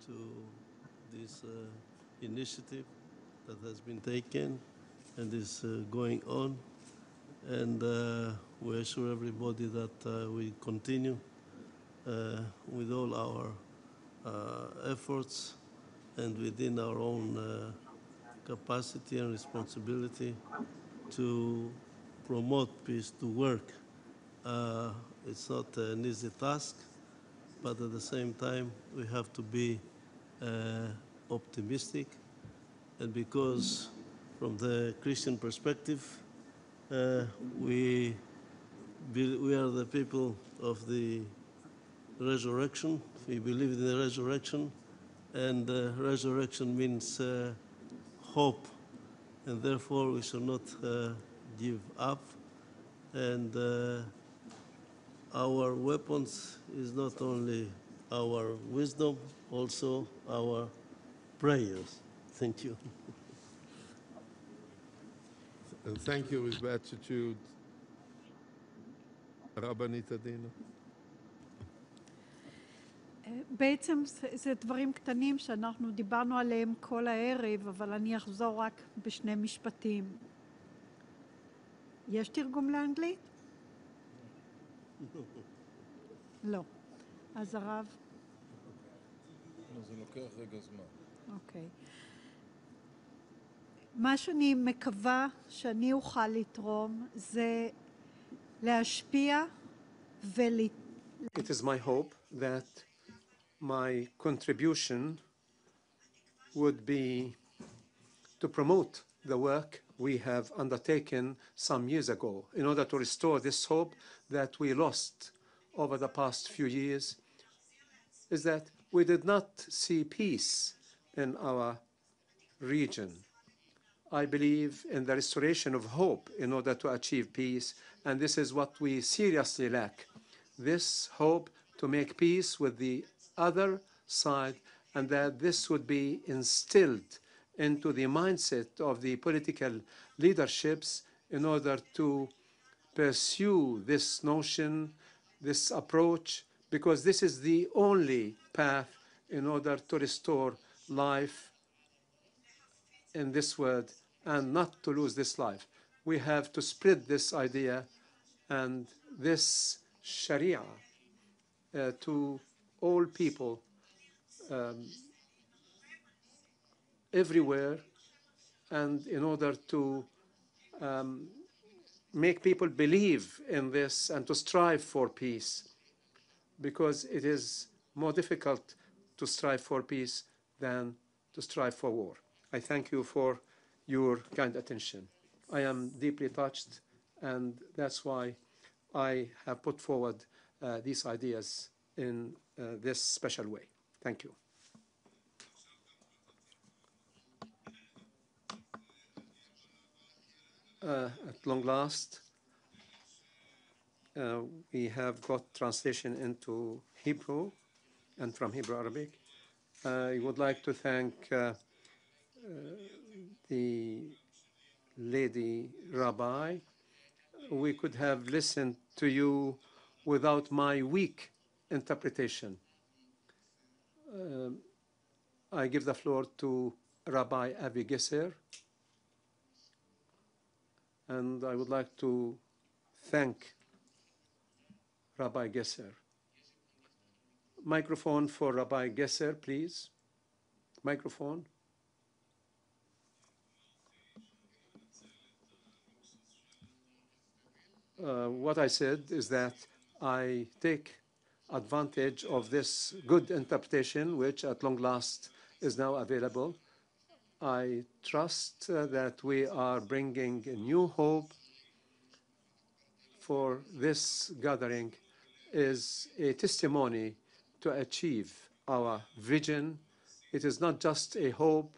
to this initiative that has been taken and is going on, and we assure everybody that we continue with all our efforts and within our own capacity and responsibility to promote peace, to work. It's not an easy task, but at the same time, we have to be optimistic. And because from the Christian perspective, we are the people of the resurrection. We believe in the resurrection, and resurrection means hope, and therefore we should not give up. And our weapons is not only our wisdom, also our prayers. Thank you. And thank you with gratitude, רבנית עדינה. בעצם זה דברים קטנים שאנחנו דיברנו עליהם כל הערב, אבל אני אחזור רק בשני משפטים. יש תרגום לאנגלית? לא. אז הרב? זה לוקח רגע זמן. אוקיי. מה שאני מקווה שאני אוכל לתרום זה להשפיע It is my hope that my contribution would be to promote the work we have undertaken some years ago in order to restore this hope that we lost over the past few years, is that we did not see peace in our region. I believe in the restoration of hope in order to achieve peace, and this is what we seriously lack. This hope to make peace with the other side, and that this would be instilled into the mindset of the political leaderships in order to pursue this notion, this approach, because this is the only path in order to restore life in this world and not to lose this life. We have to spread this idea and this Sharia to all people everywhere, and in order to make people believe in this and to strive for peace, because it is more difficult to strive for peace than to strive for war. I thank you for your kind attention. I am deeply touched, and that's why I have put forward these ideas in this special way. Thank you. At long last, we have got translation into Hebrew and from Hebrew Arabic. I would like to thank the lady Rabbi. We could have listened to you without my weak interpretation. I give the floor to Rabbi Avi Gesser, and I would like to thank Rabbi Gesser. Microphone for Rabbi Gesser, please. Microphone. What I said is that I take advantage of this good interpretation, which at long last is now available. I trust that we are bringing a new hope, for this gathering is a testimony to achieve our vision. It is not just a hope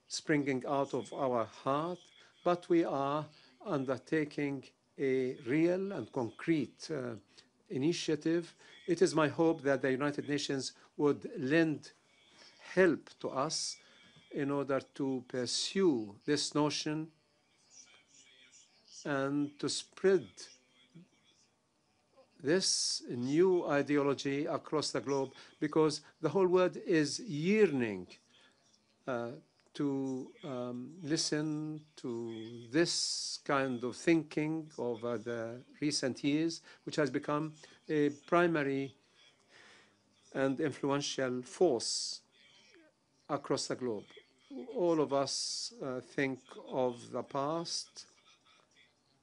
springing out of our heart, but we are undertaking a real and concrete initiative. It is my hope that the United Nations would lend help to us in order to pursue this notion and to spread this new ideology across the globe, because the whole world is yearning to listen to this kind of thinking over the recent years, which has become a primary and influential force across the globe. All of us think of the past,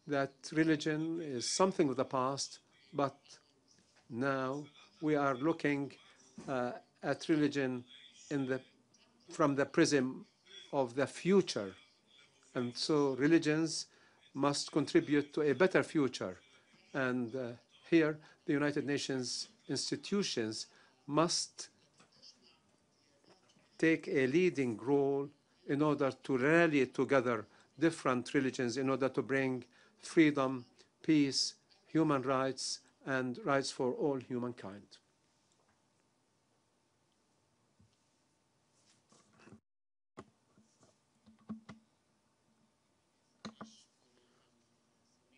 that religion is something of the past, but now we are looking at religion from the prism of the future. And so religions must contribute to a better future. And here, the United Nations institutions must take a leading role in order to rally together different religions in order to bring freedom, peace, human rights, and rights for all humankind.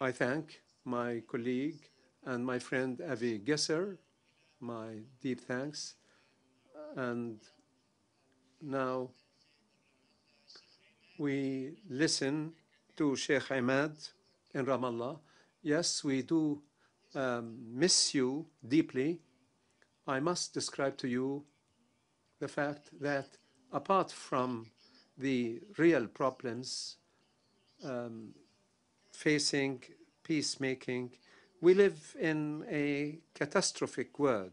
I thank my colleague and my friend Avi Gesser, my deep thanks. And now we listen to Sheikh Ahmed in Ramallah. Yes, we do miss you deeply. I must describe to you the fact that apart from the real problems facing peacemaking, we live in a catastrophic world,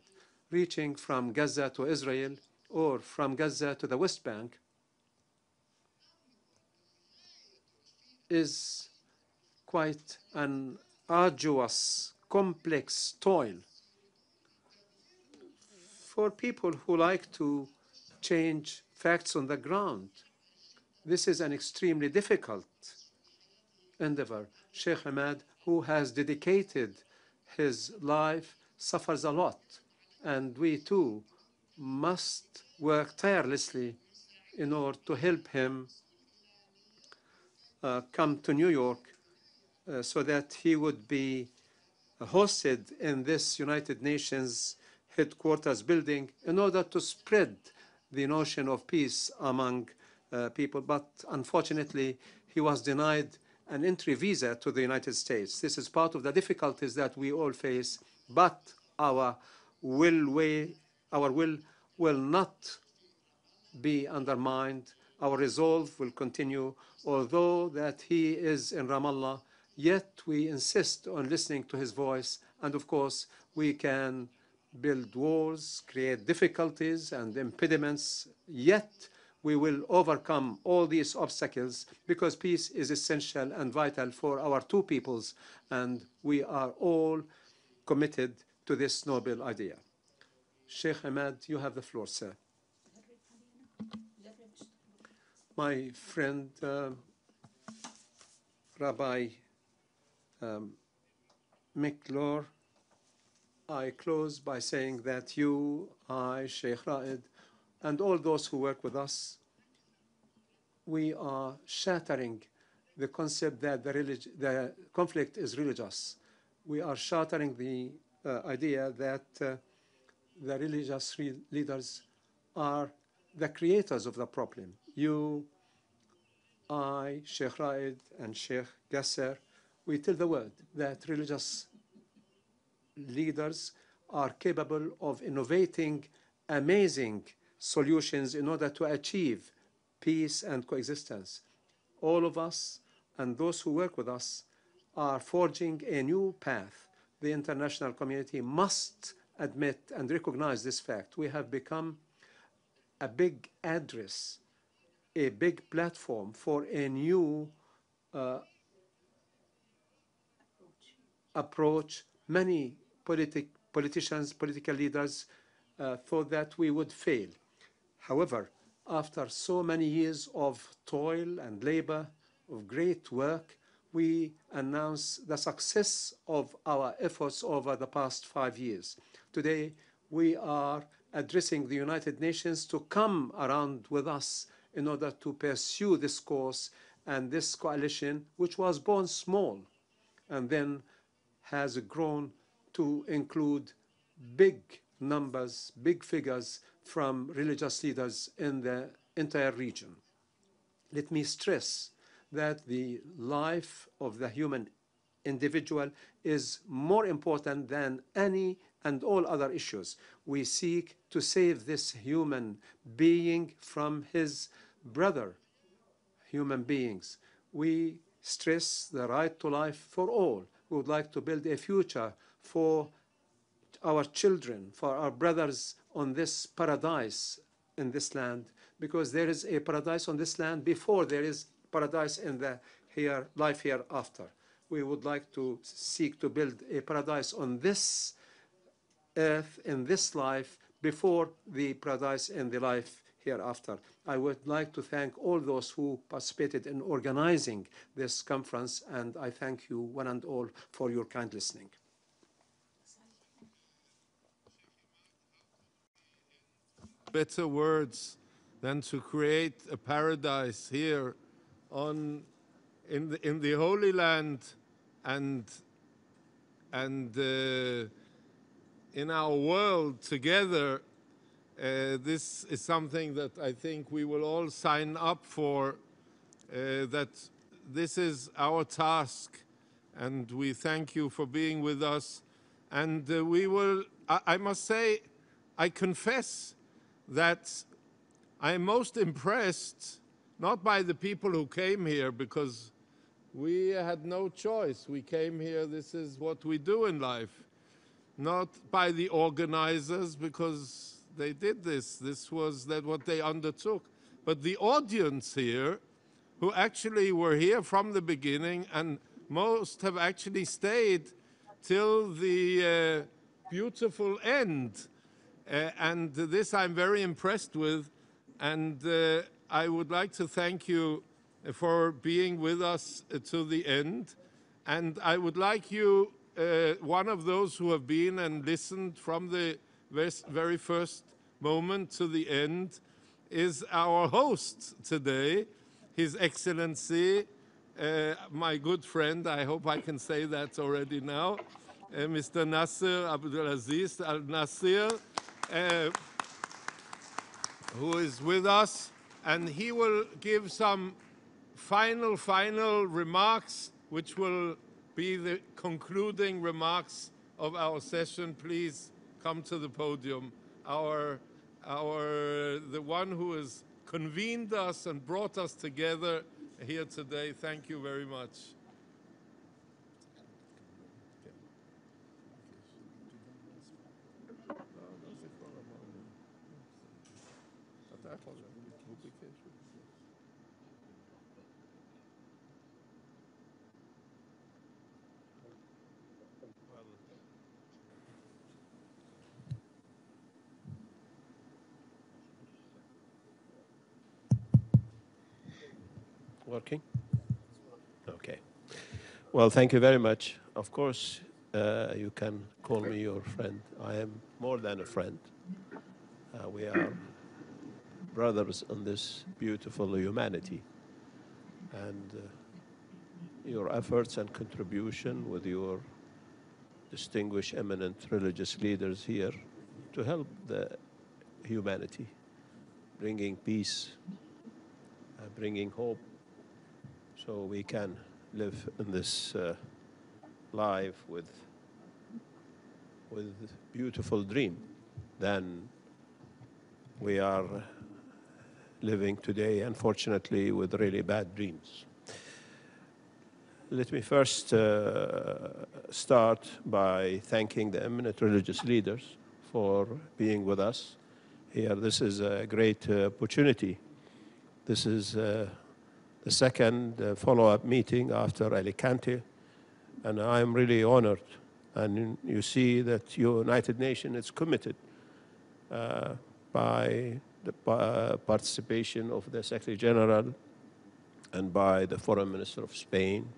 reaching from Gaza to Israel or from Gaza to the West Bank is quite an arduous, complex toil for people who like to change facts on the ground. This is an extremely difficult endeavor. Sheikh Ahmed, who has dedicated his life, suffers a lot. And we too must work tirelessly in order to help him come to New York so that he would be hosted in this United Nations headquarters building in order to spread the notion of peace among people. But unfortunately, he was denied an entry visa to the United States. This is part of the difficulties that we all face, but our will will not be undermined. Our resolve will continue. Although that he is in Ramallah, yet we insist on listening to his voice. And of course, we can build walls, create difficulties and impediments, yet we will overcome all these obstacles because peace is essential and vital for our two peoples, and we are all committed to this noble idea. Sheikh Ahmed, you have the floor, sir. My friend, Rabbi McClure, I close by saying that you, I, Sheikh Raed, and all those who work with us, we are shattering the concept that the conflict is religious. We are shattering the idea that the religious leaders are the creators of the problem. You, I, Sheikh Raed, and Sheikh Gasser, we tell the world that religious leaders are capable of innovating amazing solutions in order to achieve peace and coexistence. All of us and those who work with us are forging a new path. The international community must admit and recognize this fact. We have become a big address, a big platform for a new approach. Many politicians, political leaders thought that we would fail. However, after so many years of toil and labor, of great work, we announce the success of our efforts over the past 5 years. Today, we are addressing the United Nations to come around with us in order to pursue this course and this coalition, which was born small and then has grown to include big numbers, big figures from religious leaders in the entire region. Let me stress that the life of the human individual is more important than any and all other issues. We seek to save this human being from his brother human beings. We stress the right to life for all. We would like to build a future for our children, for our brothers on this paradise in this land, because there is a paradise on this land before there is paradise in the life hereafter. We would like to seek to build a paradise on this earth, in this life, before the paradise in the life hereafter. I would like to thank all those who participated in organizing this conference, and I thank you one and all for your kind listening. Better words than to create a paradise here in the Holy Land and in our world together. This is something that I think we will all sign up for, that this is our task, and we thank you for being with us. And we will, I must say, I confess that I am most impressed, not by the people who came here, because we had no choice. We came here, this is what we do in life. Not by the organizers, because they did this. This was what they undertook. But the audience here, who actually were here from the beginning, and most have actually stayed till the beautiful end. And this I'm very impressed with. And I would like to thank you for being with us to the end. And I would like you, one of those who have been and listened from the very first moment to the end, is our host today, His Excellency, my good friend, I hope I can say that already now, Mr. Nasser Abdulaziz Al Nasser, who is with us, and he will give some final remarks, which will be the concluding remarks of our session. Please come to the podium. The one who has convened us and brought us together here today. Thank you very much. Working? Okay. Well, thank you very much. Of course, you can call me your friend. I am more than a friend. We are brothers in this beautiful humanity. And your efforts and contribution with your distinguished, eminent religious leaders here to help the humanity, bringing peace, bringing hope, so we can live in this life with beautiful dream than we are living today, unfortunately, with really bad dreams. Let me first start by thanking the eminent religious leaders for being with us here. This is a great opportunity. This is the second follow-up meeting after Alicante, and I'm really honored. And you see that the United Nations is committed by the participation of the Secretary General and by the Foreign Minister of Spain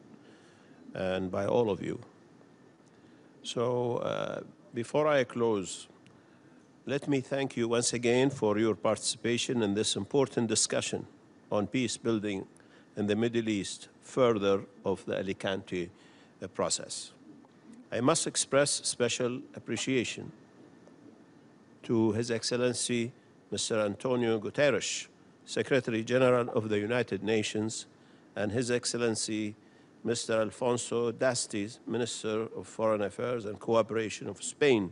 and by all of you. So before I close, let me thank you once again for your participation in this important discussion on peace building in the Middle East further of the Alicante process. I must express special appreciation to His Excellency Mr. Antonio Guterres, Secretary General of the United Nations, and His Excellency Mr. Alfonso Dastis, Minister of Foreign Affairs and Cooperation of Spain.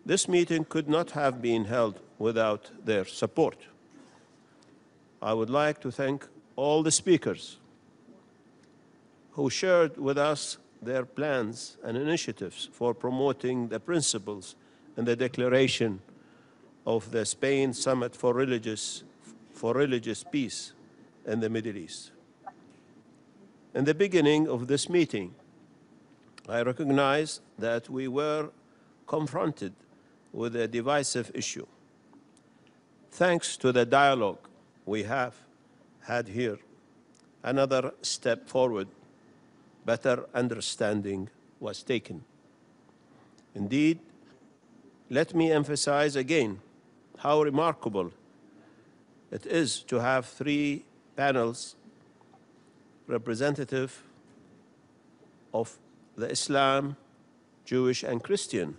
This meeting could not have been held without their support. I would like to thank all the speakers who shared with us their plans and initiatives for promoting the principles and the declaration of the Spain Summit for Religious Peace in the Middle East. In the beginning of this meeting, I recognize that we were confronted with a divisive issue. Thanks to the dialogue we have had here, another step forward, better understanding was taken. Indeed, let me emphasize again how remarkable it is to have 3 panels representative of the Islam, Jewish, and Christian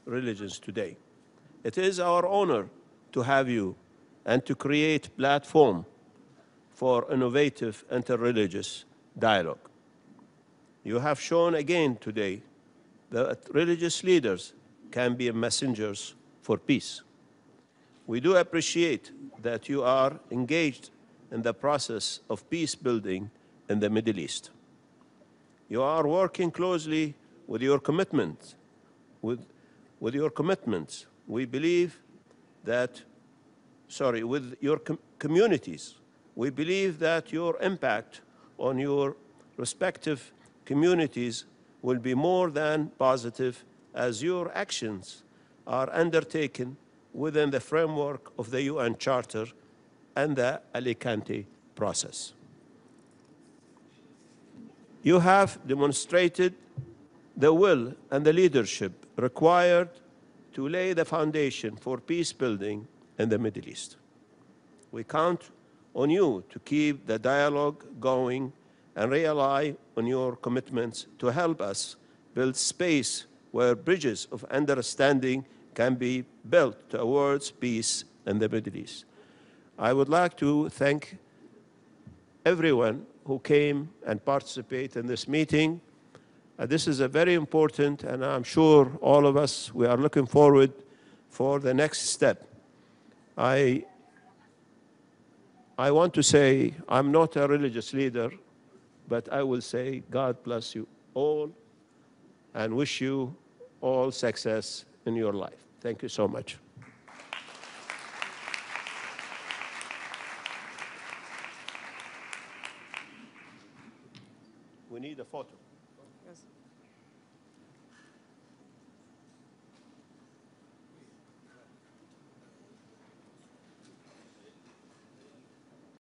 religions today. It is our honor to have you and to create a platform for innovative interreligious dialogue. You have shown again today that religious leaders can be messengers for peace. We do appreciate that you are engaged in the process of peace building in the Middle East. You are working closely with your commitments. With your communities. We believe that your impact on your respective communities will be more than positive as your actions are undertaken within the framework of the UN Charter and the Alicante process. You have demonstrated the will and the leadership required to lay the foundation for peace building in the Middle East. We count on you to keep the dialogue going and rely on your commitments to help us build space where bridges of understanding can be built towards peace in the Middle East. I would like to thank everyone who came and participated in this meeting. This is a very important, and I'm sure all of us, we are looking forward for the next step. I want to say, I'm not a religious leader, but I will say God bless you all and wish you all success in your life. Thank you so much.